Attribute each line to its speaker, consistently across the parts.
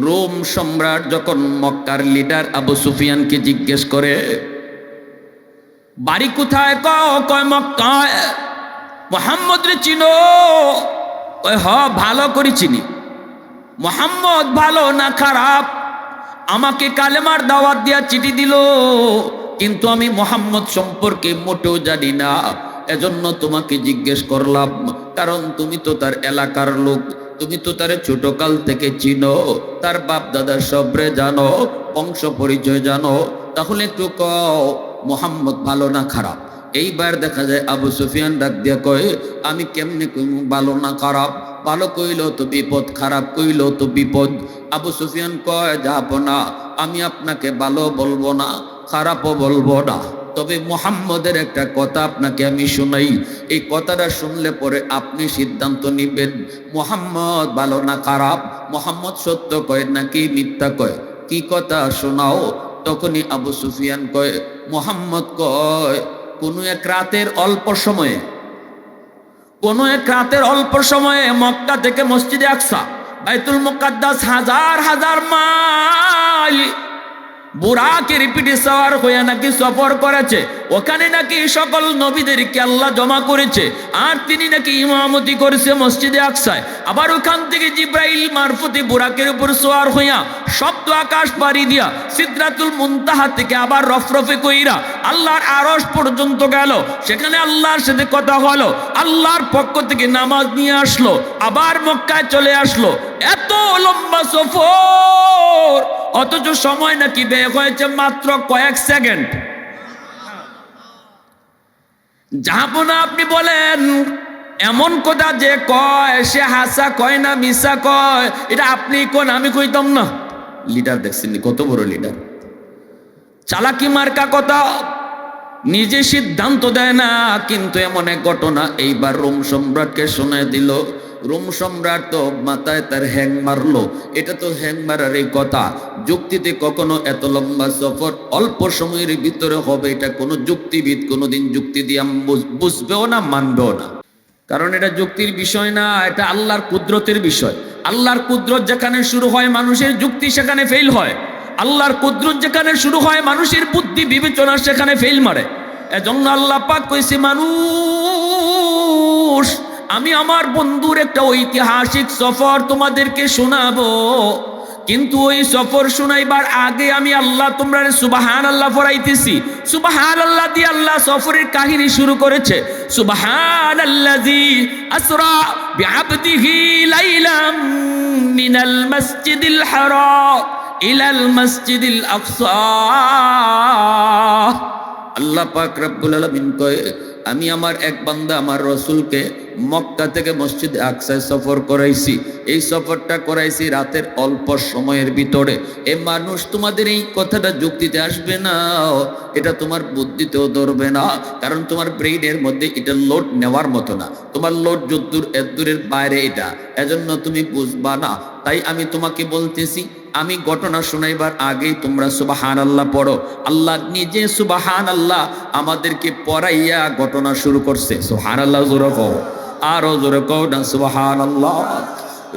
Speaker 1: Rome সম্রাট যখন মক্কার লিডার আবু সুফিয়ানকে জিজ্ঞেস করে বাড়ি কোথায়, কয় মক্কায়। মুহাম্মদ রে চিনো? ওই ভালো করে চিনি। মুহাম্মদ ভালো না খারাপ? আমাকে কালেমার দাওয়াত দিয়া চিঠি দিল, কিন্তু আমি মুহাম্মদ সম্পর্কে মোটেও জানি না, এজন্য তোমাকে জিজ্ঞেস করলাম। কারণ তুমি তো তার এলাকার লোক, তুমি তো তার ছোটকাল থেকে চিনো, তার বাপ দাদার সবরে জানো, বংশ পরিচয় জানো, তাহলে একটু কও মুহাম্মদ ভালো না খারাপ। এইবার দেখা যায় আবু সুফিয়ান ডাক দিয়া কয় আমি কেমনে কইমু ভালো না খারাপ? ভালো কইলেও তো বিপদ, খারাপ কইলেও তো বিপদ। আবু সুফিয়ান কয় যাবো না, আমি আপনাকে ভালো বলবো না, খারাপও বলবো না, তবে মুহাম্মদের একটা কথা আপনাকে আমি শোনাই। এই কথাটা শুনলে পরে আপনি সিদ্ধান্ত নিবেন মুহাম্মদ ভালো না খারাপ, মুহাম্মদ সত্য কয় নাকি মিথ্যা কয়। কি কথা শোনাও? তখনই আবু সুফিয়ান কয় মুহাম্মদ কয় কোনো এক রাতের অল্প সময়ে, কোনো এক রাতের অল্প সময়ে মক্কা থেকে মসজিদে আকসা বাইতুল মুকাদ্দাস হাজার হাজার মাইল বুরাকের পিঠে সওয়ার হয়ে নাকি সফর করেছে। ওখানে নাকি সকল নবীদেরকে আল্লাহ জমা করেছে, আর তিনি নাকি ইমামতি করেছে মসজিদে আকসায়। আবার ওখান থেকে জিব্রাইল মারফতে বুরাকের উপর সওয়ার হইয়া সপ্ত আকাশ পাড়ি দিয়া সিদরাতুল মুনতাহা থেকে আবার রফরফে কইরা আল্লাহর আরশ পর্যন্ত গেল। সেখানে আল্লাহর সাথে কথা হলো, আল্লাহর পক্ষ থেকে নামাজ নিয়ে আসলো, আবার মক্কায় চলে আসলো। এত লম্বা সফর, অথচ সময় নাকি ব্যয় হয়েছে মাত্র কয়েক সেকেন্ড। যাবো না আপনি বলেন, এমন কথা যে কয় সে হাসা কয় না মিশা কয়, এটা আপনি কোন আমি কইতাম না। লিডার দেখছেন কত বড় লিডার, চালাকি মার্কা কথা, নিজে সিদ্ধান্ত দেয় না। কিন্তু এমন এক ঘটনা এইবার রোম সম্রাটকে শোনায় দিল। রোম সম্রাট তো মাথায় তার হ্যাং মারলো, এটা তো হ্যাং মারার এই কথা। যুক্তিতে কখনো এত লম্বা সফর অল্প সময়ের ভিতরে হবে, এটা কোনো যুক্তিবিদ কোনোদিন যুক্তি দিয়ে বুঝবেও না, মানবেও না। কারণ এটা যুক্তির বিষয় না, এটা আল্লাহর কুদরতের বিষয়। আল্লাহর কুদরত যেখানে শুরু হয় মানুষের যুক্তি সেখানে ফেল হয়। আল্লাহর কুদরত যেখানে শুরু হয় মানুষের বুদ্ধি বিবেচনা সেখানে ফেল মারে। এজন্য আল্লাহ পাক কইছে মানুষ আমি আমার বন্ধুর একটা ঐতিহাসিক সফর তোমাদেরকে শোনাবো, কিন্তু ওই সফর শোনাইবার আগে আমি আল্লাহ তোমরা সুবহানাল্লাহ পড়াইতেছি। সুবহানাল্লাহ দিয়ে আল্লাহ সফরের কাহিনী শুরু করেছে। সুবহানাল্লাযী আসরা বিআবদিহি লাইলাম মিনাল মাসজিদিল হারাম ইলাল মাসজিদিল আকসা। আল্লাহ পাক রব্বুল আলামিন কয় আমি আমার এক বান্দা আমার রাসূলকে মক্কা থেকে মসজিদে আকসায় সফর করাইছি। এই সফরটা করাইছি রাতের অল্প সময়ের ভিতরে। এ মানুষ তোমাদের এই কথাটা যুক্তিতে আসবে না, এটা তোমার বুদ্ধিতেও ধরবে না, কারণ তোমার ব্রেইনের মধ্যে এটা লোড নেওয়ার মতো না। তোমার লোড যদ্দূর এদ্দূরের বাইরে এটা, এজন্য তুমি বুঝবা না। তাই আমি তোমাকে বলতেছি, আমি ঘটনা শোনাইবার আগেই তোমরা সুবহানাল্লাহ পড়ো। আল্লাহ নিজে সুবহানাল্লাহ আমাদেরকে পড়াইয়া ঘটনা শুরু করছে। সুবহানাল্লাহ জোরে কও, আরো জোরে কও না সুবহানাল্লাহ।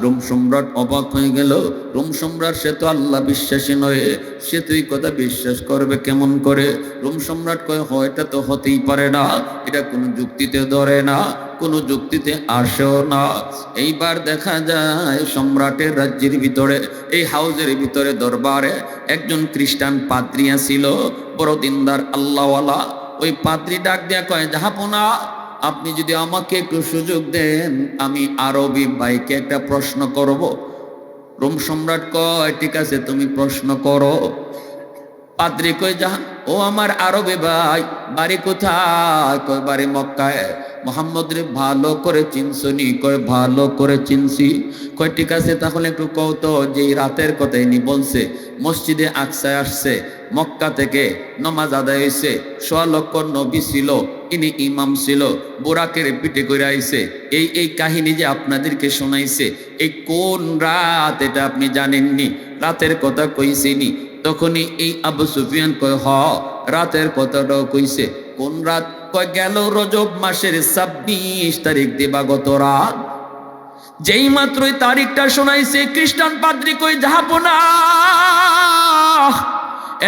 Speaker 1: রোম সম্রাট অবাক হয়ে গেল। রোম সম্রাট সে তো আল্লাহ বিশ্বাসী নয়, সে তো এই কথা বিশ্বাস করবে কেমন করে? রোম সম্রাট কয় এটা তো হতেই পারে না, এটা কোনো যুক্তিতে ধরে না, কোনো যুক্তিতে আসেও না। এইবার দেখা যায় সম্রাটের রাজ্যের ভিতরে এই হাউজের ভিতরে দরবারে একজন খ্রিস্টান পাদ্রী ছিল, বড় দিনদার আল্লাহওয়ালা। ওই পাদ্রী ডাক দিয়া কয় জাহাপনা আপনি যদি আমাকে একটু সুযোগ দেন আমি আরবি ভাইকে একটা প্রশ্ন করব। রোম সম্রাট কয় ঠিক আছে তুমি প্রশ্ন করো। পাদ্রী কয় যা ও আমার আরবে ভাই, বাড়ি কোথায়? কয় বাড়ি মক্কায়। মুহাম্মদ রে ভালো করে চিনছনি? কয় ভালো করে চিনছি। কয় ঠিক আছে তাহলে একটু কও তো যে রাতের কথা ইনি বলছে মসজিদে আকসায় আসছে, মক্কা থেকে নামাজ আদায় হয়েছে, ১০০ লক্ষ নবী ছিল, ইনি ইমাম ছিল, বুরাকের পিঠে করে আইছে, এই কাহিনী যে আপনাদেরকে শোনাইছে, এই কোন রাত এটা আপনি জানেননি? রাতের কথা কইছেনি। তখনই এই আবু সুফিয়ান কয় রাতের কথাটাও কইছে। কোন রাত? কয় গেল রজব মাসের ২৬ তারিখ দিবাগত রাত। যেই মাত্রই তারিখটা শোনাইছে, খ্রিস্টান পাদ্রী কই যাবো না,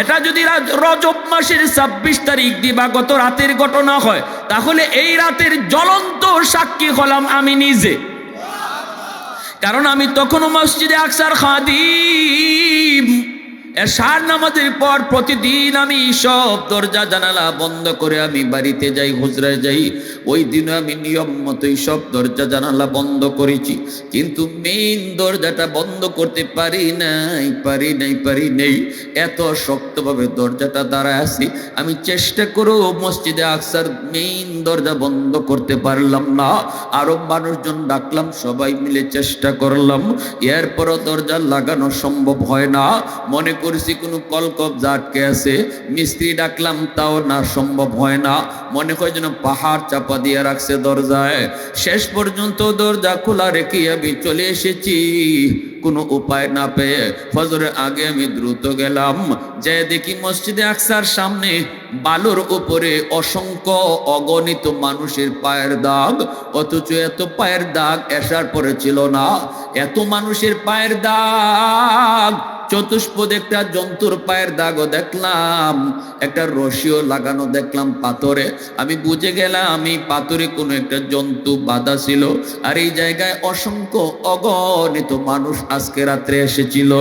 Speaker 1: এটা যদি রজব মাসের 26 তারিখ দিবাগত রাতের ঘটনা হয়, তাহলে এই রাতের জ্বলন্ত সাক্ষী হলাম আমি নিজে। কারণ আমি তখনও মসজিদে আকসার খাদিম। এশার নামাজের পর প্রতিদিন আমি সব দরজা জানালা বন্ধ করে আমি বাড়িতে যাই, হুজরায় যাই। ওই দিনও আমি নিয়ম মতোই সব দরজা জানালা বন্ধ করেছি, কিন্তু মেইন দরজাটা বন্ধ করতে পারি নাই। এত শক্তভাবে দরজাটা দাঁড়ায় আছি, আমি চেষ্টা করেও মসজিদে আকসার মেইন দরজা বন্ধ করতে পারলাম না। আরো মানুষজন ডাকলাম, সবাই মিলে চেষ্টা করলাম, এরপরও দরজা লাগানো সম্ভব হয় না। মনে করছি কোনো কলকবজা আটকে আছে, মিস্ত্রি ডাকলাম, তাও না, সম্ভব হয় না। মনে হয় যেন পাহাড় চাপা দিয়ে রাখছে দরজায়। শেষ পর্যন্ত দরজা খোলা রেখে আমি চলে এসেছি, কোনো উপায় না পেয়ে। ফজরের আগে আমি দ্রুত গেলাম, যে দেখি মসজিদে আকসার সামনে বালুর উপরে অসংখ্য অগণিত মানুষের পায়ের দাগ, অথচ এত পায়ের দাগ এশার পরে ছিল না। এত মানুষের পায়ের দাগ, চতুষ্পদ একটা জন্তুর পায়ের দাগও দেখলাম, একটা রশিও লাগানো দেখলাম পাথরে। আমি বুঝে গেলাম এই পাথরে কোনো একটা জন্তু বাঁধা ছিল, আর এই জায়গায় অসংখ্য অগণিত মানুষ আজকে রাত্রে এসেছিল।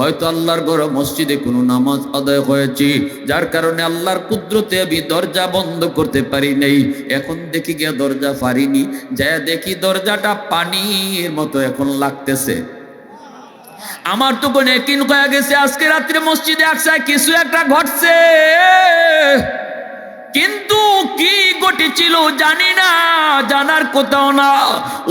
Speaker 1: হয়তো আল্লাহর ঘর মসজিদে কোনো নামাজ আদায় হয়েছে, যার কারণে আল্লাহর কুদরতে আমি দরজা বন্ধ করতে পারি নাই। এখন দেখি গিয়া দরজা পারিনি, যা দেখি দরজাটা পানির মতো এখন লাগতেছে। আমার তো কোনো একিন হয়ে গেছে আজকে রাত্রে মসজিদে আকসায় কিছু একটা ঘটছে, কিন্তু কি ঘটেছিল জানি না, জানার কোথাও না।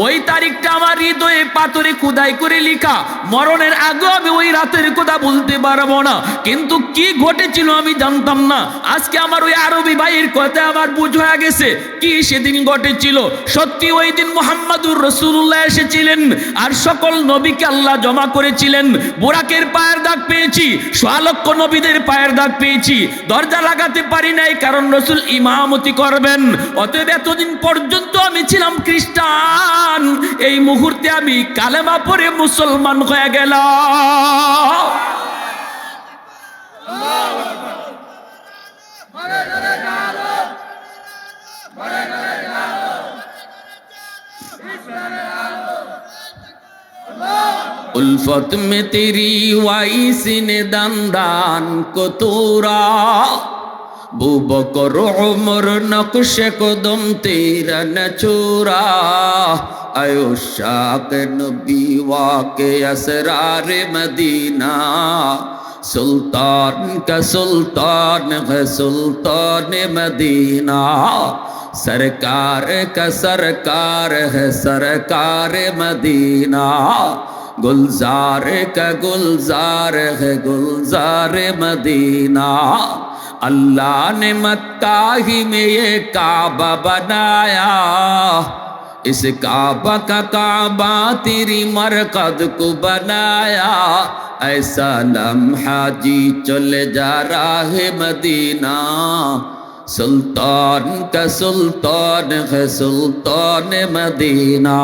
Speaker 1: ওই তারিখটা আমার হৃদয়ে পাথরে খোদাই করে লেখা, মরণের আগে আমি ওই রাতের কথা বলতে পারবো না, কিন্তু কি ঘটেছিল আমি জানতাম না। আজকে আমার ওই আরবি ভাইয়ের কথা আমার বুঝ হয়ে গেছে কি সেদিন ঘটেছিল। সত্যি ওই দিন মুহাম্মাদুর রাসূলুল্লাহ এসেছিলেন, আর সকল নবীকে আল্লাহ জমা করেছিলেন। বুরাকের পায়ের দাগ পেয়েছি, 100 লক্ষ নবীদের পায়ের দাগ পেয়েছি। দরজা লাগাতে পারি নাই, কারণ রাসূল ইমামতি করবেন। অতএব এতদিন পর্যন্ত আমি ছিলাম খ্রিস্টান, এই মুহূর্তে আমি কালেমা পড়ে মুসলমান হয়ে গেলাম। उल्फत में तेरी वाइसी ने दान दान को तोरा, बू बकर उमर नक्श कदम तेरा न छोरा, आयो शाक नबी वाके असरार मदीना, सुल्तान का सुल्तान है सुल्तान मदीना, सरकार का सरकार है सरकार मदीना, गुलजार का गुलजार है गुलजार मदीना। अल्लाह ने मक्का ही में ये काबा बनाया, इस काबा का काबा तेरी मरकद को बनाया, ऐसा लम्हा जी चले जा रहा है मदीना, सुल्तान का सुल्तान है सुल्तान मदीना,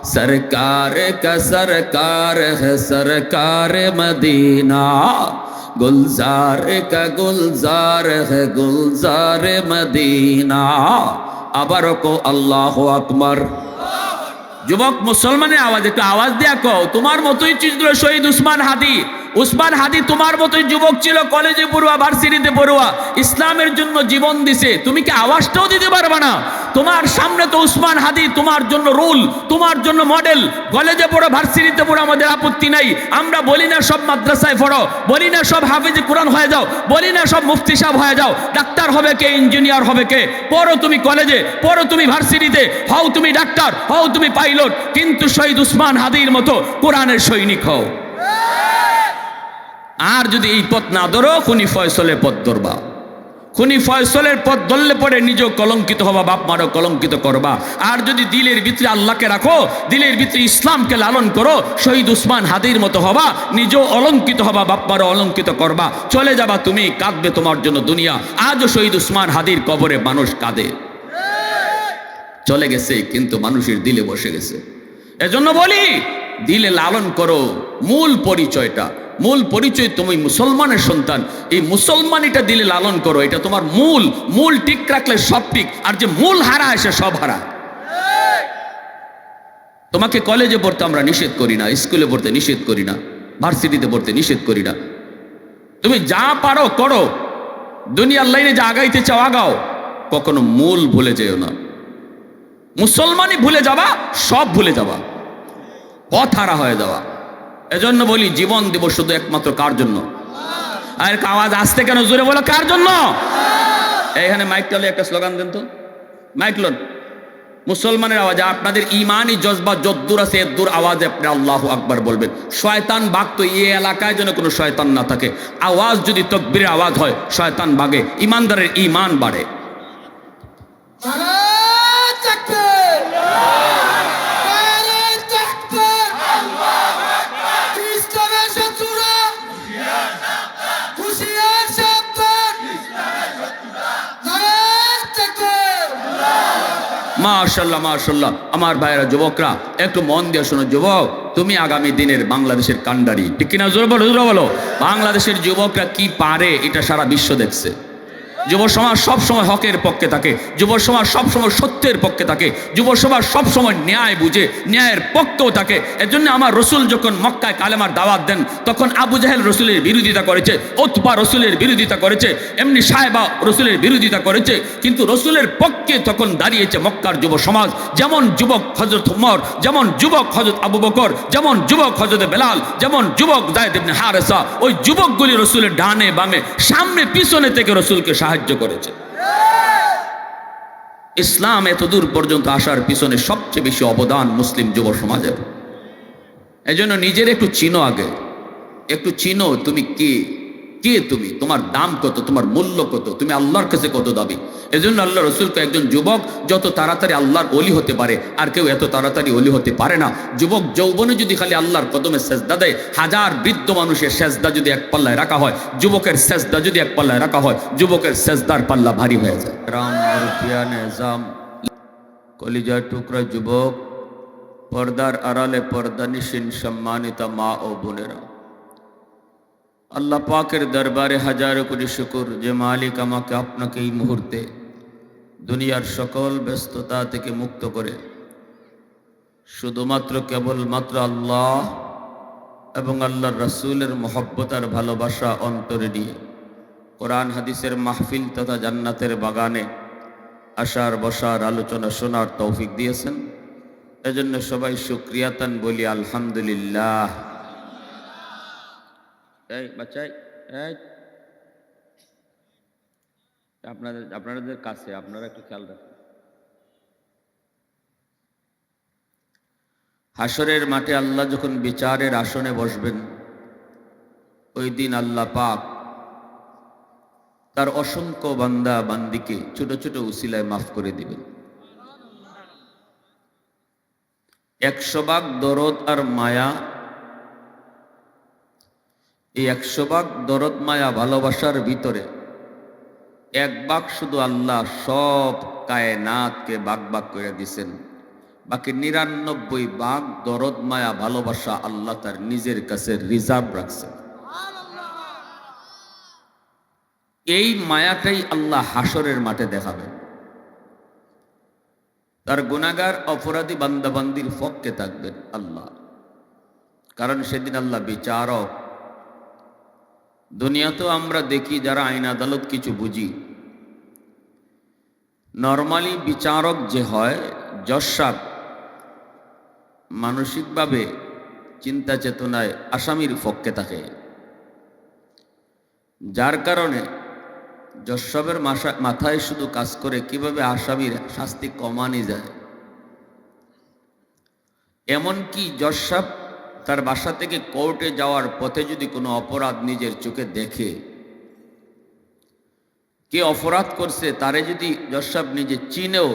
Speaker 1: सरकार का सरकार है सरकार मदीना, गुलजार का गुलजार है गुलजार मदीना। আবারও কো আল্লাহু আকবার। যুবক মুসলমানের আওয়াজ, একটু আওয়াজ দিয়া কও। তোমার মতোই ছিল শহীদ উসমান হাদি। উসমান হাদি তোমার মতোই যুবক ছিল, কলেজে পড়ুয়া, ভার্সিটিতে পড়ুয়া, ইসলামের জন্য জীবন দিছে। তুমি কি আওয়াজটাও দিতে পারবে না? তোমার সামনে তো উসমান হাদি তোমার জন্য রুল, তোমার জন্য মডেল। কলেজে পড়ো, ভার্সিটিতে পড়ো, আমাদের আপত্তি নাই। আমরা বলি না সব মাদ্রাসায় পড়ো, বলি না সব হাফিজে কোরআন হয়ে যাও, বলি না সব মুফতি সাহেব হয়ে যাও। ডাক্তার হবে কে, ইঞ্জিনিয়ার হবে কে? পড়ো তুমি কলেজে, পড়ো তুমি ভার্সিটিতে, হও তুমি ডাক্তার, হও তুমি পাইলট, কিন্তু শহীদ উসমান হাদির মতো কোরআনের সৈনিক হও। আর যদি এই পথ না ধরো, খুনি ফয়সলের পথ ধরবা। খুনি ফয়সলের পথ ধরলে পরে নিজেও কলঙ্কিত হবা, বাপ মারও কলঙ্কিত করবা। আর যদি দিলের ভিতরে আল্লাহকে রাখো, দিলের ভিতরে ইসলামকে লালন করো, শহীদ উসমান হাদির মতো হবা, নিজেও অলঙ্কিত হবা, বাপ মারও অলঙ্কিত করবা। চলে যাবা তুমি, কাঁদবে তোমার জন্য দুনিয়া। আজও শহীদ উসমান হাদির কবরে মানুষ কাঁদে। চলে গেছে কিন্তু মানুষের দিলে বসে গেছে। এজন্য বলি দিলে লালন করো মূল পরিচয়টা। মূল পরিচয় তুমি মুসলমানের সন্তান, এই মুসলমানিটা দিলে লালন করো, এটা তোমার মূল। মূল ঠিক রাখলে সব ঠিক, আর যে মূল হারায় সে সব হারায়। তোমাকে কলেজে পড়তে আমরা নিষেধ করি না, স্কুলে পড়তে নিষেধ করি না, ভার্সিটিতে পড়তে নিষেধ করি না। তুমি যা পারো করো, দুনিয়ার লাইনে যা আগাইতে চাও আগাও, কখনো মূল ভুলে যেও না। মুসলমানই ভুলে যাবা, সব ভুলে যাবা, পথ হারা হয়ে যাওয়া। এজন্য বলি জীবন দেব শুধু একমাত্র কার জন্য? আর আওয়াজ আসতে কেন জোরে বলো, কার জন্য? এইখানে মাইক চালিয়ে একটা স্লোগান দেন তো, মাইক লোন। মুসলমানের আওয়াজে আপনাদের ইমানি জজবা যদ্দূর আছে এদ্দূর আওয়াজে আপনি আল্লাহু আকবার বলবেন। শয়তান ভাগতো এই এলাকায় যেন কোনো শয়তান না থাকে। আওয়াজ যদি তাকবীরের আওয়াজ হয় শয়তান ভাগে, ইমানদারের ইমান বাড়ে। মাশাআল্লাহ মাশাআল্লাহ। আমার ভাইয়েরা, যুবকরা একটু মন দিয়ে শোনো। যুবক, তুমি আগামী দিনের বাংলাদেশের কান্ডারি, ঠিক কিনা? জোরে বলো, জোরে বলো। বাংলাদেশের যুবকরা কি পারে এটা সারা বিশ্ব দেখছে। যুব সমাজ সবসময় হকের পক্ষে থাকে, যুব সমাজ সবসময় সত্যের পক্ষে থাকে, যুব সমাজ সবসময় ন্যায় বুঝে, ন্যায়ের পক্ষেও থাকে। এর জন্য আমার রসুল যখন মক্কায় কালেমার দাওয়াত দেন তখন আবু জাহেল রসুলের বিরোধিতা করেছে, উতবা রসুলের বিরোধিতা করেছে, এমনি সাহেবা রসুলের বিরোধিতা করেছে, কিন্তু রসুলের পক্ষে তখন দাঁড়িয়েছে মক্কার যুব সমাজ। যেমন যুবক হযরত উমর, যেমন যুবক হযরত আবু বকর, যেমন যুবক হযরত বেলাল, যেমন যুবক যায়েদ ইবনে হারেসা, ওই যুবকগুলি রসুলের ডানে বামে সামনে পিছনে থেকে রসুলকে সাহায্য করেছে। ইসলাম এতদূর পর্যন্ত আসার পিছনে সবচেয়ে বেশি অবদান মুসলিম যুব সমাজের। এজন্য নিজের একটু চিনো, আগে একটু চিনো তুমি কে, কে তুমি, তোমার দাম কত, তোমার মূল্য কত, তুমি আল্লাহর কাছে কত দাবি। এজন্য আল্লাহ রসুলকে একজন যুবক যত তাড়াতাড়ি আল্লাহর ওলি হতে পারে আর কেউ এত তাড়াতাড়ি ওলি হতে পারে না। যুবক যৌবনে যদি খালি আল্লাহর কদমে সেজদা দেয়, হাজার বৃদ্ধ মানুষের সেজদা যদি এক পাল্লায় রাখা হয়, যুবকের সেজদা যদি এক পাল্লায় রাখা হয়, যুবকের সেজদার পাল্লা ভারী হয়ে যায়। রাম রুফিয়া নিজাম, কলিজার টুকরা যুবক, পর্দার আড়ালে পর্দানিশীন সম্মানিত মা ও বোনেরা, আল্লাহ পাকের দরবারে হাজারো কোটি শুকর যে মালিক আমাকে আপনাকে এই মুহূর্তে দুনিয়ার সকল ব্যস্ততা থেকে মুক্ত করে শুধুমাত্র কেবলমাত্র আল্লাহ এবং আল্লাহর রাসূলের মহব্বত আর ভালোবাসা অন্তরে নিয়ে কোরআন হাদিসের মাহফিল তথা জান্নাতের বাগানে আসার বসার আলোচনা শোনার তৌফিক দিয়েছেন। এজন্য সবাই শুকরিয়াতান বলি আলহামদুলিল্লাহ। এই বাচ্চাই, এই আপনাদের কাছে আপনারা একটু খেয়াল রাখেন। হাসরের মাঠে আল্লাহ যখন বিচারের আসনে বসবেন, ওই দিন আল্লাহ পাক তার অসংখ্য বান্দা বান্দিকে ছোট ছোট উসিলায় মাফ করে দিবেন। 100 ভাগ দরদ আর মায়া, এই 100 ভাগ দরদ মায়া ভালোবাসার ভিতরে 1 ভাগ শুধু আল্লাহ সব কায়নাতকে ভাগ ভাগ করে দিছেন। বাকি 99 ভাগ দরদ মায়া ভালোবাসা আল্লাহ তার নিজের কাছে রিজার্ভ রাখছেন। এই মায়াটাই আল্লাহ হাসরের মাঠে দেখাবেন। তার গুনাহগার অপরাধী বান্দাবান্দির পক্ষে থাকবেন আল্লাহ, কারণ সেদিন আল্লাহ বিচারক। দুনিয়াতেও আমরা দেখি যারা আইন আদালত কিছু বুঝি, নর্মালি বিচারক যে হয় জজ সাহেব মানসিকভাবে চিন্তা চেতনায় আসামির পক্ষে থাকে, যার কারণে জজ সাহেবের মাথায় শুধু কাজ করে কিভাবে আসামির শাস্তি কমানো যায়। এমনকি জজ সাহেব তার বাসা থেকে কোর্টে যাওয়ার পথে যদি কোনো অপরাধ নিজের চোখে দেখে, কে অপরাধ করছে তারে যদি জজ সাহেব নিজে চিনেও,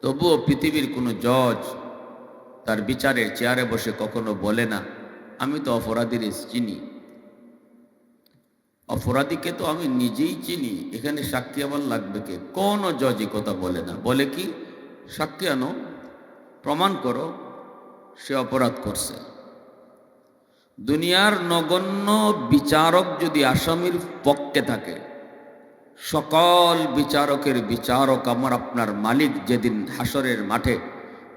Speaker 1: তবুও পৃথিবীর কোনো জজ তার বিচারের চেয়ারে বসে কখনো বলে না আমি তো অপরাধীর চিনি, অপরাধীকে তো আমি নিজেই চিনি, এখানে সাক্ষী আমার লাগবে কে? কোনো জজই কথা বলে না। বলে কি, সাক্ষী আনো, প্রমাণ করো, সে অপরাধ করছে। দুনিয়ার নগণ্য বিচারক যদি আসামির পক্ষে থাকে, সকল বিচারকের বিচারক আমার আপনার মালিক যেদিন হাসরের মাঠে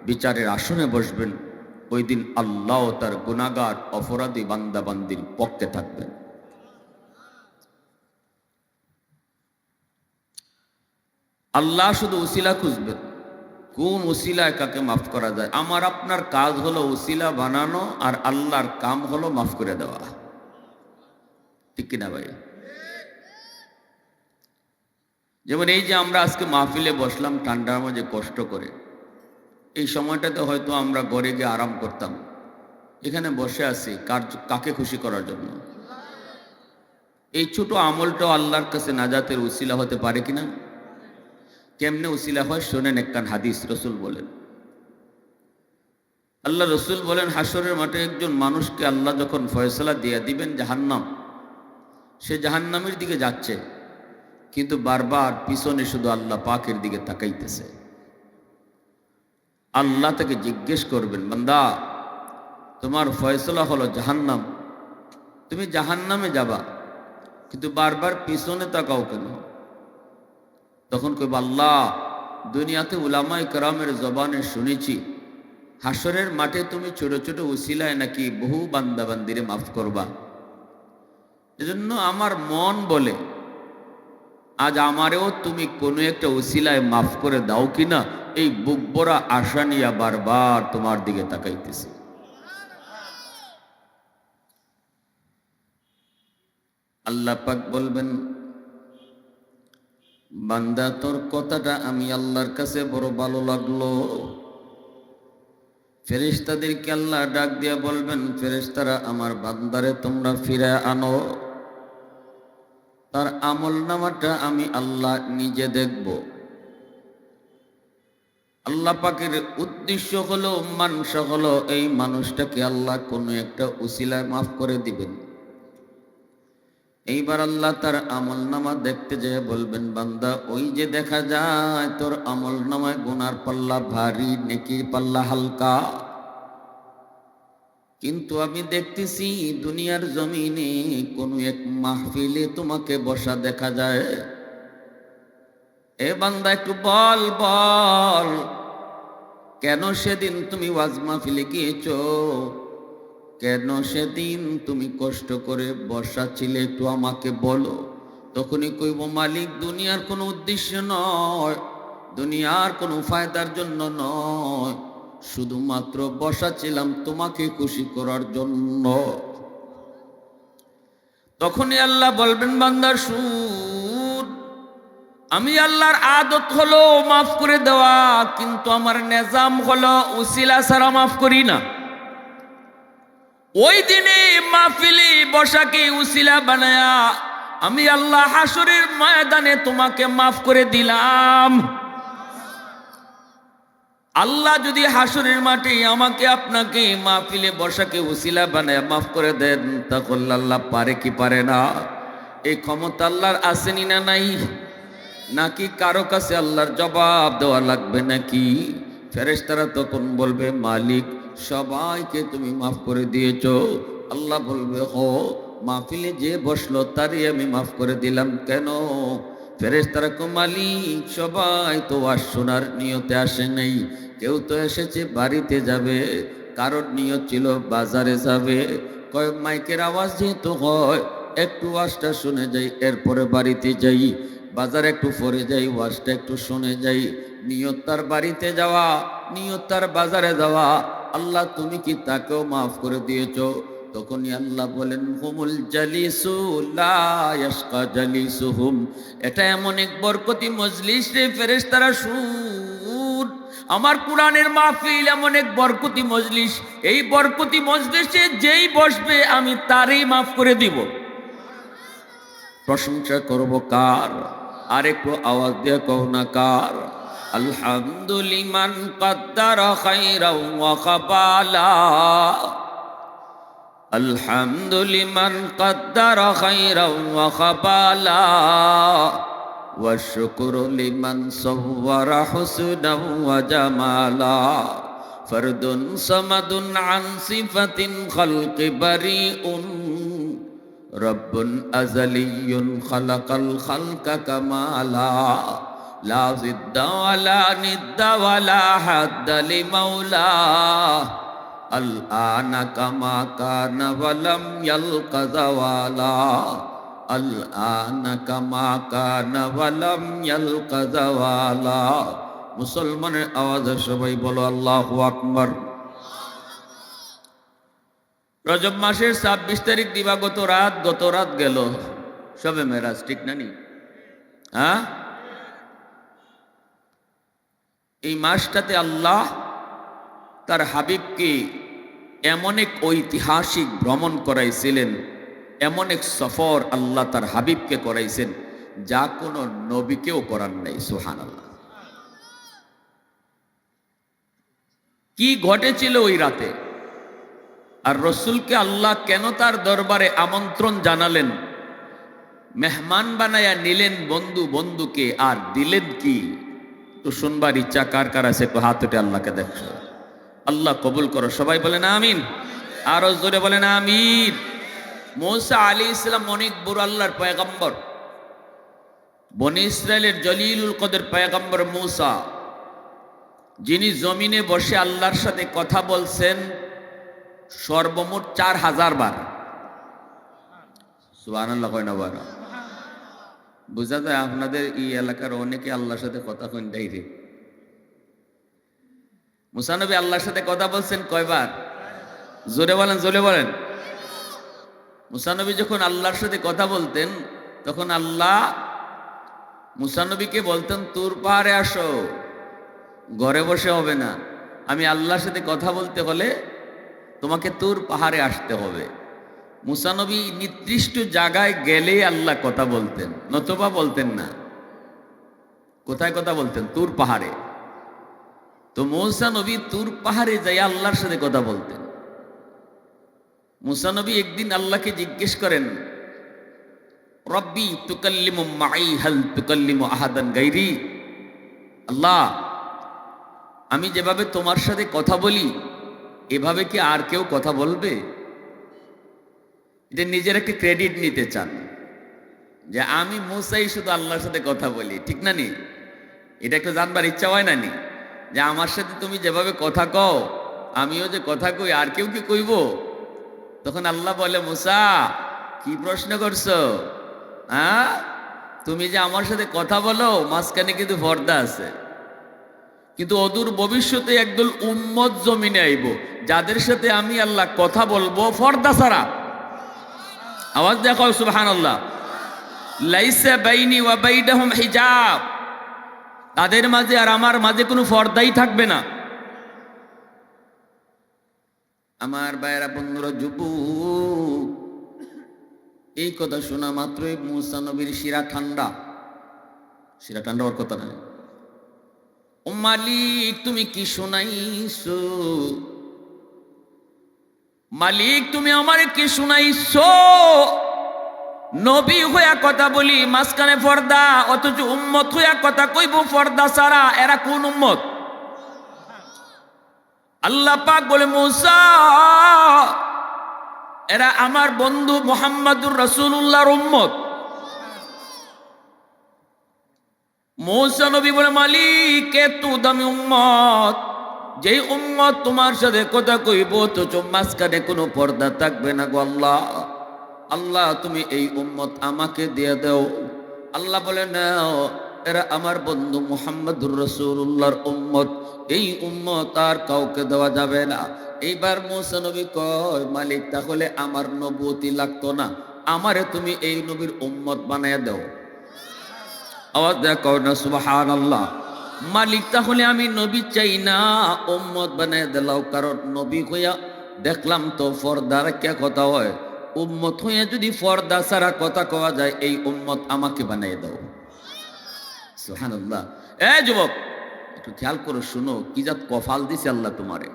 Speaker 1: বিচারের আসনে বসবেন, ওই দিন আল্লাহ তার গুনাহগার অপরাধী বান্দাবান্দির পক্ষে থাকবেন। আল্লাহ শুধু উসিলা খুঁজবেন, কোন উসিলায় কাকে মাফ করা যায়। আমার আপনার কাজ হলো উসিলা বানানো, আর আল্লাহর কাম হলো মাফ করে দেওয়া। ঠিক কিনা ভাই? যেমন এই যে আমরা আজকে মাহফিলে বসলাম ঠান্ডার মাঝে কষ্ট করে, এই সময়টাতে হয়তো আমরা ঘরে গিয়ে আরাম করতাম, এখানে বসে আছি কাকে খুশি করার জন্য। এই ছোট আমলটাও আল্লাহর কাছে নাজাতের উসিলা হতে পারে কিনা? কেমনে উসিলা হয় শোনেন একখান হাদিস। রসুল বলেন, আল্লাহ রসুল বলেন, হাসরের মাঠে একজন মানুষকে আল্লাহ যখন ফয়সালা দিয়ে দিবেন জাহান্নাম, সে জাহান্নামের দিকে যাচ্ছে, কিন্তু বারবার পিছনে শুধু আল্লাহ পাকের দিকে তাকাইতেছে। আল্লাহ তাকে জিজ্ঞেস করবেন, বান্দা তোমার ফয়সালা হলো জাহান্নাম, তুমি জাহান্নামে যাবা, কিন্তু বারবার পিছনে তাকাও কেন? তখন কইব, আল্লাহ দুনিয়াতে উলামায়ে কেরামের জবানে শুনেছি হাসরের মাঠে তুমি ছোট ছোট উসিলায় নাকি বহু বান্দাবান্দিরে মাফ করবা। এজন্য আমার মন বলে আজ আমারেও তুমি কোনো একটা উসিলায় মাফ করে দাও কিনা, এই বুক ভরা আশা নিয়ে বারবার তোমার দিকে তাকাইতেছি। আল্লাহ পাক বলবেন, বান্দা তোর কথাটা আমি আল্লাহর কাছে বড় ভালো লাগলো। ফেরেশতাদেরকে আল্লাহ ডাক দিয়া বলবেন, ফেরেশতারা আমার বান্দারে তোমরা ফিরে আনো, তার আমল নামাটা আমি আল্লাহ নিজে দেখব। আল্লাহ পাকের উদ্দেশ্য হলো, মানসা হলো এই মানুষটাকে আল্লাহ কোনো একটা উসিলায় মাফ করে দিবেন। এইবার আল্লাহ তার আমল নামা দেখতে যেয়ে বলবেন, বান্দা ওই যে দেখা যায় তোর আমল নামায় গুনার পাল্লা ভারী, নেকির পাল্লা হালকা, কিন্তু আমি দেখতেছি দুনিয়ার জমিনে কোনো এক মাহফিলে তোমাকে বসা দেখা যায়। এ বান্দা একটু বল বল, কেন সেদিন তুমি ওয়াজ মাহফিলে গিয়েছো? কেন সেদিন তুমি কষ্ট করে বসা ছিলে, একটু আমাকে বলো। তখনই কইব, মালিক দুনিয়ার কোনো উদ্দেশ্য নয়, দুনিয়ার কোনো ফায়দার জন্য নয়, শুধুমাত্র বসা ছিলাম তোমাকে খুশি করার জন্য। তখনই আল্লাহ বলবেন, বান্দার শুন, আমি আল্লাহর আদত হলো মাফ করে দেওয়া, কিন্তু আমার নিজাম হলো উসিলা ছাড়া মাফ করি না। ওই দিনে মাহফিলে বসাকে উসিলা বানায়া আমি আল্লাহ হাসরের ময়দানে তোমাকে মাফ করে দিলাম। আল্লাহ যদি হাসরের মাঠে আমাকে আপনাকে মাহফিলে বসাকে উসিলা বানায়া মাফ করে দেন, তাহলে আল্লাহ পারে কি পারে না? এই ক্ষমতা আল্লাহর আসেনি না নাই? নাকি কারো কাছে আল্লাহর জবাব দেওয়া লাগবে নাকি? ফেরেশতারা তখন বলবে, মালিক সবাইকে তুমি মাফ করে দিয়েছো। আল্লাহ বলবে, হো, মাহফিলে যে বসলো তারই আমি মাফ করে দিলাম। কেন? ফেরেশতারা কো, মালিক সবাই তো আর শোনার নিয়তে আসে নাই, কেউ তো এসেছে বাড়িতে যাবে, কারোর নিয়ত ছিল বাজারে যাবে। কয় মাইকের আওয়াজ যেহেতু হয়, একটু ওয়াজটা শুনে যাই, এরপরে বাড়িতে যাই, বাজারে একটু পরে যাই, ওয়াজটা একটু শুনে যাই। নিয়ত তার বাড়িতে যাওয়া, নিয়ত তার বাজারে যাওয়া। আল্লাহ তুমি কি তাকেও মাফ করে দিয়েছো? তখনই আল্লাহ বলেন, হুমুল জালিসু লা ইয়াশকা জালিসুহুম, এটা এমন এক বরকতি মজলিস রে ফেরেশতারা শুন, আমার কোরআনের মাহফিল এমন এক বরকতি মজলিস, এই বরকতি মজলিসে যেই বসবে আমি তারই মাফ করে দিব। প্রশংসা করব কার? আর একটু আওয়াজ দিয়ে কও না কার? আলহামদুলিমান কদ্দারা খাইরাও ওয়া কাবালা, আলহামদুলিমান কদ্দারা খাইরাও ওয়া কাবালা, ওয়া শুকরু লিমান সাওয়ারা হুসনাও ওয়া জামালা। ফরদুন সামাদুন আন সিফাতিন খালকি বারিউন রব্বুন আযালিয়্যুন খালাকাল খালকা কামালা লা জিদ্দা ওয়ালা নিদ্দা ওয়ালা হাদ্দা লিমাওলা আল আনা কামা কানা ওয়ালাম ইয়ালকা যাওয়ালা আল আনা কামা কানা ওয়ালাম ইয়ালকা যাওয়ালা। মুসলমানের আওয়াজে সবাই বলো আল্লাহু আকবার। রজব মাসের 26 তারিখ দিবাগত রাত গেল সবে মেরাজ, ঠিক না নি? হ্যাঁ, এই মাসটাতে আল্লাহ তার হাবিবকে এমন এক ঐতিহাসিক ভ্রমণ করাইছিলেন, এমন এক সফর আল্লাহ তার হাবিবকে করাইছেন যা কোনো নবীকেও করার নাই। সুবহানাল্লাহ। কি ঘটেছিল ওই রাতে, আর রসুলকে আল্লাহ কেন তার দরবারে আমন্ত্রণ জানালেন, মেহমান বানায়া নিলেন বন্ধুকে, আর দিলেন কি তো শুনবার ইচ্ছা কার কার আছে? একটু হাত উঠে আল্লাহকে দেখো। আল্লাহ কবুল করো, সবাই বলেন আমিন, আরো জোরে বলেন আমিন। মূসা আলাইহিস সালাম অনেক বড় আল্লাহর পয়গম্বর, বনি ইসরাইলের জলিলুল কদর পয়গম্বর মূসা, যিনি জমিনে বসে আল্লাহর সাথে কথা বলছেন সর্বমোট 4000 বার। সুবহানাল্লাহ কয় না বার? বুঝা যায় আপনাদের এই এলাকার অনেকে আল্লাহর সাথে কথা কইন ডাইরে। মুসা নবী আল্লাহর সাথে কথা বলছেন কয়বার? জোরে বলেন, জোরে বলেন। মুসা নবী যখন আল্লাহর সাথে কথা বলতেন তখন আল্লাহ মুসা নবীকে বলতেন তুর পাহাড়ে আসো, ঘরে বসে হবে না, আমি আল্লাহর সাথে কথা বলতে হলে তোমাকে তুর পাহাড়ে আসতে হবে। মুসা নবী নির্দিষ্ট জায়গায় গেলে আল্লাহ কথা বলতেন, নতুবা বলতেন না। কোথায় কথা বলতেন? তুর পাহাড়ে। তো মুসা নবী তুর পাহাড়ে যাই আল্লাহর সাথে কথা বলতেন। মুসা নবী একদিন আল্লাহকে জিজ্ঞেস করেন, রব্বি তুকাল্লিমু মাই হাল তুকাল্লিমু আহাদান গায়রি। আল্লাহ, আমি যেভাবে তোমার সাথে কথা বলি এভাবে কি আর কেউ কথা বলবে? এটা নিজের একটা ক্রেডিট নিতে চান যে আমি মুসাই শুধু আল্লাহর সাথে কথা বলি, ঠিক না নি? এটা একটু জানবার ইচ্ছা হয় না নি যে আমার সাথে তুমি যেভাবে কথা কও আমিও যে কথা কই আর কেউ কি কইব? তখন আল্লাহ বলে, মুসা কি প্রশ্ন করছো? হ্যাঁ, তুমি যে আমার সাথে কথা বলো মাঝখানে কিন্তু পর্দা আছে, কিন্তু অদূর ভবিষ্যতে একদল উম্মত জমিনে আইব যাদের সাথে আমি আল্লাহ কথা বলবো পর্দা ছাড়া। আওয়াজ দেখো সুবহানাল্লাহ। লাইসা বাইনি ওয়া বাইনাহুম হিজাব, তাদের মাঝে আর আমার মাঝে কোনো পর্দাই থাকবে না। আমার ভাইয়েরা, বন্ধুরা, যুবক, এই কথা শোনা মাত্রই মুসা নবীর শিরা ঠান্ডা। শিরা ঠান্ডা ওর কথা না। ও মালিক, তুমি কি শোনাইছো? মালিক, তুমি আমারে কি শোনাইছো? নবী হইয়া কথা বলি মাঝখানে পর্দা, অথচ উম্মত হইয়া কথা কইব পর্দা ছাড়া। এরা কোন উম্মত? আল্লাহ পাক বলে, মূসা, এরা আমার বন্ধু মুহাম্মদুর রাসূলুল্লাহর উম্মত। মূসা নবী বলে, মালিক, এত দামি উম্মত, যেই উম্মত তোমার সাথে কথা কইব তো মাঝখানে কোনো পর্দা থাকবে না গো আল্লাহ। আল্লাহ, তুমি এই উম্মত আমাকে দিয়ে দাও। আল্লাহ বলে, নাও, এরা আমার বন্ধু মুহাম্মদুর রাসূলুল্লাহর উম্মত, এই উম্মত আর কাউকে দেওয়া যাবে না। এইবার মূসা নবী কয়, মালিক, তাহলে আমার নবুয়তি লাগতো না, আমারে তুমি এই নবীর উম্মত বানায়া দাও। আওয়াজ দেখো না সুবহানাল্লাহ। মালিক, তাহলে আমি নবী চাই না, উম্মত বানায়া দিলাও, কারণ নবী হইয়া দেখলাম তো পর্দা রেখে কথা হয়, উম্মত হইয়া যদি পর্দা ছাড়া কথা কওয়া যায়, এই উম্মত আমাকে বানাইয়া দাও। সুবহানাল্লাহ। যুবক, একটু খেয়াল করে শুনো, কি জাত কপাল দিছে আল্লাহ তোমারে,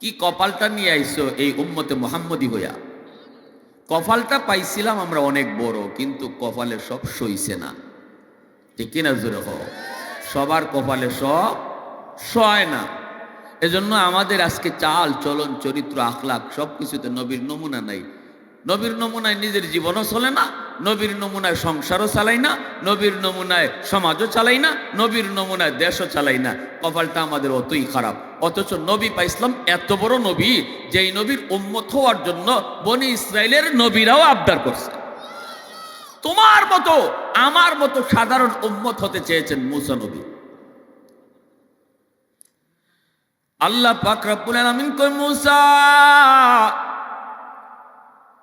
Speaker 1: কি কপালটা নিয়ে আইছো এই উম্মতে মুহাম্মদী হইয়া। কপালটা পাইছিলাম আমরা অনেক বড়, কিন্তু কপালে সব সইছে না, ঠিক কিনা জোরে হোক? সবার কপালে সব সয় না। এজন্য আমাদের আজকে চাল চলন চরিত্র আখলাক সবকিছুতে নবীর নমুনা নাই। নবীর নমুনায় নিজের জীবনও চলে না, নবীর নমুনায় সংসারও চালাই না, নবীর নমুনায় সমাজও চালাই না, নবীর নমুনায় দেশও চালাই না। কপালটা আমাদের অতই খারাপ। অথচ নবী পাইসলাম এত বড় নবী, যেই নবীর উম্মত হওয়ার জন্য বনি ইসরায়েলের নবীরাও আবদার করছে। তোমার মতো আমার মতো সাধারণ উম্মত হতে চেয়েছেন মুসা নবী। আল্লাহ পাক রব্বুল আলামিন কয়, মুসা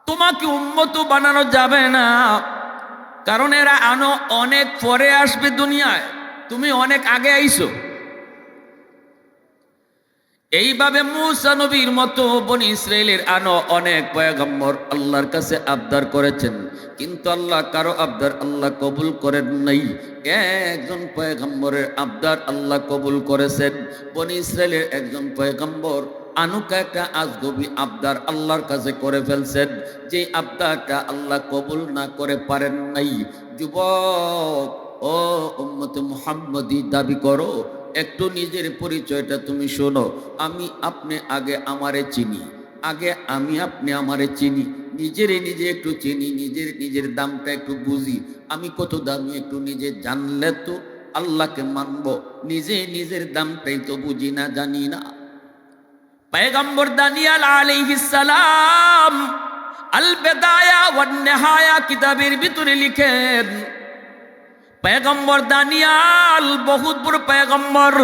Speaker 1: তোমাকে উম্মত বানানো যাবে না, কারণ এরা অনেক পরে আসবে দুনিয়ায়, তুমি অনেক আগে আইছো। এইভাবে মুসা নবীর মতো বনি ইসরায়েলের অনেক পয়গম্বর আল্লাহর কাছে আবদার করেছেন, কিন্তু আল্লাহ কারো আবদার আল্লাহ কবুল করেন নাই। একজন পয়গম্বরের আবদার আল্লাহ কবুল করেছেন। বনি ইসরায়েলের একজন পয়গম্বর আনুকা একটা আজগবি আবদার আল্লাহর কাছে করে ফেলছেন, যে আবদারটা আল্লাহ কবুল না করে পারেন নাই। যুবক, ও উম্মতে মুহাম্মদী দাবি করো, একটু নিজের পরিচয়টা তুমি শোনো। আমি আপনি আগে আমারে চিনি, আগে আমি আপনি আমারে চিনি, নিজে একটু চিনি, নিজের দামটা একটু বুঝি। আমি কত দামি একটু নিজে জানলে তো আল্লাহকে মানবো। নিজের দামটাই তো বুঝি না, জানি না। পয়গম্বর দানিয়েল আলাইহিস সালাম আল বিদায়া ওয়ান নিহায়া কিতাবের ভিতরে লিখেন, পয়গম্বর দানিয়েল বহুত বড় পয়গম্বর।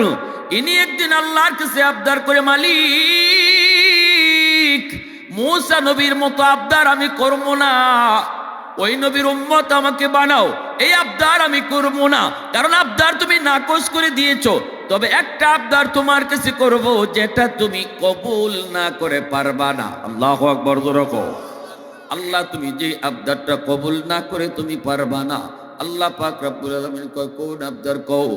Speaker 1: ইনি একদিন আল্লাহর কাছে আবদার করে, মালিক মুসা নবীর মতো আবদার আমি করব না, ওই নবীর উম্মত আমাকে বানাও, এই আবদার আমি করব না, কারণ আবদার তুমি নাকচ করে দিয়েছো। তবে একটা আবদার তোমার কাছে করব, যেটা তুমি কবুল না করে পারবা না। আল্লাহু আকবার, জোরে কও। আল্লাহ তুমি যে আবদারটা কবুল না করে তুমি পারবা না। আল্লাহ পাক রব্বুল আলামিন কয়, কোন আবদার কও?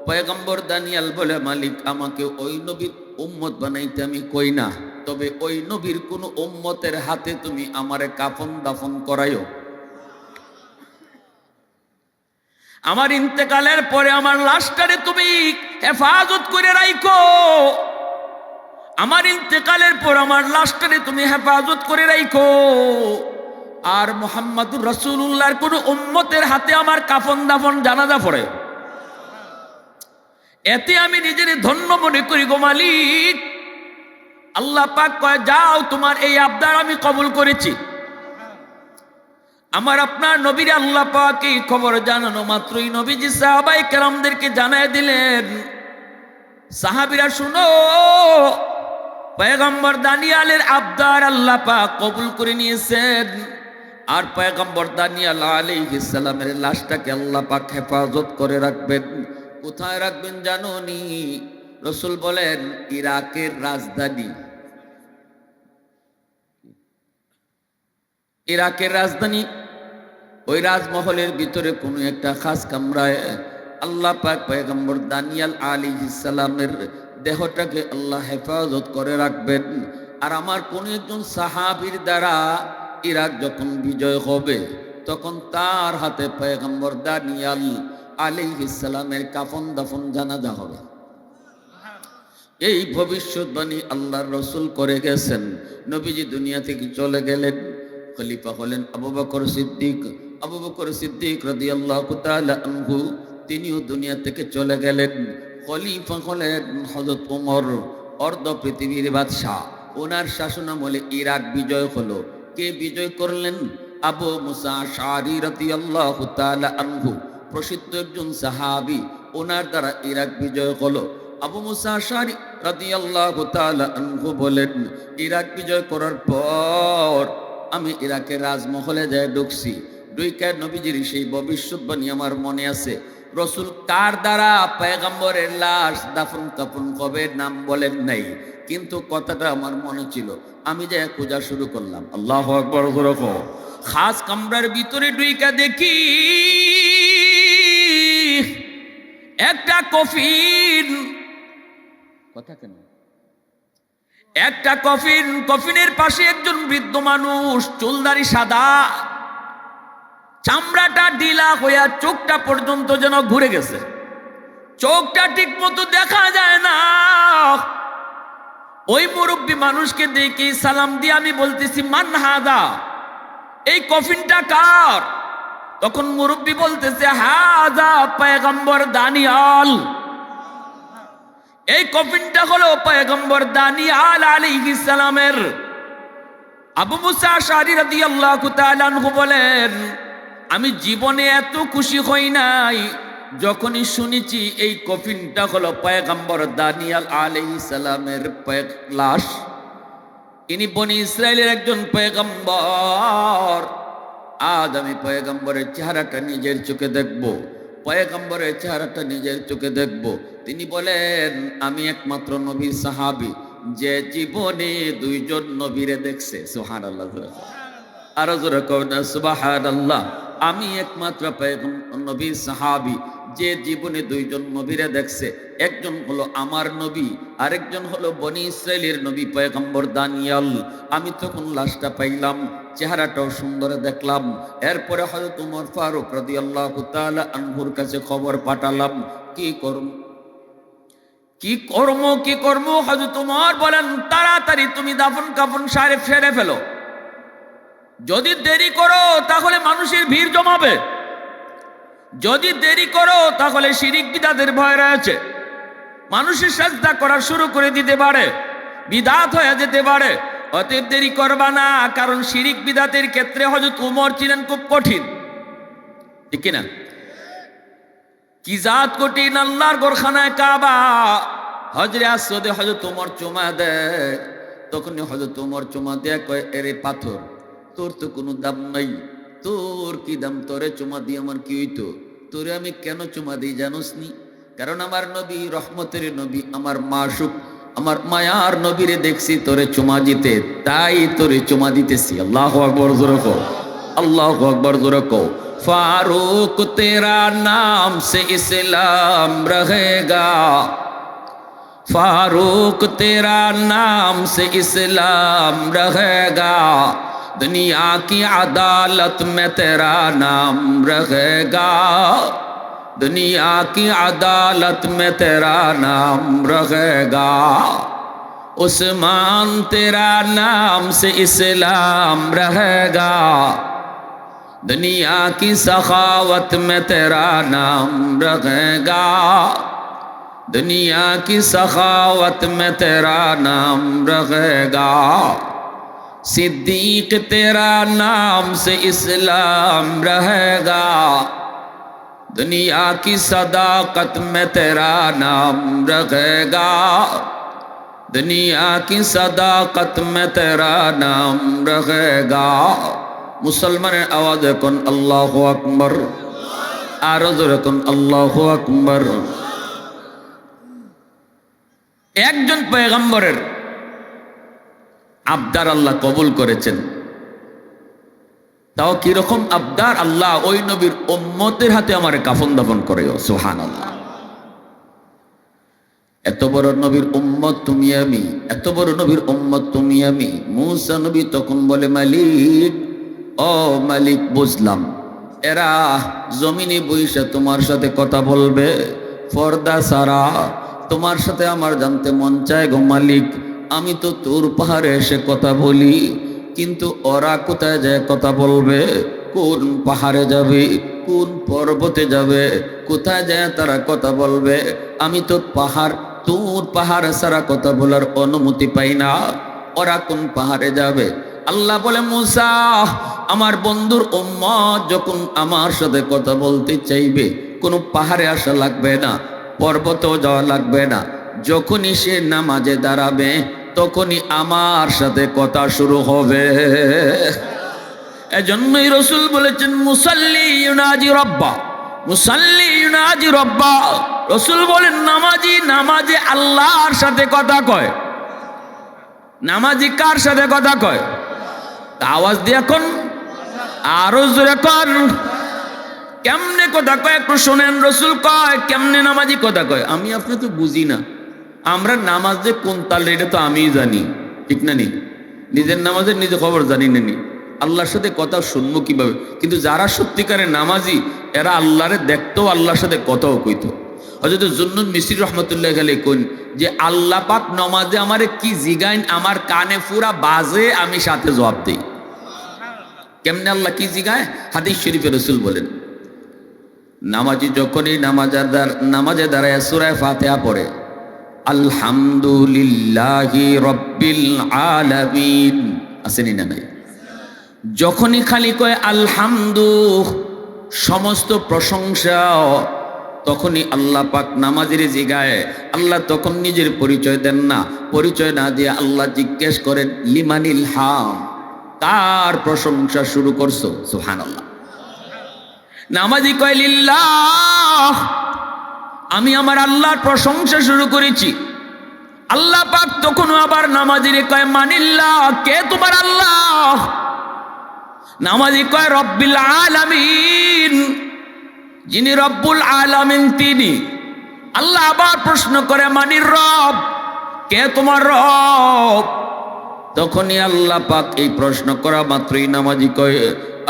Speaker 1: পয়গম্বর দানিয়েল বলে, মালিক আমাকে ওই নবীর উম্মত বানাইতে আমি কই না, তবে ওই নবীর কোন উম্মতের হাতে তুমি আমারে কাফন দাফন করাইও। আমার ইন্তেকালের পরে আমার লাশটারে তুমি হেফাজত করে রাখো। আমার ইন্তেকালের পর আমার লাশটারে তুমি হেফাজত করে রাখো। আর মুহাম্মাদুর রাসূলুল্লাহর কোন উম্মতের হাতে আমার কাফন দাফন জানাজা পড়ে, এতে আমি নিজের ধন্য মনে করি গো মালিক। আল্লাহ পাক কয়, যাও তোমার এই আবদার আমি কবুল করেছি। আমার আপনার নবীর আল্লাহ পাক এই খবর জানানো মাত্রই নবীজি সাহাবায়ে কেরামদেরকে জানায় দিলেন, সাহাবীরা শুনো, পয়গম্বর দানিয়েলের আবদার আল্লাহ পাক কবুল করে নিয়েছেন। আর পয়গম্বর দানিয়েল আলাইহিস সালামের লাশটাকে আল্লাহ পাক হেফাজত করে রাখবেন। কোথায় রাখবেন জানো নি? রাসূল বলেন, ইরাকের রাজধানী, ইরাকের রাজধানী ওই রাজমহলের ভিতরে কোনো একটা খাস কামরায় আল্লাহ পাক পয়গম্বর দানিয়েল আলাইহিস সালামের দেহটাকে আল্লাহ হেফাজত করে রাখবেন। আর আমার কোন একজন সাহাবীর দ্বারা ইরাক যখন বিজয় হবে, তখন তার হাতে পয়গম্বর দানিয়েল আলাইহিস সালামের কাফন দাফন জানাজা হবে। এই ভবিষ্যৎবাণী আল্লাহর রাসূল করে গেছেন। নবীজি দুনিয়া থেকে চলে গেলেন, খলিফা হলেন আবু বকর সিদ্দিক। আবু বকর সিদ্দিক রাদিয়াল্লাহু তাআলা আনহু, তিনিও দুনিয়া থেকে চলে গেলেন। খলিফা হলেন হযরত ওমর, অর্ধ পৃথিবীর বাদশাহ। ওনার শাসনামলে ইরাক বিজয় হলো। কে বিজয় করলেন? আবু মুসা আশআরী রাদিয়াল্লাহু তাআলা আনহু, প্রসিদ্ধ একজন সাহাবী। ওনার দ্বারা ইরাক বিজয় হলো। আবু মুসা আশআরী রাদিয়াল্লাহু তাআলা আনহু বলেন, ইরাক বিজয় করার পর আমি ইরাকের রাজমহলে যায় ঢুকছি। দুইকার নবীজির সেই ভবিষ্যৎবাণী আমার মনে আছে। রসুল কার দ্বারা পয়গম্বরের লাশ দাফন কাফন কবে নাম বলেন নাই, কিন্তু কথাটা আমার মনে ছিল। আমি যাই খোঁজা শুরু করলাম। আল্লাহু আকবার। খাস কামরার ভিতরে ঢুইকা দেখি একটা কফিন। কথা কেন? একটা কফিন, কফিনের পাশে একজন বৃদ্ধ মানুষ, চুলদারি সাদা, চামড়াটা ঢিলা হইয়া চোখটা পর্যন্ত যেন ঘুরে গেছে, চোখটা ঠিক মতো দেখা যায় না। ওই মুরব্বী মানুষকে দেখে সালাম দিয়ে আমি বলতেছি, মান হাদা, এই কফিনটা কার? তখন মুরব্বী বলতেছে, হাদা পয়গম্বর দানিয়াল, এই কফিনটা হলো পয়গম্বর দানিয়াল আলাইহিস সালামের। আবু মুসা আশআরী রাদিয়াল্লাহু তাআলা আনহু বলেন, আমি জীবনে এত খুশি হই নাই যখনই শুনেছি এই কফিনটা হলো পয়গম্বর দানিয়াল আলাইহিস সালামের লাশ। ইনি বনি ইসরায়েলের একজন পয়গম্বর। আজ আমি পয়গম্বরের চেহারাটা নিজের চোখে দেখব, পয়গম্বরের চেহারাটা নিজের চোখে দেখব। তিনি বলেন, আমি একমাত্র নবীর সাহাবী যে জীবনে দুইজন নবীরে দেখছে। সুবহানাল্লাহ, আরো জোরে কও না সুবহানাল্লাহ। আমি একমাত্র নবীর সাহাবী যে জীবনে দুইজন নবীরে দেখছে। একজন হলো আমার নবী, আরেকজন হলো বনি ইসরায়েলের নবী পয়গম্বর দানিয়াল। আমি তখন লাশটা পাইলাম, চেহারাটাও সুন্দর দেখলাম। এরপরে হযরত ওমর ফারুক রাদিয়াল্লাহু তাআলা আনহুর কাছে খবর পাঠালাম, কি কর্ম। হযরত ওমর বলেন, তাড়াতাড়ি তুমি দাফন কাফন সেরে ফেলো, যদি দেরি করো তাহলে মানুষের ভিড় জমাবে, যদি দেরি করো তাহলে শিরিক বিদআতের ভয় রয়েছে, মানুষের সাজদা করা শুরু করে দিতে পারে, বিদআত হয়ে যেতে পারে। অতএব দেরি করবা না, কারণ শিরিক বিদআতের ক্ষেত্রে হযরত ওমর ছিলেন খুব কঠিন, ঠিক কিনা? কি জাত কঠিন! আল্লাহর ঘরখানায় কাবা, হজরে আসওয়াদে হযরত ওমর চুমা দেয়। তখন হযরত ওমর চুমা দেয়া কয়, এরে পাথর, তোর তো কোনো দাম নাই, তোর কি দাম? তোরে চুমা দিয়ে আমার কি হইতো? তোরে আমি কেন চুমা দিই জানোস নি? কারণ আমার নবী রহমতের নবী, আমার মাসুক, আমার মায়ার নবীরে দেখছি তোরে চুমা দিতে, তাই তোরে চুমা দিতেছি। আল্লাহু আকবার, জোরে কও আল্লাহু আকবার, জোরে কও। फारूक तेरा नाम से इस्लाम रहेगा, फारूक तेरा नाम से इस्लाम रहेगा, दुनिया की अदालत में तेरा नाम रहेगा, दुनिया की अदालत में तेरा नाम रहेगा, उस्मान तेरा नाम से इस्लाम रहेगा, दुनिया की सखावत में तेरा नाम रहेगा, दुनिया की सखावत में तेरा नाम रहेगा, सिद्दीक तेरा नाम से इस्लाम रहेगा, दुनिया की सदाकत में तेरा नाम रहेगा, दुनिया की सदाकत में तेरा नाम रहेगा। মুসলমানের আওয়াজ এখন আল্লাহু আকবার, আরো জোরে এখন আল্লাহু আকবার। একজন পয়গম্বরের আবদার আল্লাহ কবুল করেছেন, তাও কিরকম আবদার! আল্লাহ ওই নবীর উম্মতের হাতে আমার কাফন দাফন করে। সুবহানাল্লাহ। এত বড় নবীর উম্মত তুমি আমি, এত বড় নবীর উম্মত তুমি আমি। মুসা নবী তখন বলে, মালিক, ও মালিক, বুঝলাম এরা জমিনে বইসা তোমার সাথে কথা বলবে, পর্দা ছাড়া তোমার সাথে আমার জানতে মন চায় গো মালিক। আমি তো তোর পাহাড়ে এসে কথা বলি, কিন্তু ওরা কোথায় যায় কথা বলবে? কোন পাহাড়ে যাবে, কোন পর্বতে যাবে, কোথায় যায় তারা কথা বলবে? আমি তো তোর পাহাড় ছাড়া কথা বলার অনুমতি পাই না, ওরা কোন পাহাড়ে যাবে? আল্লাহ বলে, মুসা, আমার বন্ধুর উম্মত যখন আমার সাথে কথা বলতে চাইবে, কোনো পাহাড়ে আসা লাগবে না, পর্বতেও যাওয়া লাগবে না, যখনই সে নামাজে দাঁড়াবে তখনই আমার সাথে কথা শুরু হবে। এজন্যই রাসূল বলেছেন, মুসাল্লি ইউনাজি রব্বা, মুসাল্লি ইউনাজি রব্বা। রাসূল বলেন, নামাজি নামাজে আল্লাহর সাথে কথা কয়। নামাজি কার সাথে কথা কয়? আওয়াজ দিয়ে এখন আরো জোরে কর। কেমনে কথা কয় একটু শোনেন। রাসূল কয়, কেমনে নামাজি কথা কয়? আমি আপনি তো বুঝি না। আমরা নামাজ যে কোন তালে এটা তো আমিই জানি, ঠিক না নি? নিজের নামাজের নিজে খবর জানি না নি? আল্লাহর সাথে কথা শুনবো কিভাবে? কিন্তু যারা সত্যিকারের নামাজি, এরা আল্লাহরে দেখতো, আল্লাহর সাথে কথাও কইতো। হযরত জুন্নুন মিসরি রহমতুল্লাহ আলাইহি কোন যে আল্লাহ পাক নামাজে আমারে কি জিগাইন আমার কানে পুরা বাজে আমি সাথে জবাব দেই। কেমনে আল্লাহ কি জিগায়? হাদিস শরীফে রাসূল বলেন নামাজি যখনই নামাজে দাঁড়ায় সূরা ফাতিহা পড়ে আলহামদুলিল্লাহি রাব্বিল আলামিন আসেনি না নাই, যখনই খালি কয় আলহামদু সমস্ত প্রশংসা, তখনই আল্লাহ পাক নামাজের জিগায়। আল্লাহ তখন নিজের পরিচয় দেন না, পরিচয় না দিয়ে আল্লাহ জিজ্ঞেস করেন লিমানিল হাম, কার প্রশংসা শুরু করছো? সুবহানাল্লাহ। নামাজি কয় লিল্লাহ, আমি আমার আল্লাহর প্রশংসা শুরু করেছি। আল্লাহ পাক তখন আবার নামাজিরে কয় মানিল্লাহ, কে তোমার আল্লাহ? নামাজি কয় রব্বিল আলামিন, যিনি রব্বুল আলামিন তিনি। আল্লাহ আবার প্রশ্ন করে মানির রব, কে তোমার রব? তখনই আল্লাহ পাক এই প্রশ্ন করা মাত্রই নামাজি কয়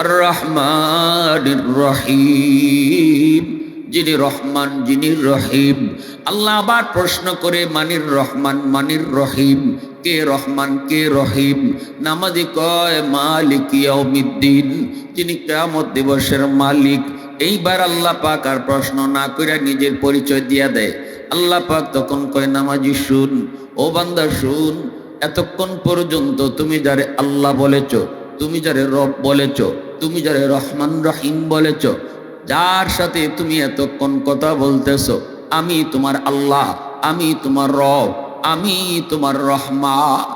Speaker 1: আর রহমানির রহিম, যিনি রহমান যিনি রহিম। আল্লাহ আবার প্রশ্ন করে মানির রহমান মানির রহিম, কে রহমান কে রহিম? নামাজি কয় মালিক ইয়াউমিদ্দিন, যিনি কিয়ামত দিবসের মালিক। এইবার আল্লাহ পাক আর প্রশ্ন না করে নিজের পরিচয় দিয়া দেয়। আল্লাহ পাক তখন কয় নামাজি শুন, ও বান্দা শুন, এতক্ষণ পর্যন্ত তুমি যারে আল্লাহ বলেছ, তুমি যারে রব বলেছ, তুমি যারে রহমান রহিম বলেছ, যার সাথে তুমি এতক্ষণ কথা বলতেছো, আমি তোমার আল্লাহ, আমি তোমার রব, আমি তোমার রহমান।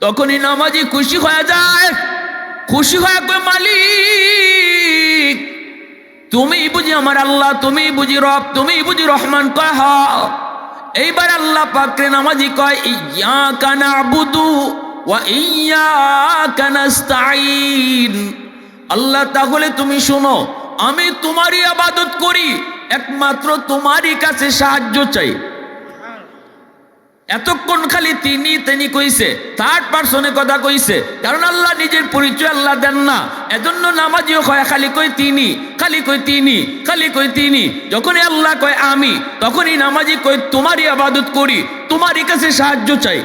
Speaker 1: তখনই নামাজি খুশি হয়ে যায়, খুশি হয়ে কয় মালিক তুমি বুঝি আমার আল্লাহ, তুমি বুঝি রব, তুমি বুঝি রহমান? কয় হা। এইবার আল্লাহ পাকরে নামাজি কয় ইয়্যাকা না'বুদু ওয়া ইয়্যাকা নাস্তাঈন। আল্লাহ তাহলে তুমি শোনো, আমি তোমারই ইবাদত করি, একমাত্র তোমারই কাছে সাহায্য চাই। এতক্ষণ খালি তিনি তিনি কইছে, থার্ড পারসনে কথা কইছে, কারণ আল্লাহ নিজের পরিচয় আল্লাহ দেন না। এজন্য নামাজিও কয় খালি কই তিনি, খালি কই তিনি, খালি কই তিনি। যখনই আল্লাহ কয় আমি, তখনই নামাজি কই তোমারই ইবাদত করি, তোমারই কাছে সাহায্য চাই।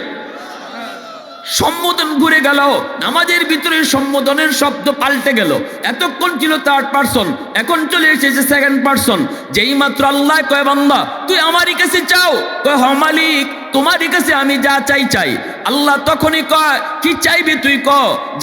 Speaker 1: সম্বোধন ঘুরে গেল, নামাজের ভিতরে সম্বোধনের শব্দ পাল্টে গেল। এতক্ষণ ছিল থার্ড পারসন, এখন চলে এসেছে সেকেন্ড পারসন। যেই মাত্র আল্লাহ কয় বান্দা তুই আমারই কাছে চাও, কয় হ মালিক তোমারই কাছে আমি যা চাই চাই। আল্লাহ তখনই কয় কি চাইবি তুই ক,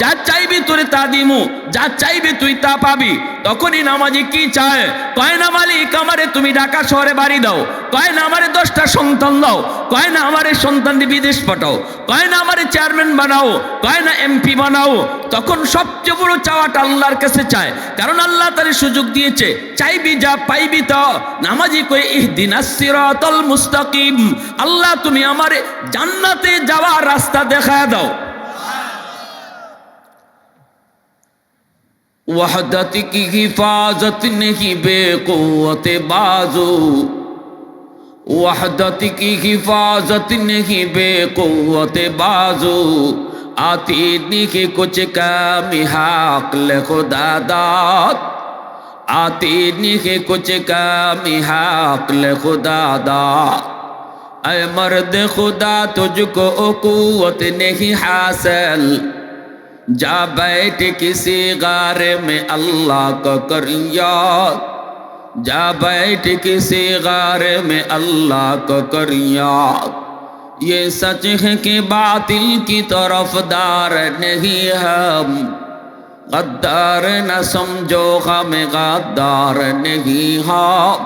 Speaker 1: যা চাইবি তোরে তা দিমু, যা চাইবি তুই তা পাবি। তখনই নামাজি কি চায়? কয় না মালিক আমারে তুমি ঢাকা শহরে বাড়ি দাও, কয় না আমারে 10টা সন্তান দাও, কয় না আমারে সন্তানকে বিদেশ পাঠাও, কয় না আমারে চেয়ারম্যান বানাও, কয় না এমপি বানাও। তখন সবচেয়ে বড় চাওয়াটা আল্লাহর কাছে চায়, কারণ আল্লাহ তারে সুযোগ দিয়েছে, চাইবি যা পাইবি তা। নামাজি কয় ইহদিনাস সিরাতাল মুস্তাকিম, আল্লাহ তুমি আমারে জান্নাতে যাওয়ার রাস্তা দেখায় দাও। वहदत की हिफाजत नहीं बेक़ुव्वत बाजू, वहदत की हिफाजत नहीं बेक़ुव्वत बाजू, आती नहीं कुछ कमी हक़ खुदा दाद, आती नहीं कुछ कमी हक़ खुदा दाद। ऐ मर्द खुदा तुझको क़ुव्वत नहीं हासिल, जा बैठ किसी गार में अल्लाह को कर याद, जा बैठ किसी गार में अल्लाह को कर याद। ये सच है कि बातिल की तरफदार नहीं हम, गद्दार न समझो हमें गद्दार नहीं हम।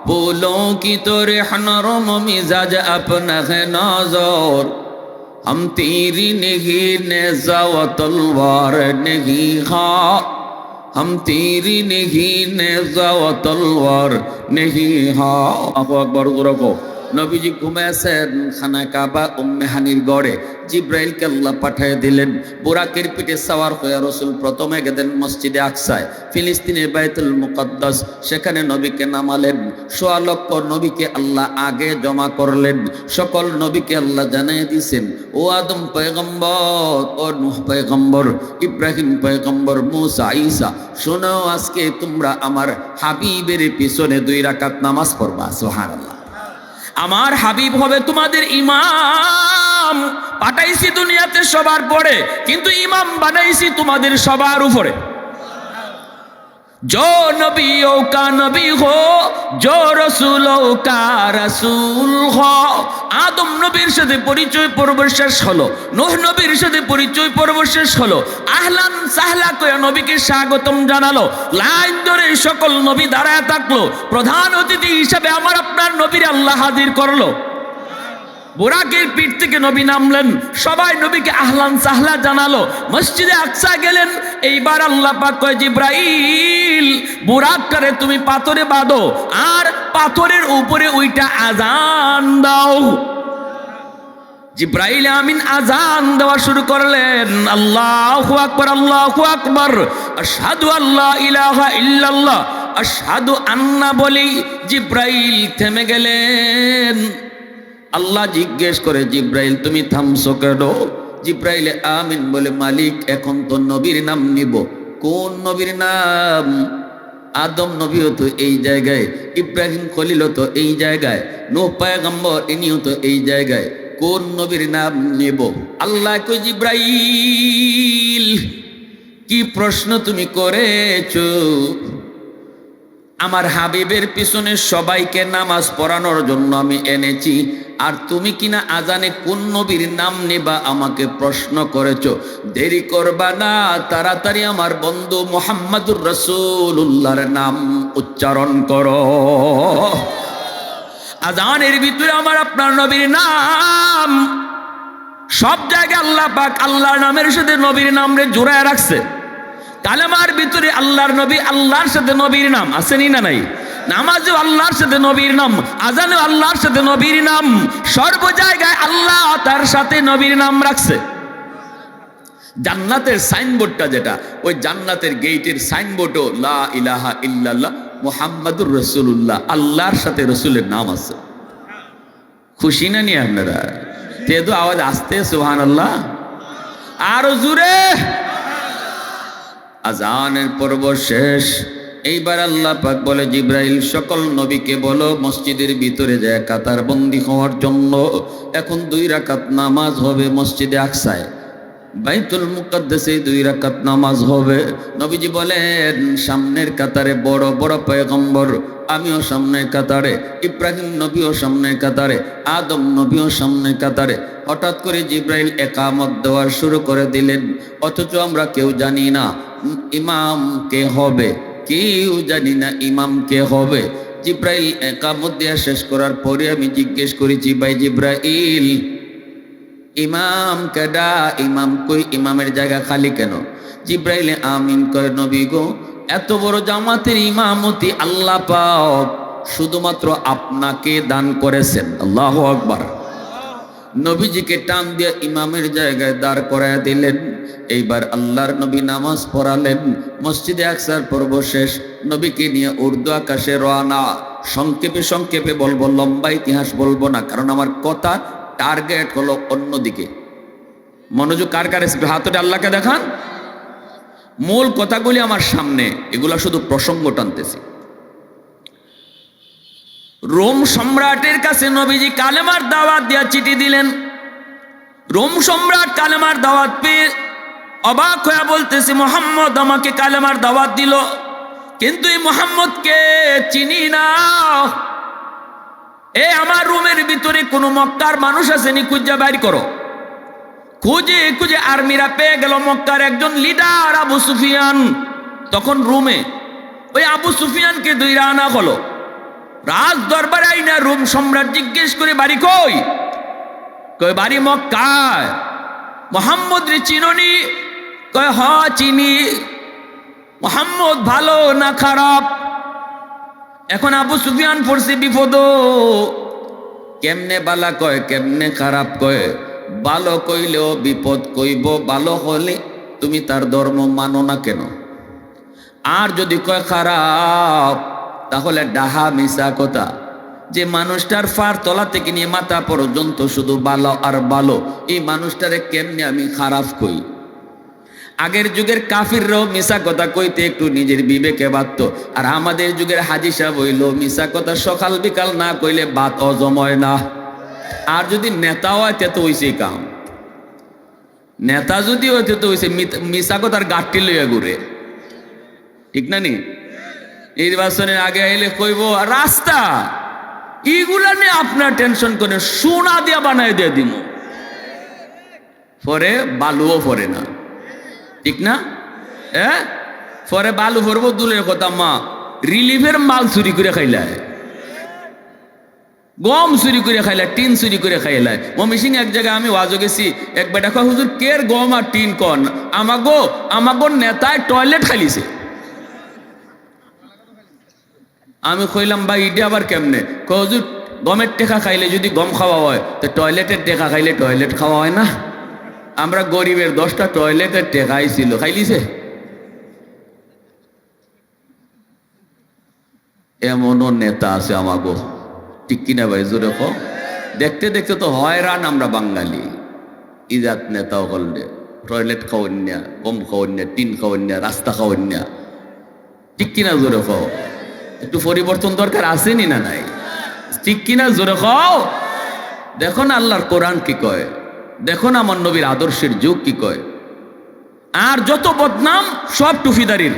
Speaker 1: फूलों की तो रहनुम मिजाज अपना है नाज़ुर, हम तेरी नहीं नेज़ा व तलवार नहीं हाँ, हम तेरी नहीं नेज़ा व तलवार नहीं हाँ। अल्लाहु अकबर। रखो নবীজি ঘুমাইছেন খানায় কাবা উম্মে হানির গড়ে। জিব্রাইলকে আল্লাহ পাঠিয়ে দিলেন, বুরাকের পিঠে সাওয়ার হয়ে রাসূল প্রথমে গেলেন মসজিদে আকসায়, ফিলিস্তিনের বাইতুল মুকদ্দাস। সেখানে নবীকে নামালেন। ১৬ লক্ষ নবীকে আল্লাহ আগে জমা করলেন। সকল নবীকে আল্লাহ জানিয়ে দিয়েছেন, ও আদম পয়গম্বর, ও নূহ পয়গম্বর, ইব্রাহিম পয়গম্বর, মুসা, ঈসা, শোনো, আজকে তোমরা আমার হাবিবের পিছনে 2 রাকাত নামাজ পড়বা। সুবহানাল্লাহ। আমার হাবিব হবে তোমাদের ইমাম। পাঠাইছি দুনিয়াতে সবার পরে, কিন্তু ইমাম বানাইছি তোমাদের সবার উপরে। जो नबियों का नबी हो, जो रसूलों का रसूल हो। आदम नबीर साथे परिचय पर्व शेष हलो, नूह नबीर साथे परिचय पर्व शेष हलो। आहलान साहला कया नबीके स्वागतम জানালো। লাইন ধরে সকল নবী দাঁড়ায় থাকলো। প্রধান অতিথি হিসেবে আমার আপনার নবীর আল্লাহ হাজির করলো। বুরাকের পিঠ থেকে নবী নামলেন, সবাই নবীকে আহলান সাহলা জানালো। মসজিদে আকসা গেলেন। এইবার আল্লাহ পাক কয়, জিব্রাইল, বুরাকটারে তুমি পাথরে বাঁধো, আর পাথরের উপরে ওইটা আজান দাও। জিব্রাইল আমিন আজান দেওয়া শুরু করলেন। আল্লাহু আকবার, আল্লাহু আকবার, আশহাদু আল্লা ইলাহা ইল্লাল্লাহ, আশহাদু আন্না বলি জিব্রাইল থেমে গেলেন। আল্লাহ জিজ্ঞেস করে, জিব্রাইল তুমি থামছো কেন? জিব্রাইল আমিন বলে, মালিক এখন তো নবীর নাম নিব। কোন নবীর নাম? আদম নবীও তো এই জায়গায়, ইব্রাহিম খলিল তো এই জায়গায়, নূহ পয়গম্বর ইনিও তো এই জায়গায়। কোন নবীর নাম নেব? আল্লাহ কই, জিব্রাইল কি প্রশ্ন তুমি করেছো? আমার হাবিবের পিছনে সবাইকে নামাজ পড়ানোর জন্য আমি এনেছি, আর তুমি কিনা আজানে কোন নবীর নাম নেবা আমাকে প্রশ্ন করেছো। দেরি করবা না, তাড়াতাড়ি আমার বন্ধু মুহাম্মাদুর রাসূলুল্লাহর নাম উচ্চারণ করো। আজানের ভিতরে আমার আপনার নবীর নাম। সব জায়গায় আল্লাহ পাক আল্লাহর নামের সাথে নবীর নাম রে জোড়ায় রাখছে। কালেমার ভিতরে আল্লাহর নবী, আল্লাহর সাথে নবীর নাম আসেনি না নাই? নামাজেও আল্লাহর সাথে নবীর নাম, আজানেও আল্লাহর সাথে নবীর নাম। সর্ব জায়গায় আল্লাহ তার সাথে নবীর নাম রাখছে। জান্নাতের সাইনবোর্ডটা যেটা, ওই জান্নাতের গেটের সাইনবোর্ডও লা ইলাহা ইল্লাল্লাহ মুহাম্মাদুর রাসূলুল্লাহ, আল্লাহর সাথে রসুলের নাম আছে। খুশি না নিয়ে আপনারা? তেদু আওয়াজ আসতে সুবহানাল্লাহ, আরো জোরে। আজানের পর্ব শেষ। এইবার আল্লাহ পাক বলে, জিব্রাইল সকল নবীকে বলো মসজিদের ভিতরে যায় কাতার বন্দী হওয়ার জন্য। এখন 2 রাকাত নামাজ হবে মসজিদে আকসায়, বাইতুল মুকদ্দাসে 2 রাকাত নামাজ হবে। নবীজি বলেন, সামনের কাতারে বড় বড় পয়গম্বর, আমিও সামনের কাতারে, ইব্রাহিম নবীও সামনের কাতারে, আদম নবীও সামনের কাতারে। হঠাৎ করে জিব্রাইল একামত দেওয়া শুরু করে দিলেন, অথচ আমরা কেউ জানি না ইমাম কে হবে, কেউ জানি না ইমাম কে হবে। জিব্রাইল একামত দেওয়া শেষ করার পরে আমি জিজ্ঞেস করেছি, ভাই জিব্রাইল, ইমাম কেডা? ইমাম কই? ইমামের জায়গা খালি কেন? জিব্রাইল আমিন কয়, নবী গো, এত বড় জামাতের ইমামতি আল্লাহ পাক শুধুমাত্র আপনাকে দান করেছেন। আল্লাহু আকবার। নবীজিকে টান দিয়ে ইমামের জায়গায় দাঁড় করায় দিলেন। এইবার আল্লাহর নবী নামাজ পড়ালেন। মসজিদে আকসার পর্ব শেষ। নবীকে নিয়ে উর্দু আকাশে রওনা। সংক্ষেপে সংক্ষেপে বলবো, লম্বা ইতিহাস বলবো না, কারণ আমার কথা টার্গেট হলো অন্যদিকে। মনোযোগ কার কার? হাতটা আল্লাহকে দেখান। মূল কথাগুলি আমার সামনে, এগুলা শুধু প্রসঙ্গ টানতেছি। রোম সম্রাটের কাছে নবীজি কালেমার দাওয়াত দিয়া চিঠি দিলেন। রোম সম্রাট কালেমার দাওয়াত পেয়ে অবাক হয়ে বলতেছে, মুহাম্মদ আমাকে কালেমার দাওয়াত দিল, কিন্তু এই মুহাম্মদকে চিনি না। এ আমার রুমের ভিতরে কোনো মক্কার মানুষ আসেনি, খুঁজে বাইর করো। খুঁজে খুঁজে আর্মিরা পেয়ে গেল মক্কার একজন লিডার আবু সুফিয়ান। তখন রুমে ওই আবু সুফিয়ানকে ধইরা আনা হলো। রাজ দরবারে আইনা রোম সম্রাট জিজ্ঞেস করে, বাড়ি কই? কয় বাড়ি মক্কায়। মুহাম্মদ রে চিনোনি? কয় হ চিনি। মুহাম্মদ ভালো না খারাপ? এখন আবু সুফিয়ান পড়ছে বিপদ, কেমনে বালা কয় কেমনে খারাপ কয়, ভালো কইলেও বিপদ কইব, ভালো হলে তুমি তার ধর্ম মানো না কেন? আর যদি কয় খারাপ, তাহলে ডাহা মিশা কথা। যে মানুষটার ফার তলা থেকে নিয়ে মাথা পর্যন্ত শুধু ভালো আর ভালো, এই মানুষটারে কেমনে আমি খারাপ কই? আগের যুগের কাফিররাও মিশা কথা কইতে একটু নিজের বিবেকে বাধ্য, আর আমাদের যুগের হাজি সাহেব হইল মিশা কথা সকাল বিকাল না কইলে বাত হজম হয় না। আর যদি নেতা হয় তে তো হইছে কাম, নেতা যদি হইতে তো হইছে মিশা কথার গাঠটি লইয়া ঘুরে, ঠিক না নি? নির্বাচনের আগে আইলে কইব রাস্তা এইগুলা নিয়ে আপনার টেনশন করে সোনা দিয়া বানাই দিয়ে দিব, পরে বালুও পরে না, ঠিক না? পরে বালু ভরবো দূরের কথা, মা রিলিফের মাল চুরি করে খাইলায়, গম চুরি করে খাইলায়, টিন চুরি করে খাইলায়। মমিসিং এক জায়গায় আমি ওয়াজও গেছি, এক বেটা কয় হুজুর কের গম আর টিন কন, আমাগো নেতায় টয়লেট খাইলিছে। আমি কইলাম ভাই ইডে আবার কেমনে? কয় হুজুর গমের টেকা খাইলে যদি গম খাওয়া হয়, তো টয়লেটের টেকা খাইলে টয়লেট খাওয়া হয় না? আমরা গরিবের 10টা টয়লেটের টেকাই ছিল, খাইলিছে। এমনও নেতা আছে আমাগো, ঠিক কিনা ভাই জোরে কো? দেখতে দেখতে তো হয়রান আমরা বাঙালি। ইজাত নেতা হললে টয়লেট খাওয়ান্যা, গম খাওয়ান্যা, টিন খাওয়ান্যা, রাস্তা খাওয়ান্যা, ঠিক কিনা জোরে কো? একটু পরিবর্তন দরকার আসেনি না নাই? ঠিক কিনা জোরে খাও? দেখো না আল্লাহর কোরআন কি কয়, দেখো না আমার নবীর আদর্শের যুগ কি কয়। আর যত বদনাম সব টুফিদারির,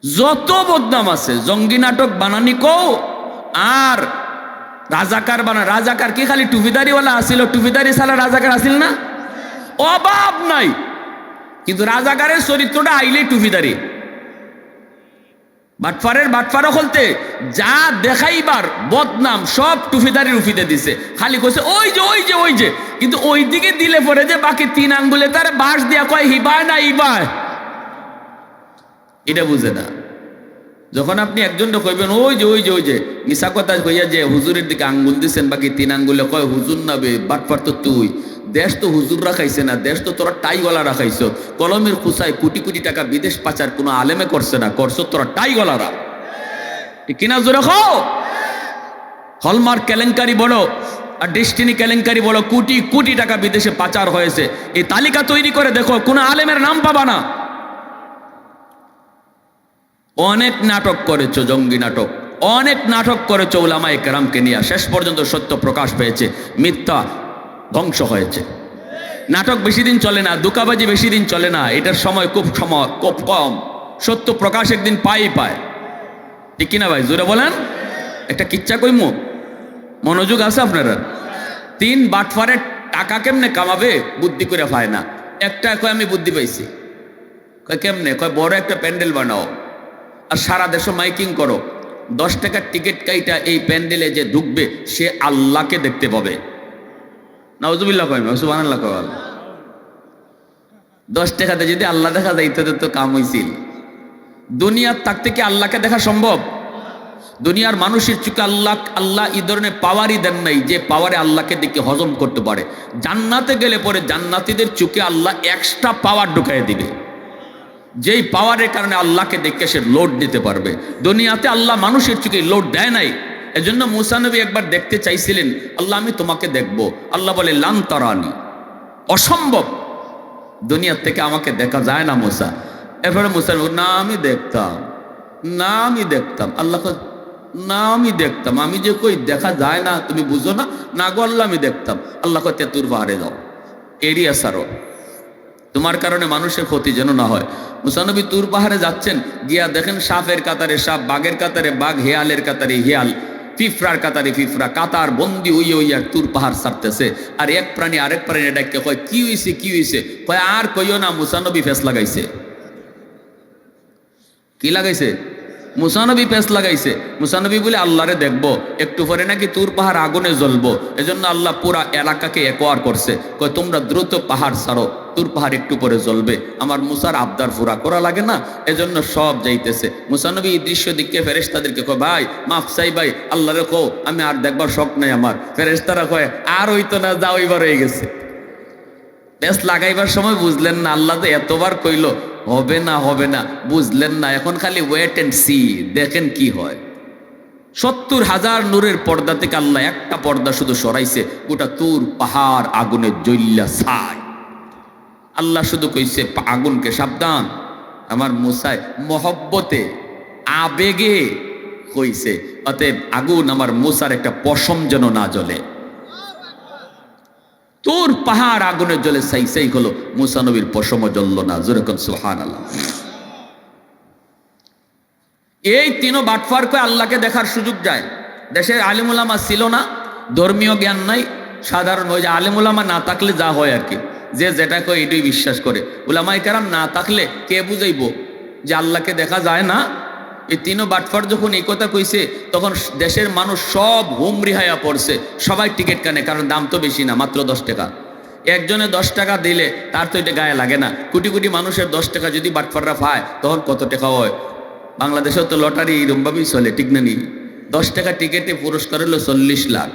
Speaker 1: যত বদনাম আছে, জঙ্গি নাটক বানানি কও আর রাজাকার বানা। রাজাকার কি খালি টুফিদারিওয়ালা আসিল? টুফিদারি সালা রাজাকার আসিল না? অভাব নাই, কিন্তু রাজাকারের চরিত্রটা আইলেই টুফিদারি। বাটফারের বাটফারও খুলতে যা দেখাইবার বদনাম সব টুফিদারি রুফিতে দিছে, খালি কইছে ওই যে ওই যে ওই যে, কিন্তু ওই দিকে দিলে পরে যে বাকি 3 আঙ্গুলে তার বাঁশ দিয়া কয় হিবায় না ইবায়, এটা বুঝে না। যখন আপনি একজনটা কইবেন ওই যে ওই যে ওই যে, মিশা কথা কইয়া যে হুজুরের দিকে আঙ্গুল দিচ্ছেন বাকি 3 আঙ্গুলে, কয় হুজুর নাবে বাটফার তো তুই। দেশ তো হুজুর রাখাইছে না, দেশ তো তোরা টাইগলা রাখাইছ। কলমের খুসায় কোটি কোটি টাকা বিদেশ পাচার কোনো আলেমে করছে না, করছো তোরা টাইগলারা, ঠিক কিনা জোরে খাও? হলমার্ক কেলেঙ্কারি বলো আর ডেস্টিনি কেলেঙ্কারি বলো, কোটি কোটি টাকা বিদেশে পাচার হয়েছে, এই তালিকা তৈরি করে দেখো, কোনো আলেমের নাম পাবা না। অনেক নাটক করেছো, জঙ্গি নাটক, অনেক নাটক করেছো উলামায়ে কেরামকে নিয়ে, শেষ পর্যন্ত সত্য প্রকাশ পেয়েছে, মিথ্যা ধ্বংস হয়েছে। নাটক বেশি দিন চলে না, দুকাবাজি বেশি দিন চলে না, এটার সময় খুব কম। সত্য প্রকাশ একদিন পায়, ঠিক কিনা ভাই জোরে বলেন? একটা কিচ্ছা কইমু, মনোযোগ আছে আপনারা? 3 বাটফারের টাকা কেমনে কামাবে বুদ্ধি করে পায় না। একটা কয় আমি বুদ্ধি পাইছি, কয় কেমনে? কয় বড় একটা প্যান্ডেল বানাও আর সারা দেশে মাইকিং করো, 10 টাকার টিকিট কাইটা এই প্যান্ডেলে যে ঢুকবে সে আল্লাহকে দেখতে পাবে। নাউজুবিল্লাহ কয়, সুবহানাল্লাহ কয়। 10 টাকাতে যদি আল্লাহ দেখা যায় তো কাম হইছিল। দুনিয়ার থাকতে কি আল্লাহকে দেখা সম্ভব? দুনিয়ার মানুষের চোখে আল্লাহ এই ধরনের পাওয়ারই দেন নাই যে পাওয়ারে আল্লাহকে দেখে হজম করতে পারে। জান্নাতে গেলে পরে জান্নাতীদের চোখে আল্লাহ এক্সট্রা পাওয়ার ঢুকাই দিবে, যেই পাওয়ারের কারণে আল্লাহকে দেখে সে লোড দিতে পারবে। দুনিয়াতে আল্লাহ মানুষের চোখে লোড দেয় নাই। এজন্য মুসা নবী একবার দেখতে চাইছিলেন, আল্লাহ আমি তোমাকে দেখবো। আল্লাহ বলে লান তারানি, অসম্ভব, দুনিয়ার থেকে আমাকে দেখা যায় না মুসা। এরপরে মুসা না আমি দেখতাম, না আমি দেখতাম। আল্লাহ না আমি দেখতাম, আমি যে কই দেখা যায় না তুমি বুঝো না, না গো আল্লাহ আমি দেখতাম। আল্লাহ কয় তেতুর পাহাড়ে যাও, এরিয়া সারো, তোমার কারণে মানুষের ক্ষতি যেন না হয়। মুসা নবী তুর পাহাড়ে যাচ্ছেন, গিয়া দেখেন সাপের কাতারে সাপ, বাঘের কাতারে বাঘ, হেয়ালের কাতারে হেয়াল, পিঁপড়ার কাতারে পিঁপড়া, কাতার বন্দি আর তুর পাহাড় ছাড়তেছে। আর এক প্রাণী আরেক প্রাণী ডাকে কয় কি হইছে কি হইছে? কয় আর কইও না, মুসা নবী ফেস লাগাইছে। কি লাগাইছে? মুসা নবী পেঁচ লাগাইছে। মুসা নবী বলে আল্লাহরে দেখবো, একটু পরে নাকি তুর পাহাড় আগুনে জ্বলবো। এজন্য আল্লাহ পুরা এলাকাকে একোয়ার করছে, কয় তোমরা দ্রুত পাহাড় ছাড়ো, তুর পাহাড় একটু পরে জ্বলবে। আমার মুসার আবদার পুরা করা লাগে না, এজন্য সব যাইতেছে। মুসা নবী এই দৃশ্য দিকে ফেরেশতাদেরকে কয়, ভাই মাফ চাই ভাই, আল্লাহরে কও আমি আর দেখবার শখ নাই আমার। ফেরেশতারা কয় আর হইতো না, যা হইবার হয়ে গেছে। পেঁচ লাগাইবার সময় বুঝলেন না, আল্লাহ তো এতবার কইল হবে না হবে না, বুঝলেন না। এখন খালি ওয়েট এন্ড সি, দেখেন কি হয়। 70,000 নূরের পর্দা থেকে আল্লাহ একটা পর্দা শুধু সরাইছে, গোটা তুর পাহাড় আগুনে জ্বল্লা ছাই। আল্লাহ শুধু কইছে আগুনকে সাবধান। আমার মুসায় মহব্বতে আবেগে কইছে, অতএব আগুন আমার মুসার একটা পশম যেন না জ্বলে। তোর পাহাড় আগুনে জ্বলে সাই সাই হলো, মুসা নবীর পশম জ্বলল না। জোরে কোন সুবহানাল্লাহ। এই তিনও বাটফার করে আল্লাহকে দেখার সুযোগ যায়। দেশের আলিম উলামা ছিল না, ধর্মীয় জ্ঞান নাই, সাধারণ ওই যে আলিম উলামা না থাকলে যা হয় আর কি, যে যেটা কয় এটাই বিশ্বাস করে। উলামায়ে কেরাম না থাকলে কে বুঝাইব যে আল্লাহকে দেখা যায় না? এই তিনও বাটফার যখন এই কথা কইছে, তখন দেশের মানুষ সব হুমরি হায়া পড়ছে, সবাই টিকিট কানে, কারণ দাম তো বেশি না, মাত্র 10 টাকা। একজনে 10 টাকা দিলে তার তো এটা গায়ে লাগে না। কোটি কোটি মানুষের 10 টাকা যদি বাটফাররা পায়, তখন কত টাকা হয়? বাংলাদেশেও তো লটারি এরমভাবেই চলে, ঠিক না নি? 10 টাকা টিকিটে পুরস্কার হলো 40 লাখ।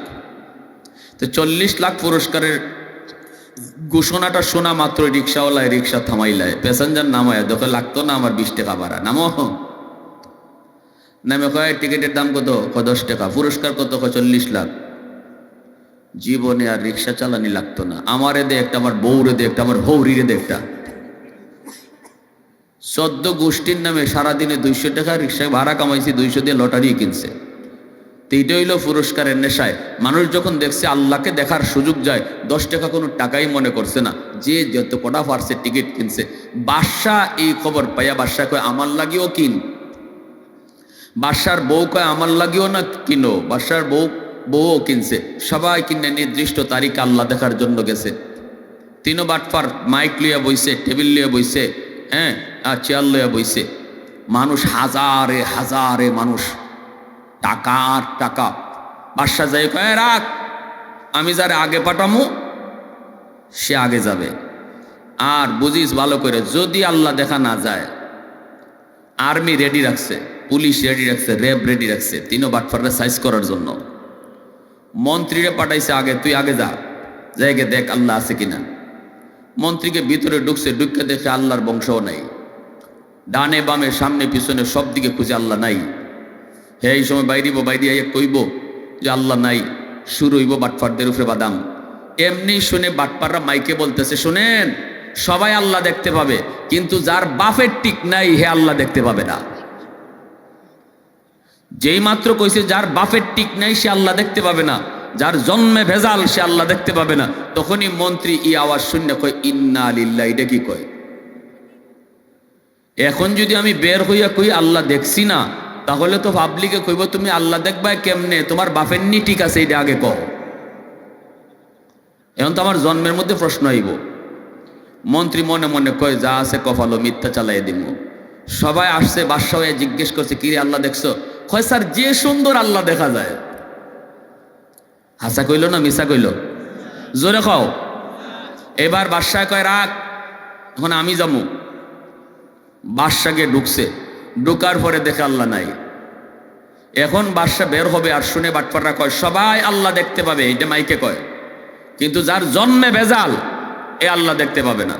Speaker 1: তো 40 লাখ পুরস্কারের ঘোষণাটা শোনা মাত্র রিক্সাওয়ালায় রিক্সা থামাইলায়, প্যাসেঞ্জার নামায়, দেখো লাগতো না আমার 20 টাকা ভাড়া, নামো। নামে কয় টিকিটের দাম কত? 10 টাকা। পুরস্কার কত? 40 লাখ। জীবনে আর রিক্সা চালানি লাগতো না। আমারে দে একটা, আমার বউরে দে একটা, আমার হৌরিরে দে একটা। 14 গোষ্ঠীর নামে সারাদিনে 200 টাকা রিক্সায় ভাড়া কামাইছি, 200 দিয়ে লটারি কিনছে। তো এইটা হইল পুরস্কারের নেশায়। মানুষ যখন দেখছে আল্লাহকে দেখার সুযোগ যায়, 10 টাকা কোনো টাকাই মনে করছে না, যে যত কটা পারছে টিকিট কিনছে। বাদশা এই খবর পাইয়া বাদশা কয় আমার লাগিও কিন। বাদশার বউ কয় আমার লাগিও না কিনো। বাদশার বউও কিনছে। সবাই কিনে নির্দিষ্ট তারিখে আল্লাহ দেখার জন্য গেছে। তিনও বাটফার মাইক লইয়া বইছে, টেবিল লইয়া বইছে, হ্যাঁ, আর চেয়ার লইয়া বইছে। মানুষ হাজারে হাজারে মানুষ, টাকা আর টাকা। বাদশা যাই কয় রাখ, আমি যারা আগে পাঠামো সে আগে যাবে। আর বুঝিস ভালো করে, যদি আল্লাহ দেখা না যায়, আর্মি রেডি রাখছে, পুলিশ রেডি রাখছে, র্যাব রেডি রাখছে তিনও বাটফাররা সাইজ করার জন্য। মন্ত্রীরে পাঠাইছে আগে, তুই আগে যা, জায়গায় দেখ আল্লাহ আছে কিনা। মন্ত্রীকে ভিতরে ঢুকছে, ঢুকতে দেখে আল্লাহর বংশও নাই। ডানে বামে সামনে পিছনে সব দিকে খুঁজে আল্লাহ নাই। হে এই সময় বাইরে কইব যে আল্লাহ নাই, শুরু হইব বাটফারদের উপরে বাদাম। এমনি শুনে বাটপাররা মাইকে বলতেছে, শুনেন সবাই আল্লাহ দেখতে পাবে, কিন্তু যার বাপের টিক নাই হে আল্লাহ দেখতে পাবে না। যেই মাত্র কইছে যার বাপের টিক নাই সে আল্লাহ দেখতে পাবে না, যার জন্মে ভেজাল সে আল্লাহ দেখতে পাবে না, তখনই মন্ত্রী ই আওয়াজ শুনে কয় ইন্না লিল্লাহি। এটা কি কয়? এখন যদি আমি বের হইয়া কই আল্লাহ দেখছি না, তাহলে তো পাবলিকে কইব তুমি আল্লাহ দেখবা কেমনে, তোমার বাপের নি ঠিক আছে, এটা আগে কও। এখন তো আমার জন্মের মধ্যে প্রশ্ন আইব। মন্ত্রী মনে মনে কয় যা আছে কপালো, মিথ্যা চালাই দিব। সবাই আসছে, বাদশা হয়ে জিজ্ঞেস করছে কি রে আল্লাহ দেখছো? কয় স্যার যে সুন্দর আল্লাহ দেখা যায়। হাসা কইল না মিশা কইল? জোরে খাও। এবার বাদশা কয় রাখ, এখন আমি যাবো। বাদশাকে ঢুকছে, ঢুকার পরে দেখে আল্লাহ নাই। এখন বাদশা বের হবে, আর শুনে বাটপাররা কয় সবাই আল্লাহ দেখতে পাবে, এটা মাইকে কয়, কিন্তু যার জন্মে ভেজাল এ আল্লাহ দেখতে পাবে না।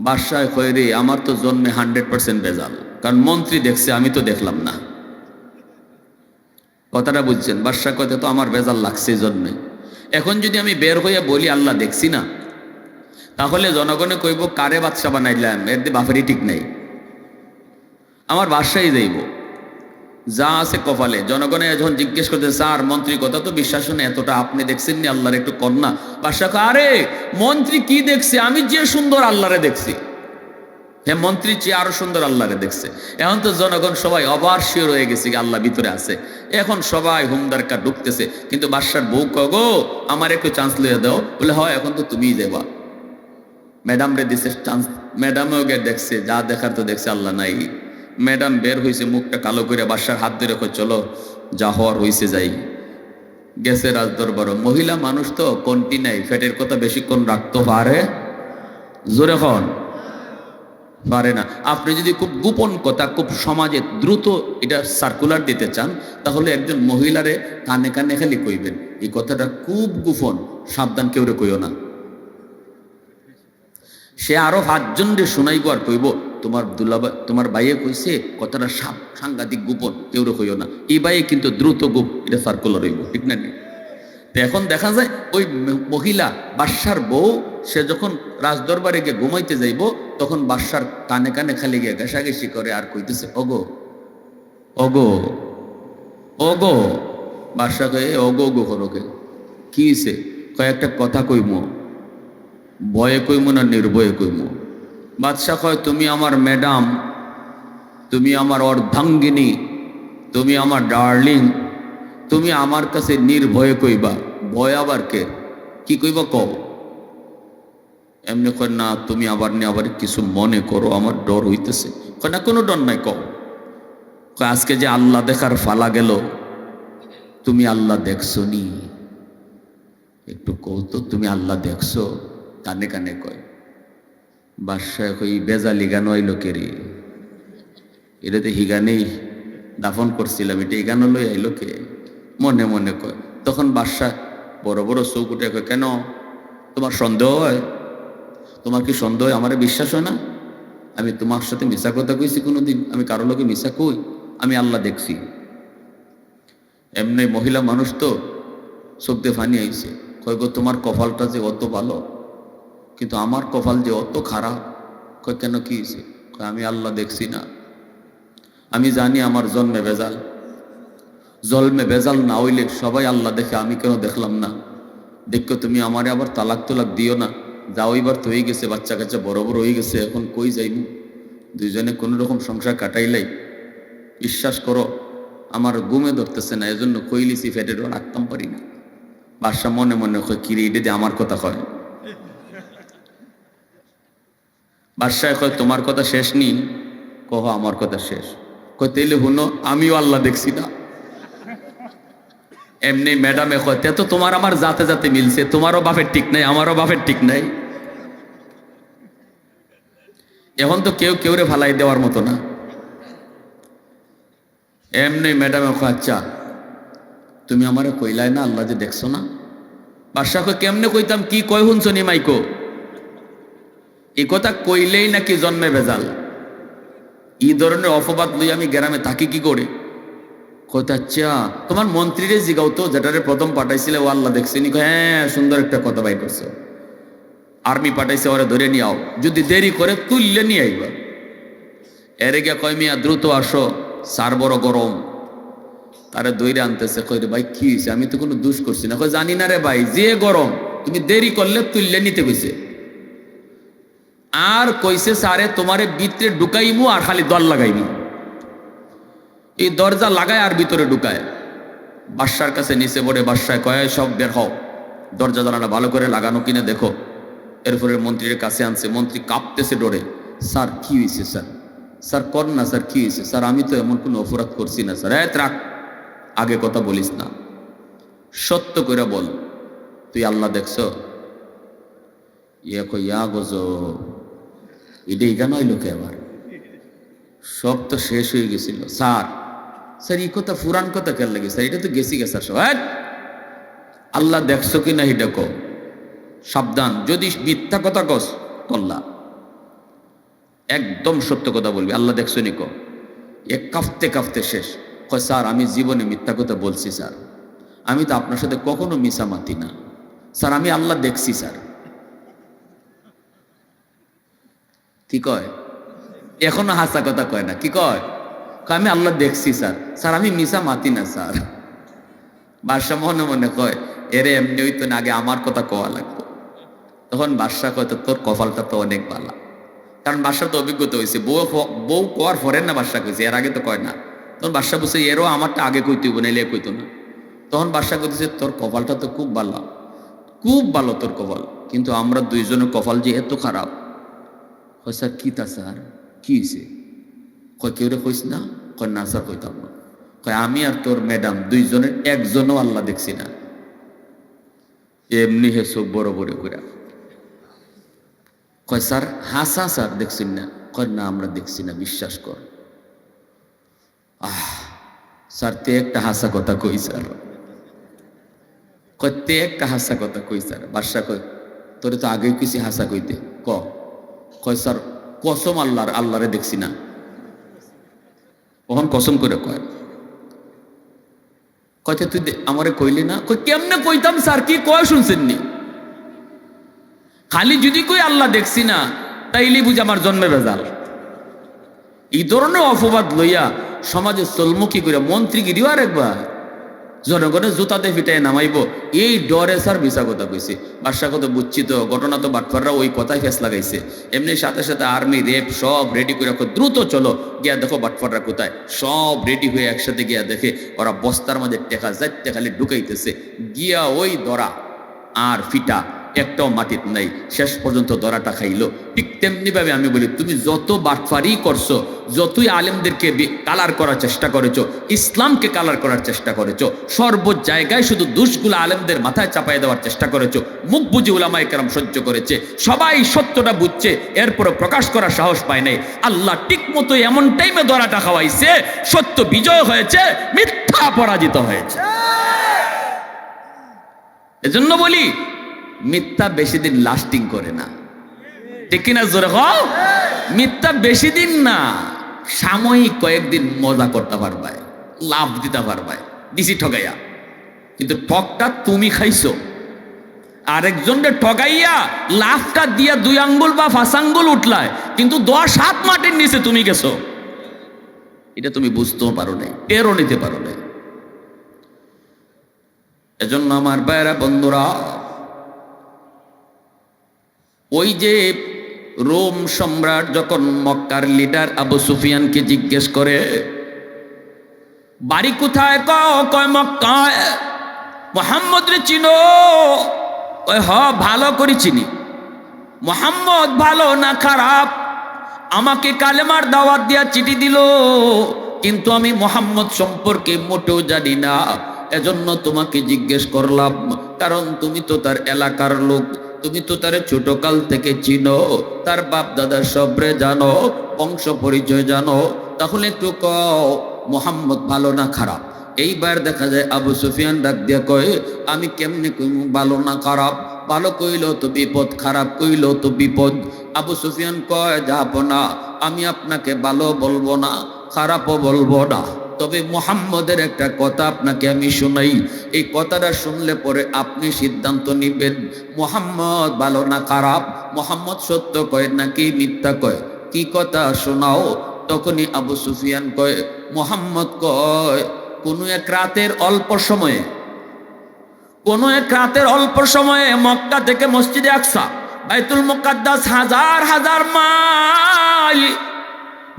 Speaker 1: বাদশাহ কয় রে আমার তো জন্মে 100% ভেজাল, কারণ মন্ত্রী দেখছে আমি তো দেখলাম না। কথাটা বুঝছেন? বাদশাহ কয় তো আমার ভেজাল লাগছে জন্মে। এখন যদি আমি বের হইয়া বলি আল্লাহ দেখছি না, তাহলে জনগণে কইব কারে বাদশা বানাইলাম, এর দিয়ে বাপেরই ঠিক নাই। আমার বাদশাই যাইব, যা আছে কপালে। জনগণে যখন জিজ্ঞেস করতে স্যার মন্ত্রী কথা তো বিশ্বাস না এতটা, আপনি দেখছেন নি আল্লাহর একটু কন্যা? বাদশাহ আরে মন্ত্রী কি দেখছে, আমি যে সুন্দর আল্লাহরে দেখছি। হ্যাঁ, মন্ত্রী চেয়ে আরো সুন্দর আল্লাহরে দেখছে। এখন তো জনগণ সবাই অবার শিওর হয়ে গেছে আল্লাহ ভিতরে আছে। এখন সবাই হুমদারকা ঢুকতেছে, কিন্তু বাদশার বউ কগো আমার একটু চান্স লিয়ে দাও। বলে হয় এখন তো তুমিই দেবা। ম্যাডাম রে দিছে চান্স, ম্যাডামেও গে দেখছে, যা দেখার তো দেখছে আল্লাহ নাই। ম্যাডাম বের হয়েছে, মুখটা কালো করে বাসার হাত ধরে কয় চলো যা হওয়ার হয়েছে যাই। গেছে রাজদরবার। মহিলা মানুষ তো কোনটি নাই, ফ্যাটের কথা বেশিক্ষণ রাখতে পারে, জোরে হন পারে না। আপনি যদি খুব গোপন কথা খুব সমাজে দ্রুত এটা সার্কুলার দিতে চান, তাহলে একজন মহিলারে কানে কানে খালি কইবেন এই কথাটা খুব গোপন, সাবধান কেউ রে কইও না। সে আরো 5 জন রে শুনাইব আর কইব তোমার দুলাভাই তোমার ভাইয়ে কইছে কথাটা সাংঘাতিক গোপন, কেউ রে কইও না। এই ভাইয়ে কিন্তু দ্রুত এটা সার্কুলার হইব, ঠিক না? তো এখন দেখা যায় ওই মহিলা বাদশার বউ, সে যখন রাজদরবারে গিয়ে ঘুমাইতে যাইব, তখন বাদশার কানে কানে খালি গিয়ে ঘেঁষাঘেঁষি করে আর কইতেছে ওগো ওগো ওগো। বাদশা কয়ে ওগো ওগো করোকে কি হইছে? কয়েকটা কথা কইমো, ভয়ে কইমো না নির্ভয়ে কইমো? বাদশা কয় তুমি আমার ম্যাডাম, তুমি আমার অর্ধাঙ্গিনী, তুমি আমার ডার্লিং, তুমি আমার কাছে নির্ভয়ে কইবা, ভয় আবার কে? কি কইবা কও? এমনি কয় না তুমি আবার নি আবার কিছু মনে করো, আমার ডর হইতেছে। কয় না কোনো ডর নাই, কও। কয় আজকে যে আল্লাহ দেখার ফালা গেল, তুমি আল্লাহ দেখছো নি? একটু কও তো তুমি আল্লাহ দেখছো? কানে কানে কয়। বাদশাহ কই বেজালি গান হইল কে রে? এটাতে হিগানেই দাফন করছিলাম, এটা হিগানো লই আইলো কে? মনে মনে কয়। তখন বাদশাহ বড় বড় চোখ উঠে কয় কেন তোমার সন্দেহ হয়? তোমার কি সন্দেহ হয়? আমারে বিশ্বাস হয় না? আমি তোমার সাথে মিশা কথা কইছি কোনোদিন? আমি কারো লোকে মিশা কই? আমি আল্লাহ দেখছি। এমনি মহিলা মানুষ তো চোখ দিয়ে ফানি আইছে। কয় গো তোমার কপালটা যে অত ভালো, কিন্তু আমার কপাল যে অত খারাপ। কয় কেন কি হয়েছে? আমি আল্লাহ দেখছি না। আমি জানি আমার জন্মে বেজাল, জন্মে বেজাল না হইলে সবাই আল্লাহ দেখে, আমি কেন দেখলাম না? দেখো তুমি আমারে আবার তালাক তোলাক দিও না। যাও এবার তো হয়ে গেছে, বাচ্চা কাচ্চা বড় বড় হয়ে গেছে, এখন কই যাইমু? দুইজনে কোনো রকম সংসার কাটাইলাই। বিশ্বাস করো আমার ঘুমে ধরতেছে না, এজন্য কইলিছি ফেটের রাখতাম পারি না। বাদশা মনে মনে কয় কিরে এটা দিয়ে আমার কথা কয়? বাদশাহ কয় তোমার কথা শেষ নি? কহ আমার কথা শেষ। কয় তাইলে হুনো আমিও আল্লাহ দেখছি না। এমনি ম্যাডামে কয় তে তো তোমার আমার জাতে জাতে মিলছে, তোমারও বাপের ঠিক নাই আমারও বাপের ঠিক নাই। এখন তো কেউ কেউরে ফালাই দেওয়ার মতো না। এমনি ম্যাডামে কয় আচ্ছা তুমি আমারে কইলাই না আল্লাহ যে দেখছো না? বাদশাহ কয় কেমনে কইতাম, কি কয় শুনছো নি মাইকো? এই কথা কইলেই নাকি জন্মে ভেজাল। এই ধরনের অপবাদ লই আমি গ্রামে থাকি কি করে? কইতা আচ্ছা তোমার মন্ত্রীরে জিগাও তো, যেটারে প্রথম পাঠাইছিলে ও আল্লাহ দেখছেনি? হ্যাঁ সুন্দর একটা কথা বাই করছো। আর্মি পাঠাইছে, ওরা ধরে নিয়ে আও, যদি দেরি করে তুললে নিয়ে আইবা। এরে গিয়া কয় মিয়া দ্রুত আসো, সার বড় গরম। তারে দইরে আনতেছে। কই রে ভাই কি হয়েছে? আমি তো কোনো দোষ করছি না। কই জানি না রে ভাই, যে গরম, তুমি দেরি করলে তুললে নিতে কইছে। আর কইছে সারে তোমারে ভিতরে ঢুকাইমু আর খালি দর লাগাইমু। এই দরজা লাগায় আর ভিতরে ঢুকায়। বাদশার কাছে নিচে পড়ে বাদশায় কয় সব বের হও, দরজা জানালা ভালো করে লাগানো কিনা দেখো। এরপরে মন্ত্রীর কাছে আনছে, মন্ত্রী কাঁপতেছে ডরে। স্যার কি হয়েছে স্যার? স্যার কর না স্যার, কি হয়েছে স্যার? আমি তো এমন কোনো অপরাধ করছি না স্যার। রাখ, আগে কথা বলিস না, সত্য করে বল তুই আল্লাহ দেখছ? ইয়া কই ইয়া গজো, এটা এখানে হইল কে আবার? সব তো শেষ হয়ে গেছিল স্যার। স্যার এই কথা পুরান কথা কেন লাগে স্যার? এটা তো গেছি গে স্যার। সব আল্লাহ দেখছো কি না এটা কো, সাবধান। যদি মিথ্যা কথা কস কল্লা, একদম সত্য কথা বলবি। আল্লাহ দেখছো নি কো। এক কাঁপতে কাঁপতে শেষ। কয় স্যার আমি জীবনে মিথ্যা কথা বলছি স্যার, আমি তো আপনার সাথে কখনো মিশামাতি না স্যার, আমি আল্লাহ দেখছি স্যার। কি কয়? এখনো হাসা কথা কয় না, কি কয়? আমি আল্লাহ দেখছি স্যার, স্যার আমি মিশা মাতি না স্যার। বাদশা মনে মনে কয় এরে এমনি হইতো না, আগে আমার কথা কওয়া লাগতো। তখন বাদশা কয় তোর কপালটা তো অনেক ভালো, কারণ বাদশার তো অভিজ্ঞতা হয়েছে। বউ কোয়ার ফরেন না, বাদশা কইছে, এর আগে তো কয় না। তখন বাদশা বলছে এরও আমারটা আগে কইতে হইব, নাইলে কইতো না। তখন বাদশা কইতেছে তোর কপালটা তো খুব ভালো, খুব ভালো তোর কপাল, কিন্তু আমরা দুইজনের কপাল যে এত খারাপ। স্যার কি তা স্যার, কি হয়েছে? কয় কেউ রে কইস না? কয় না স্যার কইতাম না। কয় আমি আর তোর ম্যাডাম দুইজনের একজনও আল্লাহ দেখছি না। এমনি হে চোখ বড় বড় করে। কয় স্যার হাসা স্যার দেখছেন না? কয় না আমরা দেখছি না, বিশ্বাস কর। স্যার তে একটা হাসা কথা কই স্যার। কয় তে একটা হাসা কথা কই স্যার। বাদশা কয় তোরে তো আগেই কিছু হাসা কইতে কয় স্যার কসম আল্লাহর, আল্লাহরে দেখছি না। কখন কসম করে কয় কয়তে তুই আমারে কইলি না? কই কেমনে কইতাম স্যার, কি কয় শুনছেন নি? খালি যদি কই আল্লাহ দেখছি না তাইলে বুঝি আমার জন্মে বেজাল। এই ধরনের অপবাদ লইয়া সমাজে চলমুখী করে মন্ত্রীগিরিও আর একবার জনগণের জুতাতে ফিটাই নামাইব, এই ডরে স্যার মিশা কথা কইছে। বাদশাহ কথা বুঝছি তো, ঘটনা তো বাটফাররা ওই কথাই ফেস লাগাইছে। এমনি সাথে সাথে আর্মি রেপ সব রেডি করে দ্রুত চলো গিয়া দেখো বাটফাররা কোথায়। সব রেডি হয়ে একসাথে গিয়া দেখে ওরা বস্তার মাঝে টেকা যাইতে খালি ঢুকাইতেছে। গিয়া ওই দরা আর ফিটা একটাও মাটিত নাই, শেষ পর্যন্ত দরাটা খাইলো। ঠিক তেমনি ভাবে আমি বলি, তুমি যত বাটফারি করছো, যতই আলেমদেরকে কালার করার চেষ্টা করেছো, ইসলামকে কালার করার চেষ্টা করেছো, সর্ব জায়গায় শুধু দোষগুলো আলেমদের মাথায় চাপাই দেওয়ার চেষ্টা করেছো। মুখ বুঝে উলামায়ে কেরাম সহ্য করেছে, সবাই সত্যটা বুঝছে, এরপরে প্রকাশ করার সাহস পায় নাই। আল্লাহ ঠিক মতো এমন টাইমে দরাটা খাওয়াইছে, সত্য বিজয় হয়েছে, মিথ্যা পরাজিত হয়েছে। এজন্য বলি মিথ্যা বেশি দিন লাস্টিং করে না, ঠিক কিনা জোরে কও? মিথ্যা বেশি দিন না, সাময়িক কয়েকদিন মজা করতে পারবাই, লাভ দিতে পারবাই দিছি ঠগাইয়া, কিন্তু ঠকটা তুমি খাইছো। আরেকজনকে ঠগাইয়া লাভটা দিয়া 2 আঙ্গুল বা 5 আঙ্গুল উঠলায়, কিন্তু 10 হাত মাটির নিচে তুমি গেছো। এটা তুমি বুঝতেও পারো নাই, টেরও নিতে পারো নাই। এজন্য আমার ভাইরা বন্ধুরা, ওই যে রোম সম্রাট যখন মক্কার লিডার আবু সুফিয়ানকে জিজ্ঞেস করে বাড়ি কোথায়, কয় মক্কায়। মুহাম্মদ রে চিনো? কয় হ ভালো করে চিনি। মুহাম্মদ ভালো না খারাপ? আমাকে কালেমার দাওয়াত দিয়া চিঠি দিল, কিন্তু আমি মুহাম্মদ সম্পর্কে মোটেও জানি না। এজন্য তোমাকে জিজ্ঞেস করলাম, কারণ তুমি তো তার এলাকার লোক, তুমি তো তার ছোটকাল থেকে চিনো, তার বাপ দাদার সবরে জানো, বংশ পরিচয় জানো, তাহলে একটু কও মুহাম্মদ ভালো না খারাপ। এইবার দেখা যায় আবু সুফিয়ান ডাক দিয়া কয়, আমি কেমনে কইম ভালো না খারাপ? ভালো কইলেও তো বিপদ, খারাপ কইলেও তো বিপদ। আবু সুফিয়ান কয়, যাব না, আমি আপনাকে ভালো বলবো না, খারাপও বলবো না, তবে মুহাম্মদের একটা কথা আপনাকে আমি শোনাই। এই কথাটা শুনলে পরে আপনি সিদ্ধান্ত নিবেন মুহাম্মদ ভালো না খারাপ, মুহাম্মদ সত্য কয় নাকি মিথ্যা কয়। কি কথা শোনাও? তখনই আবু সুফিয়ান কয়, মুহাম্মদ কয় কোনো এক রাতের অল্প সময়ে মক্কা থেকে মসজিদে আকসা বাইতুল মুকাদ্দাস হাজার হাজার মাইল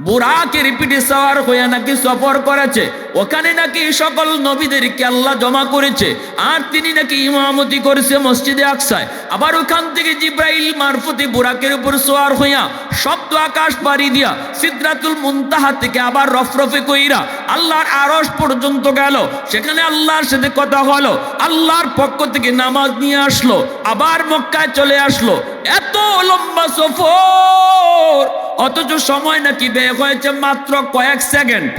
Speaker 1: বুরাকের পিঠে সওয়ার হইয়া নাকি সফর করেছে। ওখানে নাকি সকল নবীদেরকে আল্লাহ জমা করেছে, আর তিনি নাকি ইমামতি করেছে মসজিদে আকসায়। আবার ওখান থেকে জিব্রাইল মারফতে বুরাকের উপর সওয়ার হইয়া সপ্ত আকাশ পাড়ি দিয়া সিদরাতুল মুনতাহা থেকে আবার রফরফে কইরা আল্লাহর আরশ পর্যন্ত গেল। সেখানে আল্লাহর সাথে কথা হলো, আল্লাহর পক্ষ থেকে নামাজ নিয়ে আসলো, আবার মক্কায় চলে আসলো। এত লম্বা সফর, অথচ সময় নাকি ব্যয় হয়েছে মাত্র কয়েক সেকেন্ড।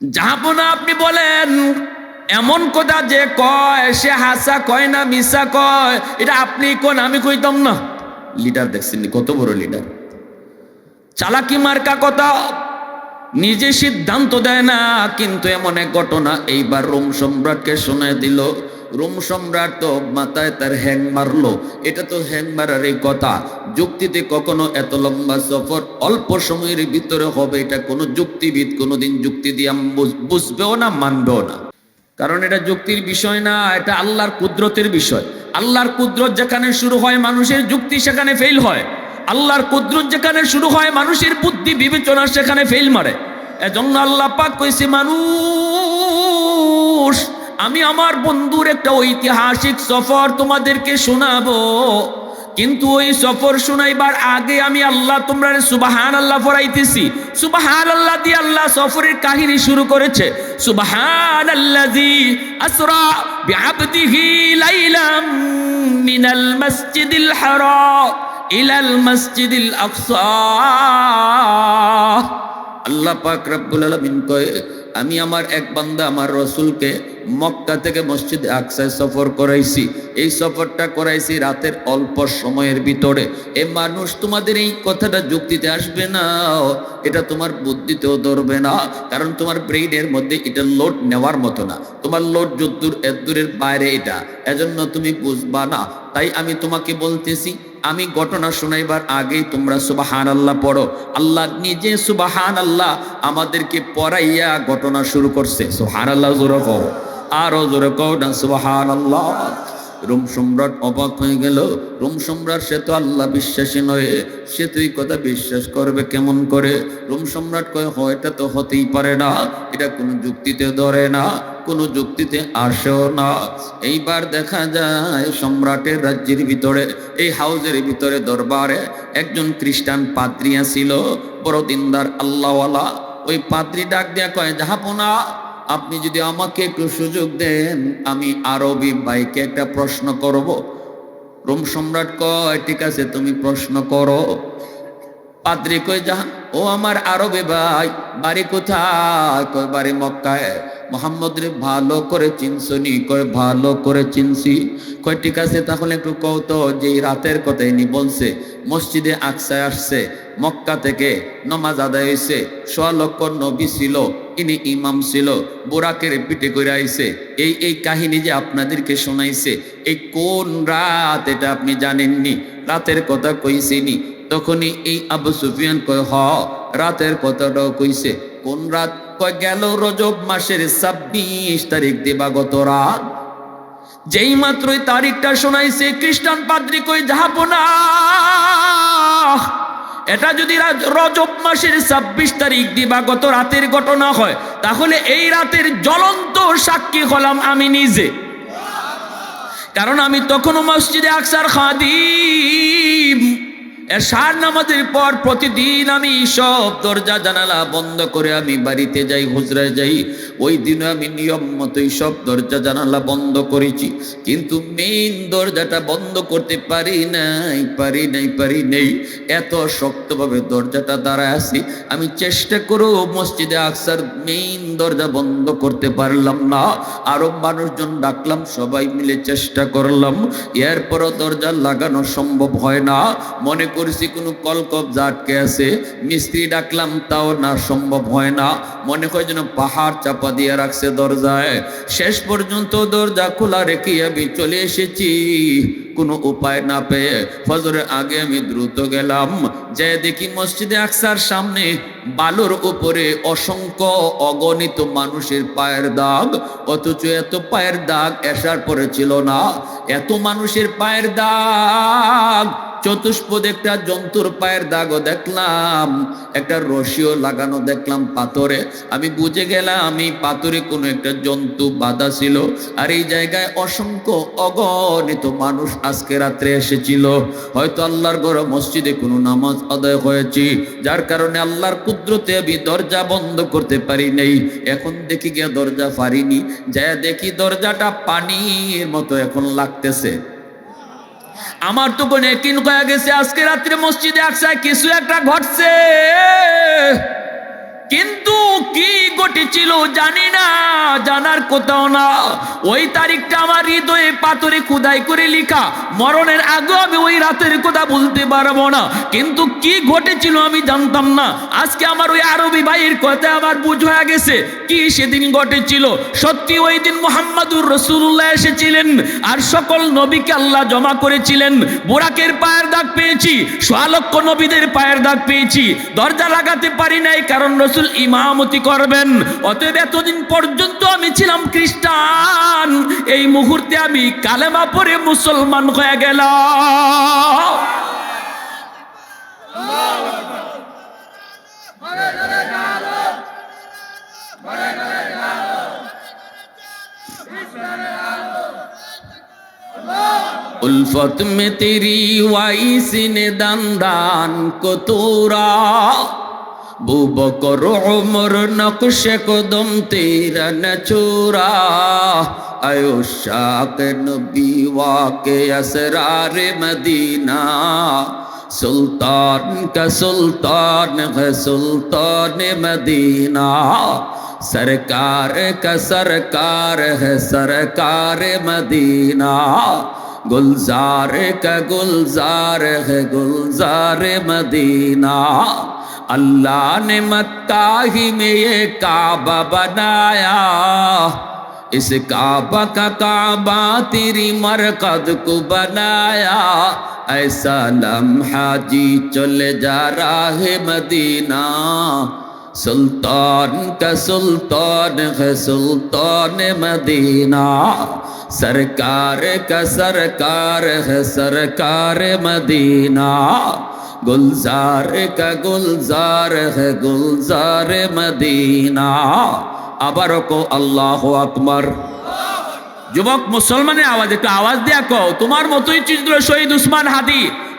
Speaker 1: যাবো না আপনি বলেন, এমন কথা যে কয় সে হাসা কয় না মিশা কয়, এটা আপনি কোন আমি কইতাম না। লিডার দেখছেন কত বড় লিডার, চালাকি মার্কা কথা, নিজে সিদ্ধান্ত দেয় না। কিন্তু এমন এক ঘটনা এইবার রোম সম্রাটকে শোনায় দিল। রোম সম্রাট তো মাথায় তার হ্যাং মারলো, এটা তো হ্যাং মারারই কথা। যুক্তিতে কখনো এত লম্বা সফর অল্প সময়ের ভিতরে হবে, এটা কোনো যুক্তিবিদ কোনোদিন যুক্তি দিয়ে বুঝবেও না, মানবেও না। কারণ এটা যুক্তির বিষয় না, এটা আল্লাহর কুদরতের বিষয়। আল্লাহর কুদরত যেখানে শুরু হয় মানুষের যুক্তি সেখানে ফেল হয়। আল্লাহর কুদরত যেখানে শুরু হয় মানুষের বুদ্ধি বিবেচনা সেখানে ফেল মারে। এজন্য আল্লাহ পাক কইছে, মানুষ আমি আমার বন্ধুর একটা ঐতিহাসিক সফর তোমাদেরকে শোনাবো। কিন্তু ওই সফর শুনাইবার আগে আমি আল্লাহ তোমরা সুবহানাল্লাহ পড়াইতেছি। সুবহানাল্লাহ দিয়ে আল্লাহ সফরের কাহিনী শুরু করেছে। সুবহানাল্লাযী আসরা বিআবদিহি লাইলাম মিনাল মসজিদিল হারাম ইলাল মসজিদিল আকসা। আল্লাহ পাক রব্বুল আলামিন কয়, আমি আমার এক বান্দা আমার রসুলকে মক্কা থেকে মসজিদে আকসায় সফর করাইছি। এই সফরটা করাইছি রাতের অল্প সময়ের ভিতরে। এ মানুষ তোমাদের এই কথাটা যুক্তিতে আসবে না, এটা তোমার বুদ্ধিতেও ধরবে না, কারণ তোমার ব্রেইনের মধ্যে এটা লোড নেওয়ার মতো না। তোমার লোড যদ্দূর এদ্দূরের বাইরে এটা, এজন্য তুমি বুঝবা না। তাই আমি তোমাকে বলতেছি, আমি ঘটনা শোনাইবার আগেই তোমরা সুবহানাল্লাহ পড়ো। আল্লাহ নিজে সুবহানাল্লাহ আমাদেরকে পড়াইয়া ঘটনা শুরু করছে। সুবহানাল্লাহ জোরে কও, আরো জোরে কও না সুবহানাল্লাহ। রোম সম্রাট অবাক হয়ে গেল। রোম সম্রাট সে তো আল্লাহ বিশ্বাসী নয়, সে তো এই কথা বিশ্বাস করবে কেমন করে? রোম সম্রাট কয়, এটা তো হতেই পারে না, এটা কোনো যুক্তিতে ধরে না, কোনো যুক্তিতে আসেও না। এইবার দেখা যায় সম্রাটের রাজ্যের ভিতরে, এই হাউজের ভিতরে দরবারে একজন খ্রিস্টান পাদ্রী ছিল, বড় দিনদার আল্লাহওয়ালা। ওই পাদ্রী ডাক দিয়া কয়, জাহাপনা, আপনি যদি আমাকে একটু সুযোগ দেন, আমি আরবি ভাইকে একটা প্রশ্ন করব। রোম সম্রাট কয়, ঠিক আছে তুমি প্রশ্ন করো। পাদ্রী কয়, ও আমার আরবে ভাই, বাড়ি কোথায়? কয় বাড়ি মক্কায়। মোহাম্মদ রে ভালো করে চিনছনি? কয় ভালো করে চিনছি। কয় ঠিক আছে, তাহলে একটু কও তো যে রাতের কথা ইনি বলছে মসজিদে আকসায় আসছে, মক্কা থেকে নমাজ আদায় হয়েছে, ১০০ লক্ষ নবী ছিল, ইনি ইমাম ছিল, বোরাকের পিঠে করে আইছে, এই কাহিনী যে আপনাদেরকে শোনাইছে, এই কোন রাত এটা আপনি জানেননি? রাতের কথা কইছিনি? তখনই এই আবু সুফিয়ান কয়, রাতের কথাটাও কইছে। কোন রাত? কয় গেল রজব মাসের ২৬ তারিখ দিবাগত রাত। যেই মাত্রই তারিখটা শোনাইছে, খ্রিস্টান পাদ্রী কই, জাহাপনা, এটা যদি রজব মাসের ২৬ তারিখ দিবাগত রাতের ঘটনা হয়, তাহলে এই রাতের জ্বলন্ত সাক্ষী হলাম আমি নিজে, কারণ আমি তখনও মসজিদে আকসার খাদিম। এশার নামাজের পর প্রতিদিন আমি সব দরজা জানালা বন্ধ করে আমি বাড়িতে যাই, হুজরায় যাই। ওই দিন আমি নিয়ম মতোই সব দরজা জানালা বন্ধ করেছি, কিন্তু মেইন দরজাটা বন্ধ করতে পারি নাই। এত শক্তভাবে দরজাটা দাঁড়ায় আছি, আমি চেষ্টা করেও মসজিদে আকসার মেইন দরজা বন্ধ করতে পারলাম না। আরো মানুষজন ডাকলাম, সবাই মিলে চেষ্টা করলাম, এরপরও দরজা লাগানো সম্ভব হয় না। মনে করছি কোনো কলকব্জা আটকে আছে, মিস্ত্রি ডাকলাম, তাও না, সম্ভব হয় না। মনে হয় যেন পাহাড় চাপা দিয়ে রাখছে দরজায়। শেষ পর্যন্ত দরজা খোলা রেখে আমি চলে এসেছি, কোনো উপায় না পেয়ে ফজরের আগে আমি দ্রুত গেলাম, যে দেখি মসজিদে আকসার সামনে বালুর উপরে অসংখ্য অগণিত মানুষের পায়ের দাগ, অথচ এত পায়ের দাগ এশার পরে ছিল না। এত মানুষের পায়ের দাগ, চতুষ্পদ একটা জন্তুর পায়ের দাগও দেখলাম, একটা রশিও লাগানো দেখলাম পাথরে। আমি বুঝে গেলাম আমি পাথরে কোনো একটা জন্তু বাঁধা ছিল, আর এই জায়গায় অসংখ্য অগণিত মানুষ আজকে রাত্রে এসেছিল। হয়তো আল্লাহর ঘর মসজিদে কোনো নামাজ আদায় হয়েছে, যার কারণে আল্লাহর কুদরতে আমি দরজা বন্ধ করতে পারি নাই। এখন দেখি গিয়া দরজা পারিনি, যা দেখি দরজাটা পানির মতো এখন লাগতেছে। আমার তো কোনো একদিন হয়ে গেছে আজকে রাত্রে মসজিদে আকসায় কিছু একটা ঘটছে, কিন্তু কি ঘটেছিল জানি না, জানার কোথাও না। ওই তারিখটা আমার হৃদয়ে পাথরে খোদাই করে লেখা, মরণের আগে আমি ওই রাতের কথা বলতে পারবো না, কিন্তু কি ঘটেছিল আমি জানতাম না। আজকে আমার ওই আরবি ভাইয়ের কথা আমার বুঝ হয়ে গেছে কি সেদিন ঘটেছিল। সত্যি ওই দিন মুহাম্মাদুর রাসূলুল্লাহ এসেছিলেন, আর সকল নবীকে আল্লাহ জমা করেছিলেন। বোরাকের পায়ের দাগ পেয়েছি, ১০০ লক্ষ নবীদের পায়ের দাগ পেয়েছি। দরজা লাগাতে পারি নাই, কারণ রাসূল ইমামতি করবেন। অতএব এতদিন পর্যন্ত আমি ছিলাম খ্রিস্টান, এই মুহূর্তে আমি কালেমা পড়ে মুসলমান হয়ে গেলাম। قل अल्फत में तेरी वाइस ने दंदान को तोरा बू बकर उमर नक्श कदम तेरा न छोरा आयो शाक नबी वाके असरार मदीना सुल्तान का सुल्तान है सुल्तान मदीना सरकार का सरकार है सरकार मदीना गुलजार का गुलजार है गुलजार मदीना अल्लाह ने मक्का ही में ये काबा बनाया इस काबा का काबा तेरी मरकद को बनाया ऐसा लम्हा जी चले जा रहा है मदीना सुल्तान का सुल्तान है सुल्तान मदीना सरकार का सरकार है सरकार मदीना गुलजार का गुलजार है गुलजार मदीना আবারও কো আল্লাহু আকবার যুবক মুসলমানের আওয়াজ একটু আওয়াজ দিয়া কও তোমার মতোই ছিল শহীদ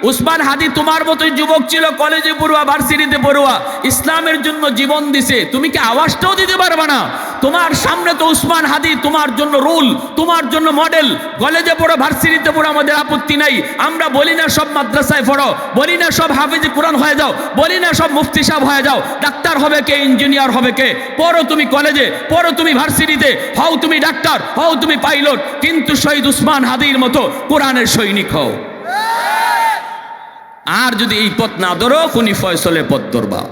Speaker 1: উসমান হাদি তোমার মতোই যুবক ছিল কলেজে পড়ুয়া ভার্সিটিতে পড়ুয়া ইসলামের জন্য জীবন দিছে তুমি কি আওয়াজটাও দিতে পারবে না তোমার সামনে তো উসমান হাদি তোমার জন্য রুল তোমার জন্য মডেল কলেজে পড়ো ভার্সিটিতে পড়ো আমাদের আপত্তি নাই আমরা বলি না সব মাদ্রাসায় পড়ো বলি না সব হাফেজে কোরআন হয়ে যাও বলি না সব মুফতি সাহেব হয়ে যাও ডাক্তার হবে কে ইঞ্জিনিয়ার হবে কে পড়ো তুমি কলেজে পড়ো তুমি ভার্সিটিতে হও তুমি ডাক্তার হও তুমি পাইলট কিন্তু শহীদ উসমান হাদির মতো কোরআনের সৈনিক হও আর যদি এই পথ না ধরো খুনি ফয়সলের পথ ধরবা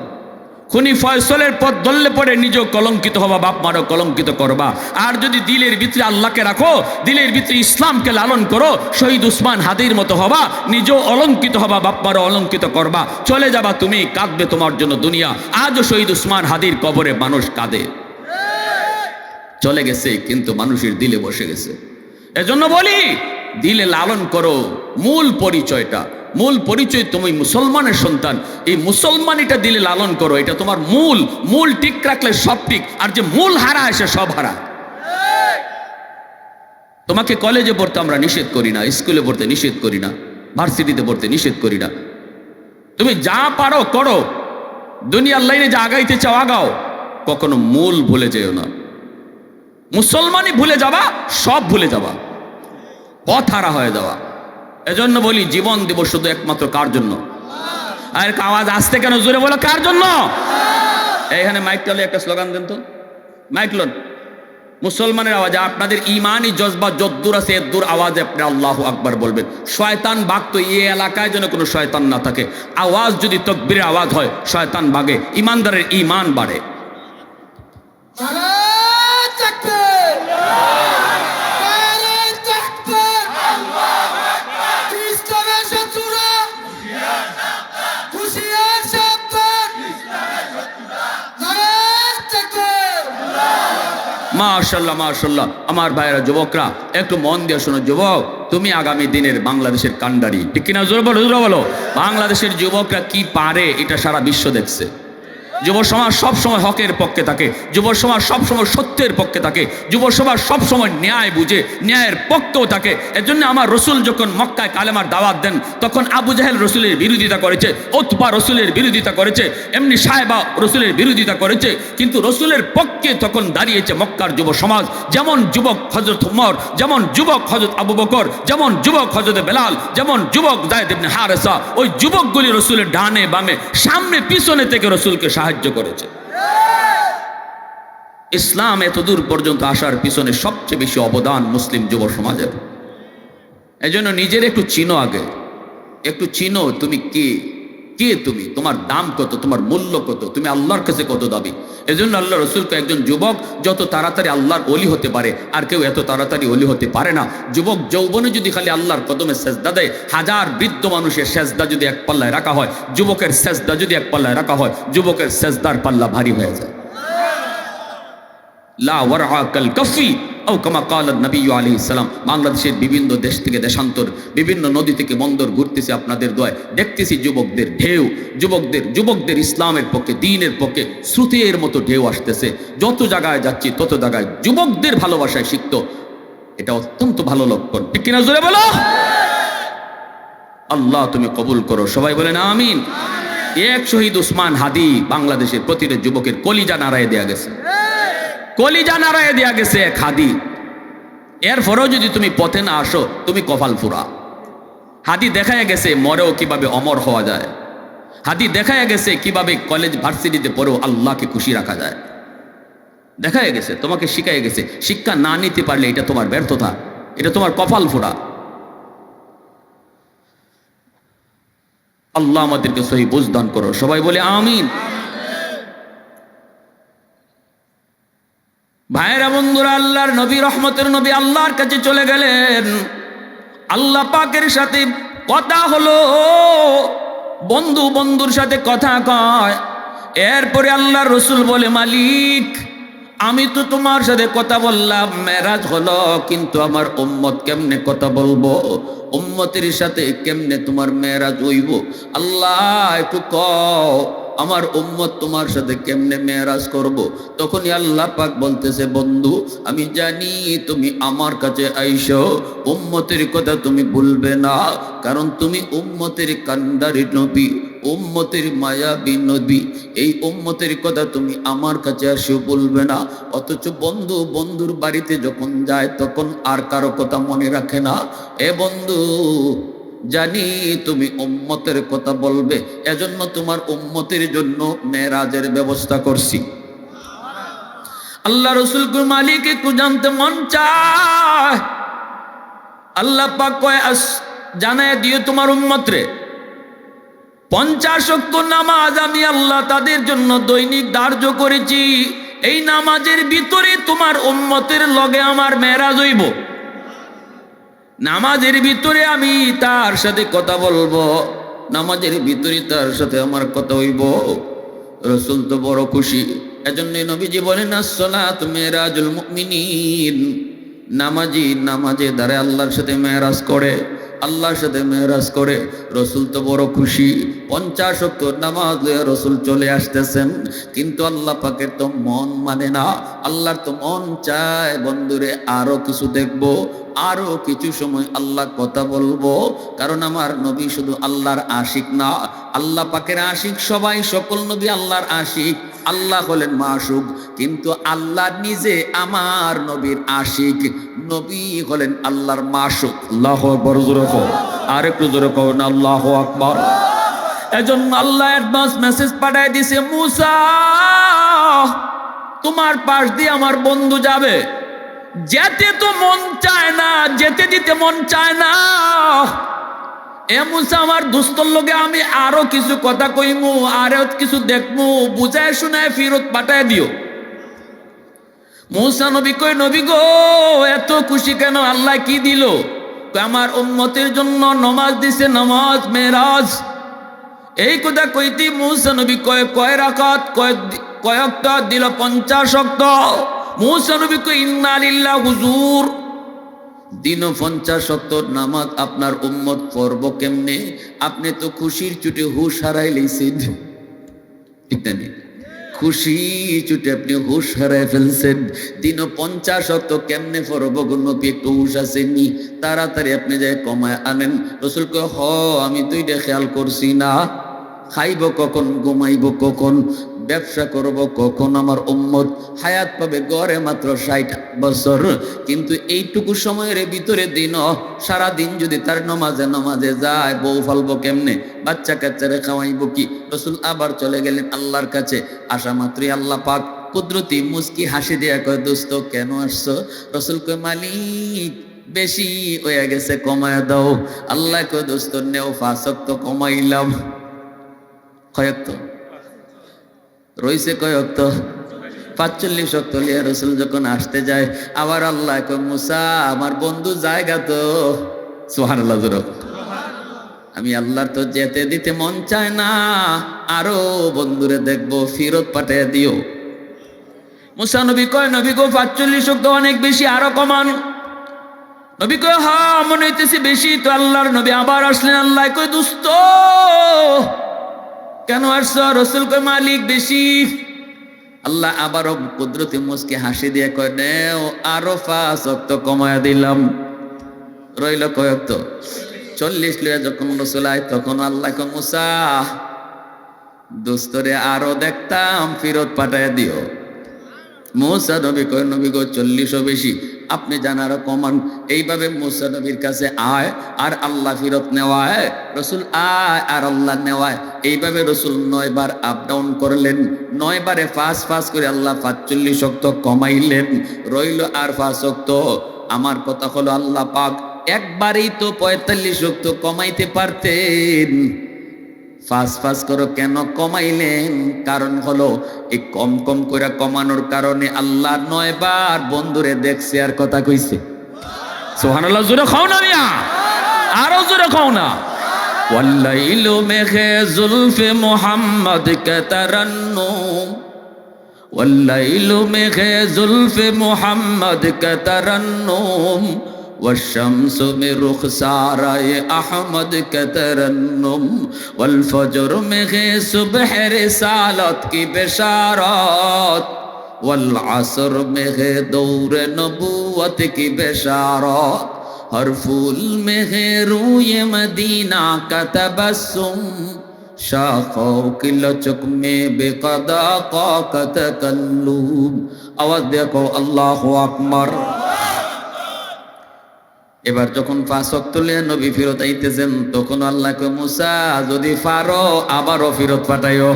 Speaker 1: খুনি ফয়সলের পথ ধরলে পরে নিজেও কলঙ্কিত হবা বাপ মারও কলঙ্কিত করবা আর যদি দিলের ভিতরে আল্লাহকে রাখো দিলের ভিতরে ইসলামকে লালন করো শহীদ উসমান হাদির মতো হবা নিজেও অলঙ্কিত হবা বাপ মারও অলঙ্কিত করবা চলে যাবা তুমি কাঁদবে তোমার জন্য দুনিয়া আজও শহীদ উসমান হাদির কবরে মানুষ কাঁদে চলে গেছে কিন্তু মানুষের দিলে বসে গেছে এজন্য বলি দিলে লালন করো মূল পরিচয় তুমি মুসলমানের সন্তান এই মুসলমানিটা দিলে লালন করো এটা তোমার মূল ঠিক রাখলে সব ঠিক আর যে মূল হারা এসে সব হারা তোমাকে কলেজে পড়তে আমরা নিষেধ করি না স্কুলে পড়তে নিষেধ করি না ভার্সিটিতে পড়তে নিষেধ করি না তুমি যা পারো করো দুনিয়ার লাইনে যা আগাইতে চাও আগাও কখনো মূল ভুলে যেও না মুসলমানই ভুলে যাবা সব ভুলে যাবা পথ হারা হয়ে যাওয়া এজন্য বলি জীবন দেব শুধু একমাত্র কার জন্য আর আওয়াজ আসতে কেন জোরে বলো কার জন্য এইখানে মাইক টালে একটা স্লোগান দেন তো মাইক লোন মুসলমানের আওয়াজে আপনাদের ইমানি জজবা যদ্দূর আছে এদ্দূর আওয়াজে আপনি আল্লাহু আকবার বলবেন শয়তান বাগ তো এই এলাকায় যেন কোনো শয়তান না থাকে আওয়াজ যদি তাকবীরের আওয়াজ হয় শয়তান বাগে ইমানদারের ঈমান বাড়ে মাশাআল্লাহ মাশাআল্লাহ আমার ভাইরা যুবকরা একটু মন দিয়ে শোনো যুবক তুমি আগামী দিনের বাংলাদেশের কান্ডারি ঠিক কিনা জোরে বলো বাংলাদেশের যুবকরা কি পারে এটা সারা বিশ্ব দেখছে যুব সমাজ সবসময় হকের পক্ষে থাকে যুব সমাজ সবসময় সত্যের পক্ষে থাকে যুব সমাজ সবসময় ন্যায় বুঝে ন্যায়ের পক্ষেও থাকে এজন্য আমার রসুল যখন মক্কায় কালেমার দাওয়াত দেন তখন আবু জাহেল রসুলের বিরোধিতা করেছে উতবা রসুলের বিরোধিতা করেছে এমনি সাহেবা রসুলের বিরোধিতা করেছে কিন্তু রসুলের পক্ষে তখন দাঁড়িয়েছে মক্কার যুব সমাজ যেমন যুবক হযরত উমর যেমন যুবক হযরত আবু বকর যেমন যুবক হযরত বেলাল যেমন যুবক যায়েদ ইবনে হারেসা ওই যুবকগুলি রসুলের ডানে বামে সামনে পিছনে থেকে রসুলকে সাহায্য করেছে ইসলাম এতদূর পর্যন্ত আসার পিছনে সবচেয়ে বেশি অবদান মুসলিম যুব সমাজের এজন্য নিজের একটু চিনো আগে একটু চিনো তুমি কে তুমি তোমার দাম কত তোমার মূল্য কত তুমি আল্লাহর কাছে কত দাবি এজন্য আল্লাহ রসুলকে একজন যুবক যত তাড়াতাড়ি আল্লাহর ওলি হতে পারে আর কেউ এত তাড়াতাড়ি ওলি হতে পারে না যুবক যৌবনে যদি খালি আল্লাহর কদমে সেজদা দেয় হাজার বৃদ্ধ মানুষের সেজদা যদি এক পাল্লায় রাখা হয় যুবকের সেজদা যদি এক পাল্লায় রাখা হয় যুবকের সেজদার পাল্লা ভারী হয়ে যায় লা ওয়ারআ কাল কাফি ও কামা কাল নবী আলাইহিস সালাম বাংলাদেশের বিভিন্ন দেশ থেকে দেশান্তর বিভিন্ন নদী থেকে বন্দর ঘুরতেছে আপনাদের দোয়ায় দেখতেছি যুবকদের ঢেউ যুবকদের ইসলামের পক্ষে দ্বীনের পক্ষে স্রোতের মতো ঢেউ আসতেছে যত জায়গায় যাচ্ছি তত জায়গায় যুবকদের ভালোবাসায় সিক্ত এটা অত্যন্ত ভালো লক্ষণ ঠিক কিনা জোরে বলো আল্লাহ তুমি কবুল করো, সবাই বলেন আমিন। এক শহীদ উসমান হাদি বাংলাদেশের প্রতিটা যুবকের কলিজা নাড়ায় দেয়া গেছে, কলিজা নাড়ায় দেয়া গেছে এক হাদি। এরপরেও যদি তুমি পথে না আসো তুমি কপাল ফুরা। হাদি দেখায় গেছে মরেও কিভাবে অমর হওয়া যায়, হাদি দেখায় গেছে কিভাবে কলেজ ভার্সিটিতে পড়েও আল্লাহকে খুশি রাখা যায়, দেখায় গেছে, তোমাকে শিখায় গেছে। শিক্ষা না নিতে পারলে এটা তোমার ব্যর্থতা, এটা তোমার কপাল ফোড়া। আল্লাহ আমাদেরকে সহি বুঝ দান করো, সবাই বলে আমিন। ভাইরা বন্ধুরা, আল্লাহর নবী, রহমতের নবী আল্লাহর কাছে চলে গেলেন। আল্লাহ পাকের সাথে কথা হলো, বন্ধু বন্ধুর সাথে কথা কয়। এরপরে আল্লাহর রসুল বলে, মালিক আমি তো তোমার সাথে কথা বললাম, মেরাজ হলো, কিন্তু আমার উম্মত কেমনে কথা বলবো, উম্মতের সাথে কেমনে তোমার মেরাজ হইব? আল্লাহ একটু কও, আমার উম্মত তোমার সাথে কেমনে মেরাজ করব? তখনই আল্লাহ পাক বলতেছে, বন্ধু আমি জানি তুমি আমার কাছে আইসো, উম্মতের কথা তুমি ভুলবে না, কারণ তুমি উম্মতের কান্ডারি নবী, উম্মতের মায়াবী নবী। এই উম্মতের কথা তুমি আমার কাছে আসেও বলবে না। অথচ বন্ধু বন্ধুর বাড়িতে যখন যায় তখন আর কারো কথা মনে রাখে না। এ বন্ধু, জানি তুমি উম্মতের কথা বলবে, এজন্য তোমার উম্মতের জন্য মেরাজের ব্যবস্থা করছি। আল্লাহ রসুল মালিক একটু জানতে মন চায়। আল্লাহ পাক কয়, জানায় দিও তোমার উম্মত রে, 50 ওয়াক্ত নামাজ আমি আল্লাহ তাদের জন্য দৈনিক ধার্য করেছি। এই নামাজের ভিতরে তোমার উম্মতের লগে আমার মেরাজ হইব, নামাজের ভিতরে আমি তার সাথে কথা বলবো, নামাজের ভিতরে তার সাথে আমার কথা হইব। রসুল তো বড় খুশি, এজন্য নবীজি বলেন, আসসালাত মেরাজুল মুমিনিন, নামাজি নামাজে দ্বারা আল্লাহর সাথে মেরাজ করে, আল্লাহর সাথে মেরাজ করে। রসুল তো বড় খুশি, 50 ওয়াক্ত নামাজ রসুল চলে আসতেছেন, কিন্তু আল্লাহ পাকের তো মন মানে না। আল্লাহর তো মন চায়, বন্ধুরে আরো কিছু দেখবো, আরো কিছু সময় আল্লাহ কথা বলবো, কারণ আমার নবী শুধু আল্লাহর আশিক না, আল্লাহ পাকের আশিক সবাই, সকল নবী আল্লাহর আশিক। আল্লাহ হলেন মাশুক, কিন্তু আল্লাহ নিজে আমার নবীর আশিক, নবী হলেন আল্লাহর মাশুক। আল্লাহু আকবার, জোরে কও, আর একটু জোরে কও না, আল্লাহু আকবার। এজন্য আল্লাহ অ্যাডভান্স মেসেজ পাঠিয়ে দিয়েছে, মুসা তোমার পাশ দিয়ে আমার বন্ধু যাবে, যেতে তো মন চায় না, যেতে দিতে মন চায় না। এ মুসা, আমার দুস্তর লগে আমি আরো কিছু কথা কইমু, আরো কিছু দেখমু, বুঝায় শুনায় ফিরত পাঠায় দিও। মুসা নবী কই, নবী গো এত খুশি কেন? আল্লাহ কি দিল? আমার উম্মতের জন্য নামাজ দিছে, নামাজ মেরাজ। এই কথা কইতি মুসা নবী কয় রাকাত, কয়েকটা দিল, 50 ওয়াক্ত। মুসা নবী কই, ইন্না লিল্লাহ হুজুর, দিন 50 ওয়াক্ত নামাজ আপনার উম্মত পড়ব কেমনে? আপনি তো খুশির চুটে হুশ হারাই লইছেন, ঠিক না? খুশি চুটে আপনি হুশ হারাই ফেলছেন। দিন 50 ওয়াক্ত কেমনে পড়ব গো নবী, একটু হুশ আসেনি, তাড়াতাড়ি আপনি যাই কমায় আনেন। রসুল কয়, হ আমি তো এটা খেয়াল করছি না, খাইব কখন, ঘুমাইব কখন, ব্যবসা করব কখন, আমার উম্মত হায়াত পাবে গড়ে মাত্র 60 বছর, কিন্তু এইটুকু সময়ের ভিতরে দিন সারা দিন যদি তার নামাজে নামাজে যায়, বউ ফালবো কেমনে, বাচ্চা কাচ্চারে খাওয়াইব কি? রসুল আবার চলে গেলেন আল্লাহর কাছে। আসা মাত্রই আল্লাহ পাক কুদরতি মুস্কি হাসি দিয়া কয়, দোস্ত কেন আসছো? রসুল কয়, মালিক বেশি হয়ে গেছে, কমায় দাও। আল্লাহ কয়, দোস্ত নেও, 5 ওয়াক্ত কমাইলাম। কয়েক রইছে, কয়েক 45 ওয়াক্ত লিয়া রসুল যখন আসতে যায়, আবার আল্লাহ কয়, মুসা আমার বন্ধু জায়গা তো, সুবহানাল্লাহ জোরে, আমি আল্লাহর তো যেতে দিতে মন চায় না, আরো বন্ধুরে দেখবো, ফিরত পাঠিয়ে দিও। মুসা নবী কয়, নবী গো 45 ওয়াক্ত অনেক বেশি, আরো কমান। নবী কয়, হ্যাঁ মনে হইতেছে বেশি। তো আল্লাহর নবী আবার আসলেন। আল্লাহ কয়, দোস্ত কেন আসছ? রসুল কয়, মালিক বেশি। আল্লাহ আবারও কুদরতি মুস্কি হাসি দিয়ে কয়, নেও, আরো 5 ওয়াক্ত কমায় দিলাম। রইল কয় ওয়াক্ত? 40 লইয়া যখন রাসূল আয় তখন আল্লাহ কয় মুসা দোস্তরে আরো দেখতাম ফেরত পাঠায় দিও। মুসা নবী কয় নবী গো 40ও বেশি, আপনি জান আরো কমান। এইভাবে মুসা নবীর কাছে আয় আর আল্লাহ ফেরত নেওয়ায়, রসুল আয় আর আল্লাহ নেওয়ায়। এইভাবে রসুল 9 বার আপ ডাউন করলেন। 9 বারে 5 করে আল্লাহ 45 ওয়াক্ত কমাইলেন, রইল আর 5 ওয়াক্ত। আমার কথা হলো আল্লাহ পাক একবারেই তো 45 ওয়াক্ত কমাইতে পারতেন, 5 করে কেন কমাইলেন? কারণ হলো এই কম কম করে কমানোর কারণে আল্লাহ 9 বার বন্ধুরে দেখছে আর কথা কইছে। সুবহানাল্লাহ, জোরে খাও না মিয়া, আরো জোরে খাও না। ওয়াল্লাইলু মেঘে জুলফে মুহাম্মদ কে তারান্নুম, ওয়াল্লাইলু মেঘে জুলফে মুহাম্মদ কে তারান্নুম, والشمس में रुखसाराए अहमद के तरन्नुम, वल्फजर में है सुबह रिसालत की बेशारत, वल्असर में है दौर नबूवत की बेशारत, हर फूल में है रूए मदीना का तबस्सुम, शाखों की लचक में बेक़दा का तकल्लुम। आवाज देखो अल्लाहु अकबर। এবার যখন 5 ওয়াক্ত লিয়ে নবী ফেরত আইতেছেন তখন আল্লাহ কয় মুসা যদি পারো আবারও ফেরত পাঠাইও।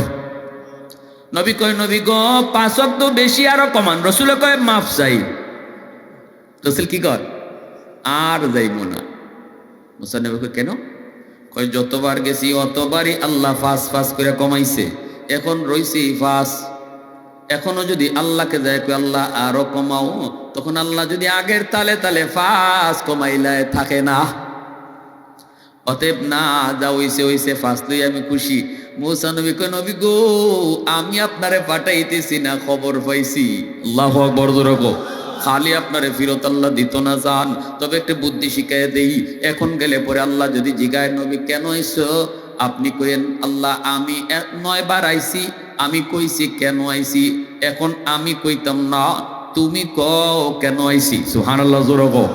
Speaker 1: নবী কয় নবী গো 5 ওয়াক্ত বেশি আরো কমান। রসুল কয় মাফ চাই। রসুল কি কর আর যাইব না। মুসা নবী কয় কেন? কয় যতবার গেছি অতবারই আল্লাহ 5 করে কমাইছে, এখন রইছি 5। এখনো যদি আল্লাহকে যায় কই আল্লাহ আরো কমাও, তখন আল্লাহ যদি আগের তালে তালে 5 কমাইলায় থাকে না। অতএব না যা হইছে হইছে, 5 লই আমি খুশি। মুসা নবী কয় নবী গো আমি আপনারে পাঠাইতেছি না, খবর পাইছি। আল্লাহু আকবার জোরে কও। খালি আপনারে ফিরত আল্লাহ দিত না জান, তবে একটা বুদ্ধি শিখায় দেই। এখন গেলে পরে আল্লাহ যদি জিগায় নবী কেন আইছো, আপনি কইেন আল্লাহ আমি 9 বার আইছি, আমি কইছি কেন আইছি। এখন আমি কইতাম না, তুমি কও কেন আইছি। সুবহানাল্লাহ জোরে কও।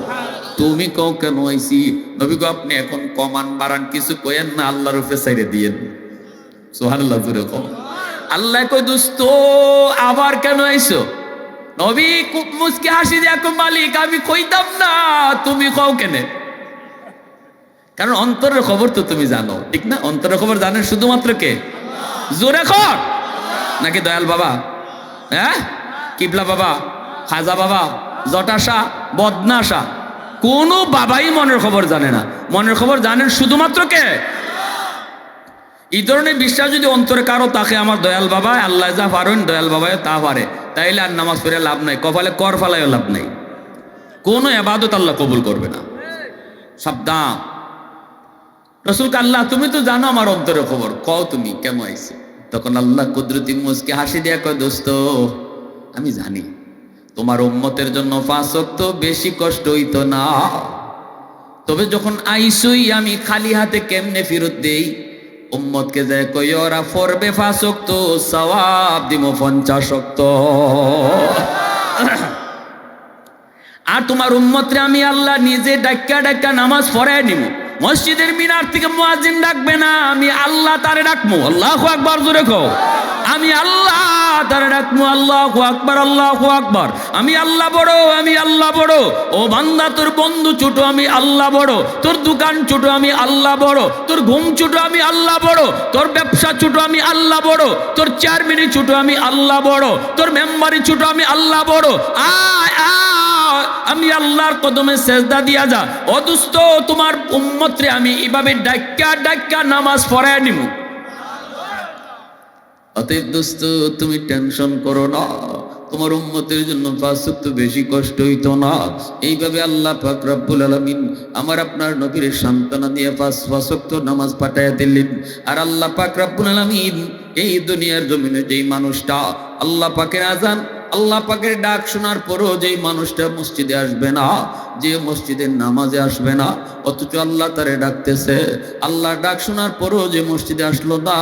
Speaker 1: তুমি কও কেন আইছি। নবী গো আপনি এখন কমান বাড়ান কিছু কইেন না, আল্লাহর উপরে ছাইড়ে দিয়েন। সুবহানাল্লাহ জোরে কও। আল্লাহ কই দোস্ত আবার কেন আইছো? নবী খুব মুস্কি হাসি দিয়া কই মালিক আমি কইতাম না, তুমি কও কেন? কারণ অন্তরের খবর তো তুমি জানো, ঠিক না? অন্তরের খবর জানেন শুধুমাত্র কে? জোরে কর। নাকি দয়াল বাবা, হ্যাঁ কিবলা বাবা, খাজা বাবা, জটাশা, বদনাশা, কোন বাবাই মনের খবর জানে না। মনের খবর জানেন শুধুমাত্র কে? এই ধরনের বিশ্বাস যদি অন্তরে কারো তাকে আমার দয়াল বাবা আল্লাহ যা পারেন দয়াল বাবায় তা পারে, তাইলে আর নামাজ পড়ে লাভ নাই, কপালে কর ফালাইও লাভ নাই। কোনো ইবাদত আল্লাহ কবুল করবে না। সাবধান। রসুলকে আল্লাহ তুমি তো জানো আমার অন্তরের খবর, কও তুমি কেমন আইছে। তখন আল্লাহ কুদরতি মুচকে হাসি দিয়া কয় দোস্ত আমি জানি তোমার উম্মতের জন্য 5 ওয়াক্ত বেশি কষ্ট হইতো না, তবে যখন আইসুই আমি খালি হাতে কেমনে ফেরত দেই। উম্মতকে যায় কই ওরা পড়বে 5 ওয়াক্ত সওয়াব দিমো 50 ওয়াক্ত। আর তোমার উম্মতরে আমি আল্লাহ নিজে ডাক্কা ডাক্কা নামাজ পড়ায় নিব। মসজিদের মিনার থেকে মুয়াজ্জিন ডাকবে না, আমি আল্লাহ তারে ডাকবো। আল্লাহু আকবার জোরে কও। আমি আল্লাহ তারে ডাকবো। আল্লাহু আকবার, আল্লাহু আকবার। আমি আল্লাহ বড়, আমি আল্লাহ বড়। ও বান্দা তোর বন্ধু ছোট, আমি আল্লাহ বড়। তোর দোকান ছোট, আমি আল্লাহ বড়। তোর ঘুম ছোট, আমি আল্লাহ বড়। তোর ব্যবসা ছোট, আমি আল্লাহ বড়। তোর চেয়ারম্যানই ছোট, আমি আল্লাহ বড়। তোর মেম্বারই ছোট, আমি আল্লাহ বড়। আয় আয় আমি আল্লাহর কদমে সেজদা দিয়া যা। ও দোস্ত তোমার উম্মতরে আমি এইভাবে ডাক্কা ডাক্কা নামাজ পড়ায় নিব। অতএব দোস্ত তুমি টেনশন করো না, তোমার উম্মতের জন্য 5 ওয়াক্ত বেশি কষ্ট হইতো না। এইভাবে আল্লাহ পাক রব্বুল আলামিন আমার আপনার নবীর সান্ত্বনা দিয়ে 5 ওয়াক্ত নামাজ পাঠাইয়া দিলেন। আর আল্লাহ পাক রব্বুল আলামিন এই দুনিয়ার জমিনে যেই মানুষটা আল্লাহ পাকের আযান আল্লাহ পাকের ডাক শোনার পরও যেই মানুষটা মসজিদে আসবে না, যে মসজিদের নামাজে আসবে না, অথচ আল্লাহ তারে ডাকতেছে, আল্লাহ ডাক শোনার পরও যে মসজিদে আসলো না,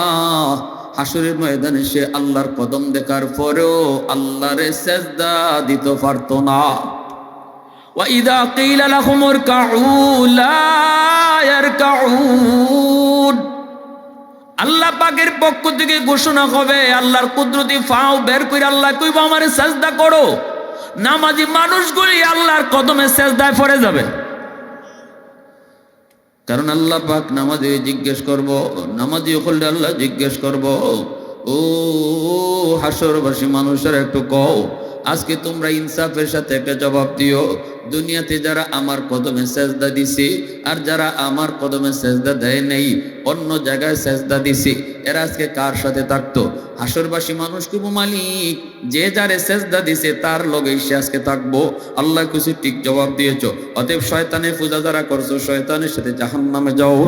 Speaker 1: হাসরের ময়দানে সে আল্লাহর কদম দেখার পরেও আল্লাহরে সেজদা দিতে পারতো না। وإذا قيل لهم اركعوا لا يركعون। আল্লাহ পাকের পক্ষ থেকে ঘোষণা হবে, আল্লাহর কুদরতি ফাও বের করে আল্লাহ কইব আমারে সিজদা করো। নামাজি মানুষগুলি আল্লাহর কদমে সিজদায় পড়ে যাবে। কারণ আল্লাহ পাক নামাজে জিজ্ঞেস করব, নামাজি হলে আল্লাহ জিজ্ঞেস করব, ও হাসরবাসী মানুষের একটু কও, আজকে তোমরা ইনসাফের সাথে একটা জবাব দিও, দুনিয়াতে যারা আমার কদমে সেজদা দিছে আর যারা আমার কদমে সেজদা দেয় নাই, অন্য জায়গায় সেজদা দিছে, এরা আজকে কার সাথে থাকতো? হাসরবাসী মানুষ কইব মালিক যে যারে সেজদা দিছে তার লগে সে আজকে থাকবো। আল্লাহ কিছু ঠিক জবাব দিয়েছো, অতএব শয়তানের পূজা যারা করছো শয়তানের সাথে জাহান্নামে যাও,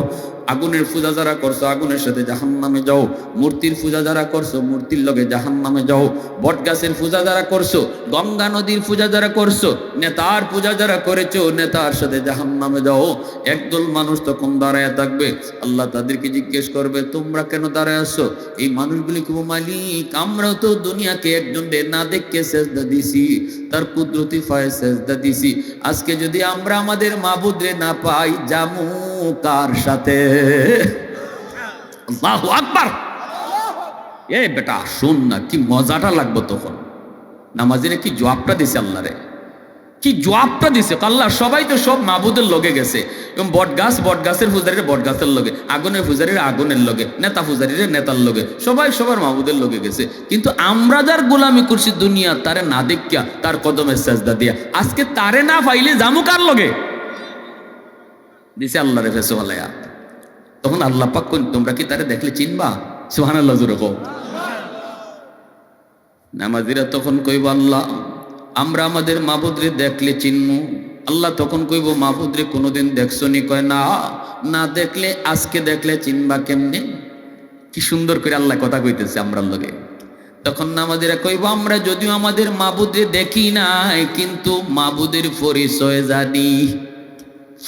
Speaker 1: আগুনের পূজা যারা করছো আগুনের সাথে জাহান্নামে যাও, মূর্তির পূজা যারা করছো মূর্তির লগে জাহান্নামে যাও, বটগাছের পূজা যারা করছো, গঙ্গা নদীর পূজা যারা করছো, নেতার পূজা যারা করেছো নেতার সাথে জাহান্নামে যাও। একদল মানুষ তখন দাঁড়ায় থাকবে, আল্লাহ তাদেরকে জিজ্ঞেস করবে তোমরা কেন দাঁড়ায় আছো? এই মানুষগুলি খুব মালিক আমরাও তো দুনিয়াকে একজনকে না দেখে সেজদা দিছি, তার কুদরতি ফায়ে সেজদা দিছি, আজকে যদি আমরা আমাদের মাবুদরে না পাই জামু কার সাথে? আল্লাহু আকবার। এ বেটা শুন না, কি মজাটা লাগবে তখন। নামাজিরে কি জবাবটা দিছে আল্লাহরে, কি জবাবটা দিছে। আল্লাহ সবাই তো সব মাবুদের লগে গেছে, এবং বটগাছের পূজারীরা বটগাছের লগে, আগুনের পূজারীরা আগুনের লগে, নেতা পূজারীরা নেতার লগে, সবাই সবার মাবুদের লগে গেছে। কিন্তু আমরা যার গোলামি করছি দুনিয়া তারে না দেখিয়া তার কদমে সেজদা দিয়া, আজকে তারে না পাইলে জামু কার লগে? দিছে আল্লাহরে ফেসওয়ালায়া। তখন আল্লাহ পাক কইন তোমরা কি তারে দেখলে চিনবা? সুবহানাল্লাহ জোরে কও। নামাজিরা তখন কইব আল্লাহ আমরা আমাদের মাবুদরে দেখলে চিনমু। আল্লাহ তখন কইব মাবুদরে কোনোদিন দেখছনি? কয় না, না দেখলে আজকে দেখলে চিনবা কেমনে? কি সুন্দর করে আল্লাহ কথা কইতেছে আমরার লগে। তখন নামাজিরা কইব আমরা যদিও আমাদের মাবুদরে দেখি নাই কিন্তু মাবুদের পরিচয় জানি,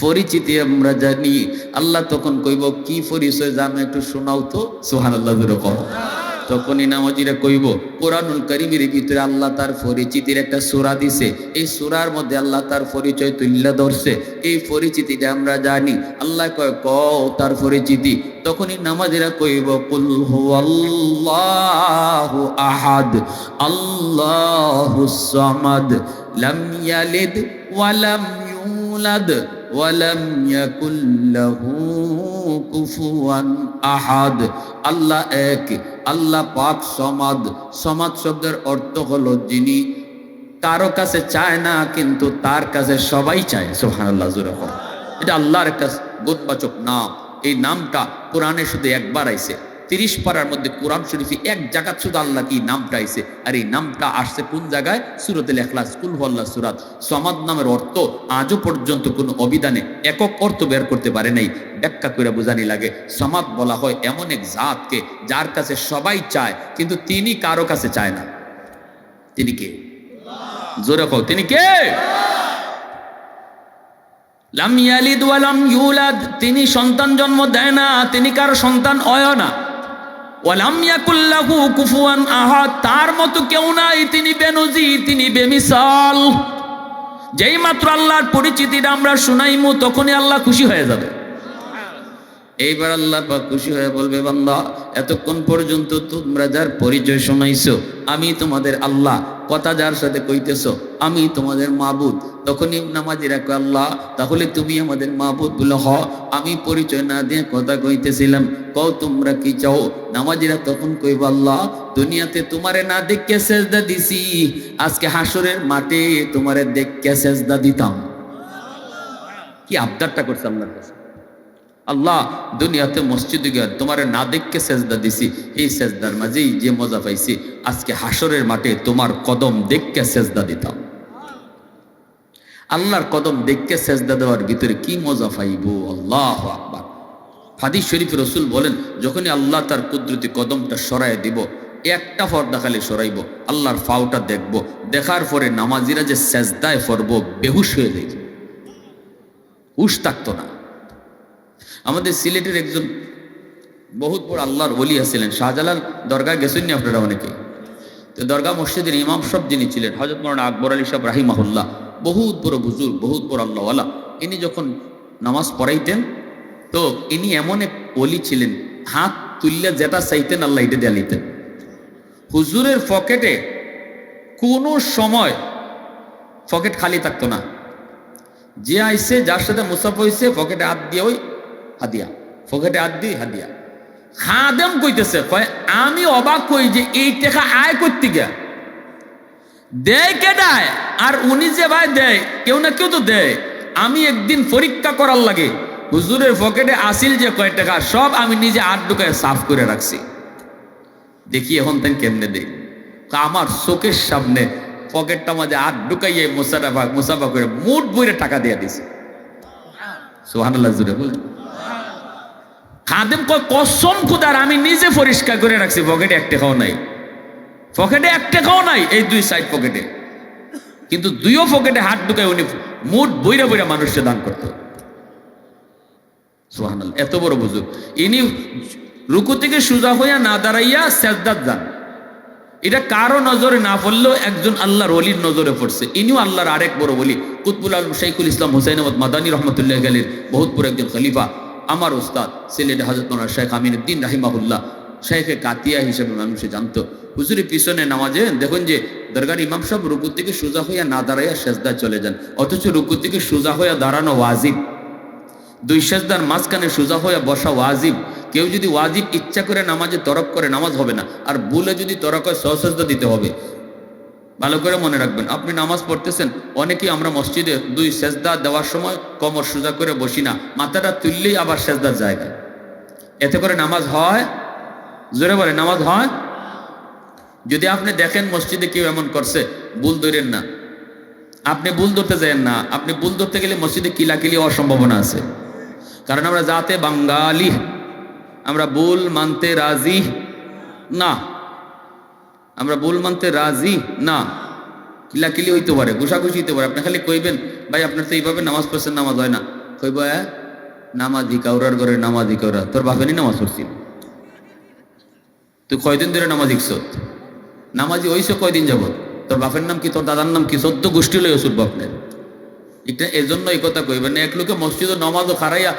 Speaker 1: পরিচিতি আমরা জানি। আল্লাহ তখন কইব কি পরিচয় জানো একটু শোনাও তো। সুবহানাল্লাহ জোরে কও। তখনই নামাজিরা কইব কোরআনুল কারীমের ভিতরে আল্লাহ তার পরিচিতির একটা সূরা দিছে, এই সূরার মধ্যে আল্লাহ তার পরিচয় তুলে ধরছে, এই পরিচিতিটা আমরা জানি। আল্লাহ কয় কও তার পরিচিতি। তখনই নামাজিরা কইব কুল হুয়াল্লাহু আহাদ আল্লাহুস সামাদ লাম ইয়ালিদ ওয়া লাম ইউলাদ ওয়ালাম ইয়াকুল লাহু কুফুয়ান আহাদ। আল্লাহ এক, আল্লাহ পাক সমাদ। সমাদ শব্দের অর্থ হলো যিনি কারো কাছে চায় না কিন্তু তার কাছে সবাই চায়। সুবহানাল্লাহ জোরে বলো। এটা আল্লাহর একটা বোধবাচক নাম। এই নামটা কোরআনে শুধু একবার আইছে, 30 পারার মধ্যে কোরআন শরীফে এক জায়গা শুধু আল্লাহ কি নামটা আইছে। আর এই নামটা আসছে কোন জায়গায়? সূরাতুল ইখলাস, কুল হুয়াল্লাহু সূরা। সমাদ নামের অর্থ আজও পর্যন্ত কোনো অভিধানে একক অর্থ বের করতে পারে নাই। ব্যাখ্যা করে বোঝানি লাগে, সমাদ বলা হয় এমন এক জাতকে যার কাছে সবাই চায় কিন্তু তিনি কারো কাছে চায় না। তিনি কে? জোরে কও, তিনি কে? লাম ইয়ালিদ ওয়া লাম ইউলাদ, তিনি সন্তান জন্ম দেয় না, তিনি কারো সন্তান হয় না। ওয়ালাম ইয়াকুল লাহু কুফুয়ান আহাদ, তার মতো কেউ নাই, তিনি বেনজির, তিনি বেমিসাল। যেই মাত্র আল্লাহর পরিচিতিটা আমরা শুনাইমু তখনই আল্লাহ খুশি হয়ে যাবে। এইবার আল্লাহ পাক খুশি হয়ে বলবে বান্দা এতক্ষণ পর্যন্ত তোমরা যার পরিচয় শোনাইছো আমি তোমাদের আল্লাহ, কথা যার সাথে কইতেছো আমি তোমাদের মাবুদ। তখনই নামাজিরা কয় আল্লাহ তাহলে তুমি আমাদের মাবুদ বলে হ, আমি পরিচয় না দিয়ে কথা কইতেছিলাম, কও তোমরা কি চাও? নামাজিরা তখন কইব আল্লাহ দুনিয়াতে তোমারে না দেখে সেজদা দিছি, আজকে হাসরের মাঠে তোমারে দেখে সেজদা দিতাম। কি আবদারটা করছে আল্লাহর কাছে। আল্লাহ দুনিয়াতে মসজিদে গিয়ে তোমারে না দেখে সেজদা দিছি, এই সেজদার মাঝেই যে মজা পাইছি আজকে হাসরের মাঠে তোমার কদম দেখে সেজদা দিতাম। আল্লাহর কদম দেখে সেজদা দেওয়ার ভিতরে কি মজা পাইব। আল্লাহু আকবার। হাদিস শরীফে রাসূল বলেন যখনই আল্লাহ তার কুদরতি কদমটা সরায় দিব, একটা পর্দা খালি সরাইব, আল্লাহর ফাওটা দেখব, দেখার পরে নামাজিরা যে সেজদায় পড়ব বেহুশ হয়ে যাইব, হুশ থাকতো না। আমাদের সিলেটের একজন বহুত বড় আল্লাহর ওলি আছিলেন, শাহজালাল দরগা গেছেননি আপনারা অনেকে? তো দরগা মসজিদের ইমাম সব যিনি ছিলেন হযরত মাওলানা আকবর আলী সাহেব রাহিমাহুল্লাহ, বহুত বড় বুজুর্গ, বহুত বড় আল্লাহওয়ালা। ইনি যখন নামাজ পড়াইতেন তো ইনি এমন এক ওলি ছিলেন, হাত তুললে যেটা চাইতেন আল্লাহ এটা দিয়ে নিতেন। হুজুরের পকেটে কোনো সময় পকেট খালি থাকতো না। যে আইসে, যার সাথে মুসাফা হয়েছে, পকেটে হাত দিয়ে ওই হাদিয়া, পকেটে হাত দিয়ে হাদিয়া। খাদেম কইতেছে, কয় আমি অবাক হই যে এই টাকা আয় করতে গিয়া দেয় কেডায়, আর উনি যে ভাই দেয়, কেউ না কেউ তো দেয়। আমি একদিন পরীক্ষা করার লাগে হুজুরের পকেটে আসিল যে কয় টাকা, সব আমি নিজে হাত ঢুকায় সাফ করে রাখছি, দেখি এখন তাই কেমনে দেয়। আমার চোখের সামনে পকেটটা মাঝে হাত ঢুকাইয়ে মুসাফা করে মুঠ বইরে টাকা দিয়ে দিছে। সুবহানাল্লাহ জুড়ে বলেন। খাদেম কয় কসম খুদার আমি নিজে পরিষ্কার করে রাখছি, পকেটে এক টাকাও নাই, পকেটে এক টাকাও নাই, এই দুই সাইড পকেটে। কিন্তু দুইও পকেটে হাত ঢুকায় উনি মুঠ বইরা বইরা মানুষকে দান করত। সুবহানাল্লাহ, এত বড় বুজুর্গ। ইনি রুকু থেকে সোজা হইয়া না দাঁড়াইয়া সেজদাত যান। এটা কারো নজরে না পড়লেও একজন আল্লাহর ওলির নজরে পড়ছে। ইনিও আল্লাহর আরেক বড় ওলি, কুতবুল আলম শাইখুল ইসলাম হুসাইন আহমদ মাদানী রহমতুল্লাহ আলাইহির বহুত বড় একজন খলিফা। আমার ওস্তাদ সিলেটে হযরত মাওলানা শেখ আমিনউদ্দিন রাহিমাহুল্লাহ, শেখে কাতিয়া হিসেবে মানুষে জানতো। হুজুরের পিছনে নামাজে দেখুন যে দরগার ইমাম সাহেব রুকু থেকে সোজা হইয়া না দাঁড়াইয়া সেজদায় চলে যান, অথচ রুকু থেকে সোজা হইয়া দাঁড়ানো ওয়াজিব। দুই সেজদার মাঝখানে সোজা হইয়া বসা ওয়াজিব। কেউ যদি ওয়াজিব ইচ্ছা করে নামাজে তরক করে নামাজ হবে না, আর ভুলে যদি তরক হয় সহসেজদা দিতে হবে। ভালো করে মনে রাখবেন, আপনি নামাজ পড়তেছেন, অনেকেই আমরা মসজিদে দুই সেজদা দেওয়ার সময় কমর সোজা করে বসি না, মাথাটা তুললেই আবার সেজদার জায়গা। এতে করে নামাজ হয়? জোরে বলে নামাজ হয়? যদি আপনি দেখেন মসজিদে কেউ এমন করছে, ভুল ধরেন না, আপনি ভুল ধরতে যাবেন না। আপনি ভুল ধরতে গেলে মসজিদে কিলাকিলি হওয়ার সম্ভাবনা আছে। কারণ আমরা জাতে বাঙালি, আমরা ভুল মানতে রাজি না, আমরা ভুল মানতে রাজি না। কিলাকিলি হইতে পারে, ঘুষাঘুষি হইতে পারে। আপনি খালি কইবেন ভাই আপনার তো এইভাবে নামাজ পড়ছেন, নামাজ হয় না। কইব নামাজি কাউরার ঘরে নামাজি কাউরা, তোর বাপেরই নামাজ পড়ছি, তুই কয়দিন ধরে নামাজ শিখছ? নামাজি হইছ কয়দিন যাবত? তোর বাপের নাম কি, তোর দাদার নাম কি? 14 গোষ্ঠী লই ওষুধ বাপনের। এটা এজন্য এই কথা কইবেন না। এক লোকে মসজিদে নামাজও খারাইয়া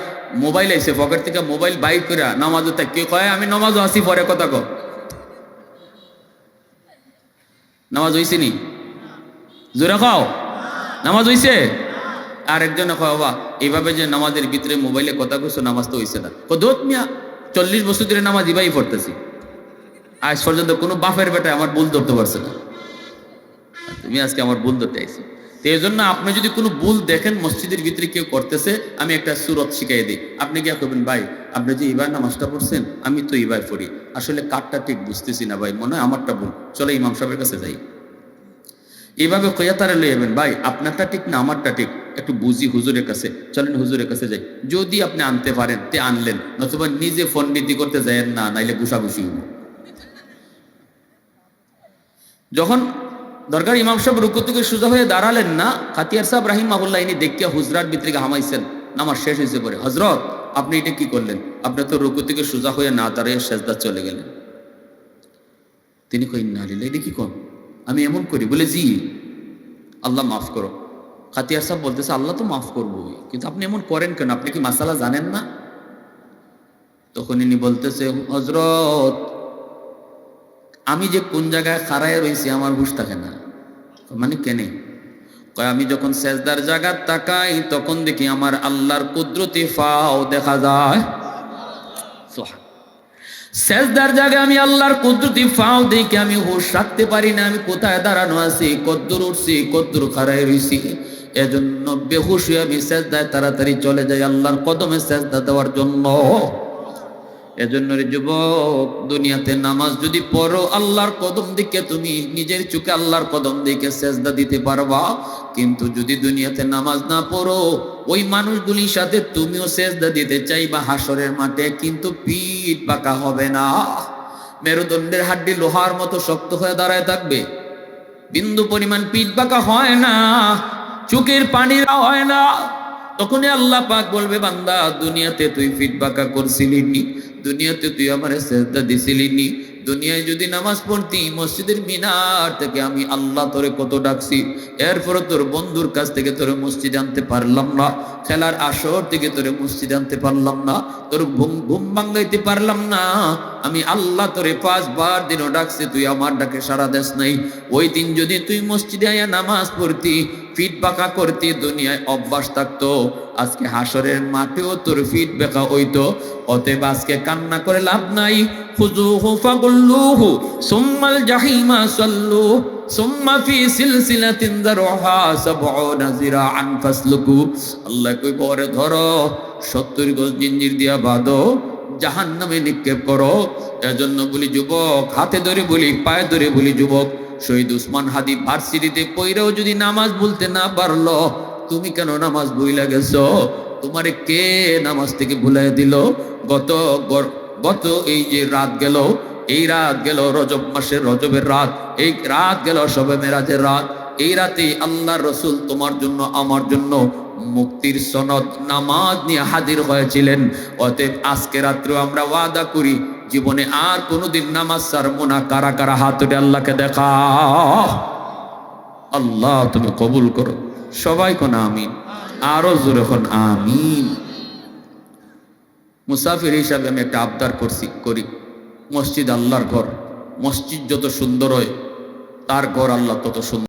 Speaker 1: মোবাইল আইছে, পকেট থেকে মোবাইল বাইক করে নামাজও তাই কেউ কয় আমি নামাজও আসি, পরে কথা কো। নামাজ হইছে নি? জোরে খাও, নামাজ হইছে? আর একজনে কয় বাবা এইভাবে যে নামাজের ভিতরে মোবাইলে কথা কইছো, নামাজ তো হইছে না। দোত মিয়া 40 বছর ধরে নামাজ ইবাই পড়তেছি, আজ পর্যন্ত কোনো বাপের বেটা আমার ভুল ধরতে পারছে না। তুমি আজকে আমার ভুল ধরতে আইছো। তো এই জন্য আপনি যদি কোনো ভুল দেখেন মসজিদের ভিতরে কেউ করতেছে, আমি একটা সূরত শিখাই দিই। আপনি কি করবেন, ভাই আপনি যে এবার নামাজটা পড়ছেন, আমি তো এবার পড়ি, আসলে কারটা ঠিক বুঝতেছি না ভাই, মনে হয় আমারটা ভুল, চলো ইমাম সাহেবের কাছে যাই। এইভাবে কইয়া তারা লই যাবেন, ভাই আপনারটা ঠিক না আমারটা ঠিক, একটু বুঝি হুজুরের কাছে, চলেন হুজুরের কাছে যাই। যদি আপনি আনতে পারেন তে আনলেন, নতুবা নিজে পণ্ডিতি করতে যায়েন না, নাইলে ঘুষাঘুষি হইব। যখন দরকার ইমাম সাহেব রুকু থেকে সোজা হয়ে দাঁড়ালেন না, খাতিয়ার সাহেব রাহিমাহুল্লাহ ইনি দেখিয়া হুজরার ভিতরে হামাইছেন, নামাজ শেষ হয়েছে পরে, হজরত আপনি এটা কি করলেন? আপনি তো রুকু থেকে সোজা হয়ে না দাঁড়িয়ে সেজদা চলে গেলেন। তিনি কইন না লিল্লাহ, এটা কি কোন? আমি এমন করি? বলে জি, আল্লাহ মাফ করো। খাতিয়ার সাহেব বলতেছে আল্লাহ তো মাফ করবো, কিন্তু আপনি এমন করেন কেন? আপনি কি মাসালা জানেন না? তখন ইনি বলতেছে হজরত আমি যে কোন জায়গায় খাড়ায় রয়েছি আমার হুঁশ থাকে না। মানে কেনে? কয় আমি যখন সেজদার জায়গা তাকাই তখন দেখি আমার আল্লাহর কুদরতি ফাও দেখা যায়। সেজদার জায়গায় আমি আল্লাহর কুদরতি ফাও দেখে আমি হুঁশ রাখতে পারি না, আমি কোথায় দাঁড়ানো আছি, কদ্দুর উঠছি, কদ্দুর খাড়ায় রয়েছি। এজন্য বেহুশ হয়ে আমি সেজদায় তাড়াতাড়ি চলে যাই আল্লাহর কদমে সেজদা দেওয়ার জন্য। এজন্য রে যুবক, দুনিয়াতে নামাজ যদি পড়ো আল্লাহর কদম দিকে, তুমি নিজের চোখে আল্লাহর কদম দিকে সেজদা দিতে পারবা। কিন্তু যদি দুনিয়াতে নামাজ না পড়ো, ওই মানুষগুলির সাথে তুমিও সেজদা দিতে চাইবা হাসরের মাঠে, কিন্তু পিঠ বাঁকা হবে না। মেরুদণ্ডের হাড্ডি লোহার মতো শক্ত হয়ে দাঁড়ায় থাকবে, বিন্দু পরিমাণ পিঠ বাঁকা হয় না, চোখের পানিরা হয় না। তখনই আল্লাহ পাক বলবে বান্দা দুনিয়াতে তুই পিঠ বাঁকা করছিলি নি, দুনিয়াতে তুই আমারে সেজদা দিছিলি নি, দুনিয়ায় যদি নামাজ পড়তি, মসজিদের মিনার থেকে আমি আল্লাহ তোরে কত ডাকছি, এরপরে তোর বন্ধুর কাছ থেকে তোরে মসজিদে আনতে পারলাম না, খেলার আসর থেকে তোরে মসজিদে আনতে পারলাম না, তোর ঘুম ভাঙাইতে পারলাম না, আমি আল্লাহ তোরে 5 বার দিনও ডাকছি, তুই আমার ডাকে সাড়া দেস নাই। ওই দিন যদি তুই মসজিদে আয়া নামাজ পড়তি, ফিট বাঁকা করতি, দুনিয়ায় অভ্যাস থাকতো, আজকে হাসরের মাঠেও তোর ফিট বাঁকা হইতো। অতএব আজকে কান্না করে লাভ নাই। খুযুহু ফাগুল্লুহু সুম্মাল জাহিমা সাল্লু সুম্মা ফি সিলসিলাতিন যারউহা ৭০ যিরাআন ফাসলুকু। আল্লাহ কই পরে ধরো, ৭০ গজ জিঞ্জির দিয়া বাঁধো, জাহান্নামে নিক্ষেপ করো। এজন্য বলি যুবক, হাতে ধরে বলি, পায়ে ধরে বলি যুবক, শহীদ উসমান হাদি ভার্সিটিতে পইরাও যদি নামাজ বলতে না পারলো, তুমি কেন নামাজ ভুইলা গেছো? তোমারে কে নামাজ থেকে ভুলাই দিল? গত এই যে রাত গেল, এই রাত গেল রজব মাসের রজবের রাত, এই রাত গেল শবে মেরাজের রাত। এই রাতে আল্লাহ রসুল তোমার জন্য আমার জন্য মুক্তির সনদ নামাজ নিয়ে হাজির হয়েছিলেন। অতএব আজকে রাত্রে আমরা ওয়াদা করি, জীবনে আর কোনোদিন নামাজ ছাড়বো না। কারা কারা হাত উঠে আল্লাহকে দেখা? আল্লাহ তুমি কবুল করো। সবাই কোন আমিন, আরো জোরে কোন আমিন। মুসাফির হিসাবে আমি একটা আবদার করি, মসজিদ আল্লাহর ঘর, মসজিদ যত সুন্দর হয় তার ঘর আল্লাহ তত সুন্দর।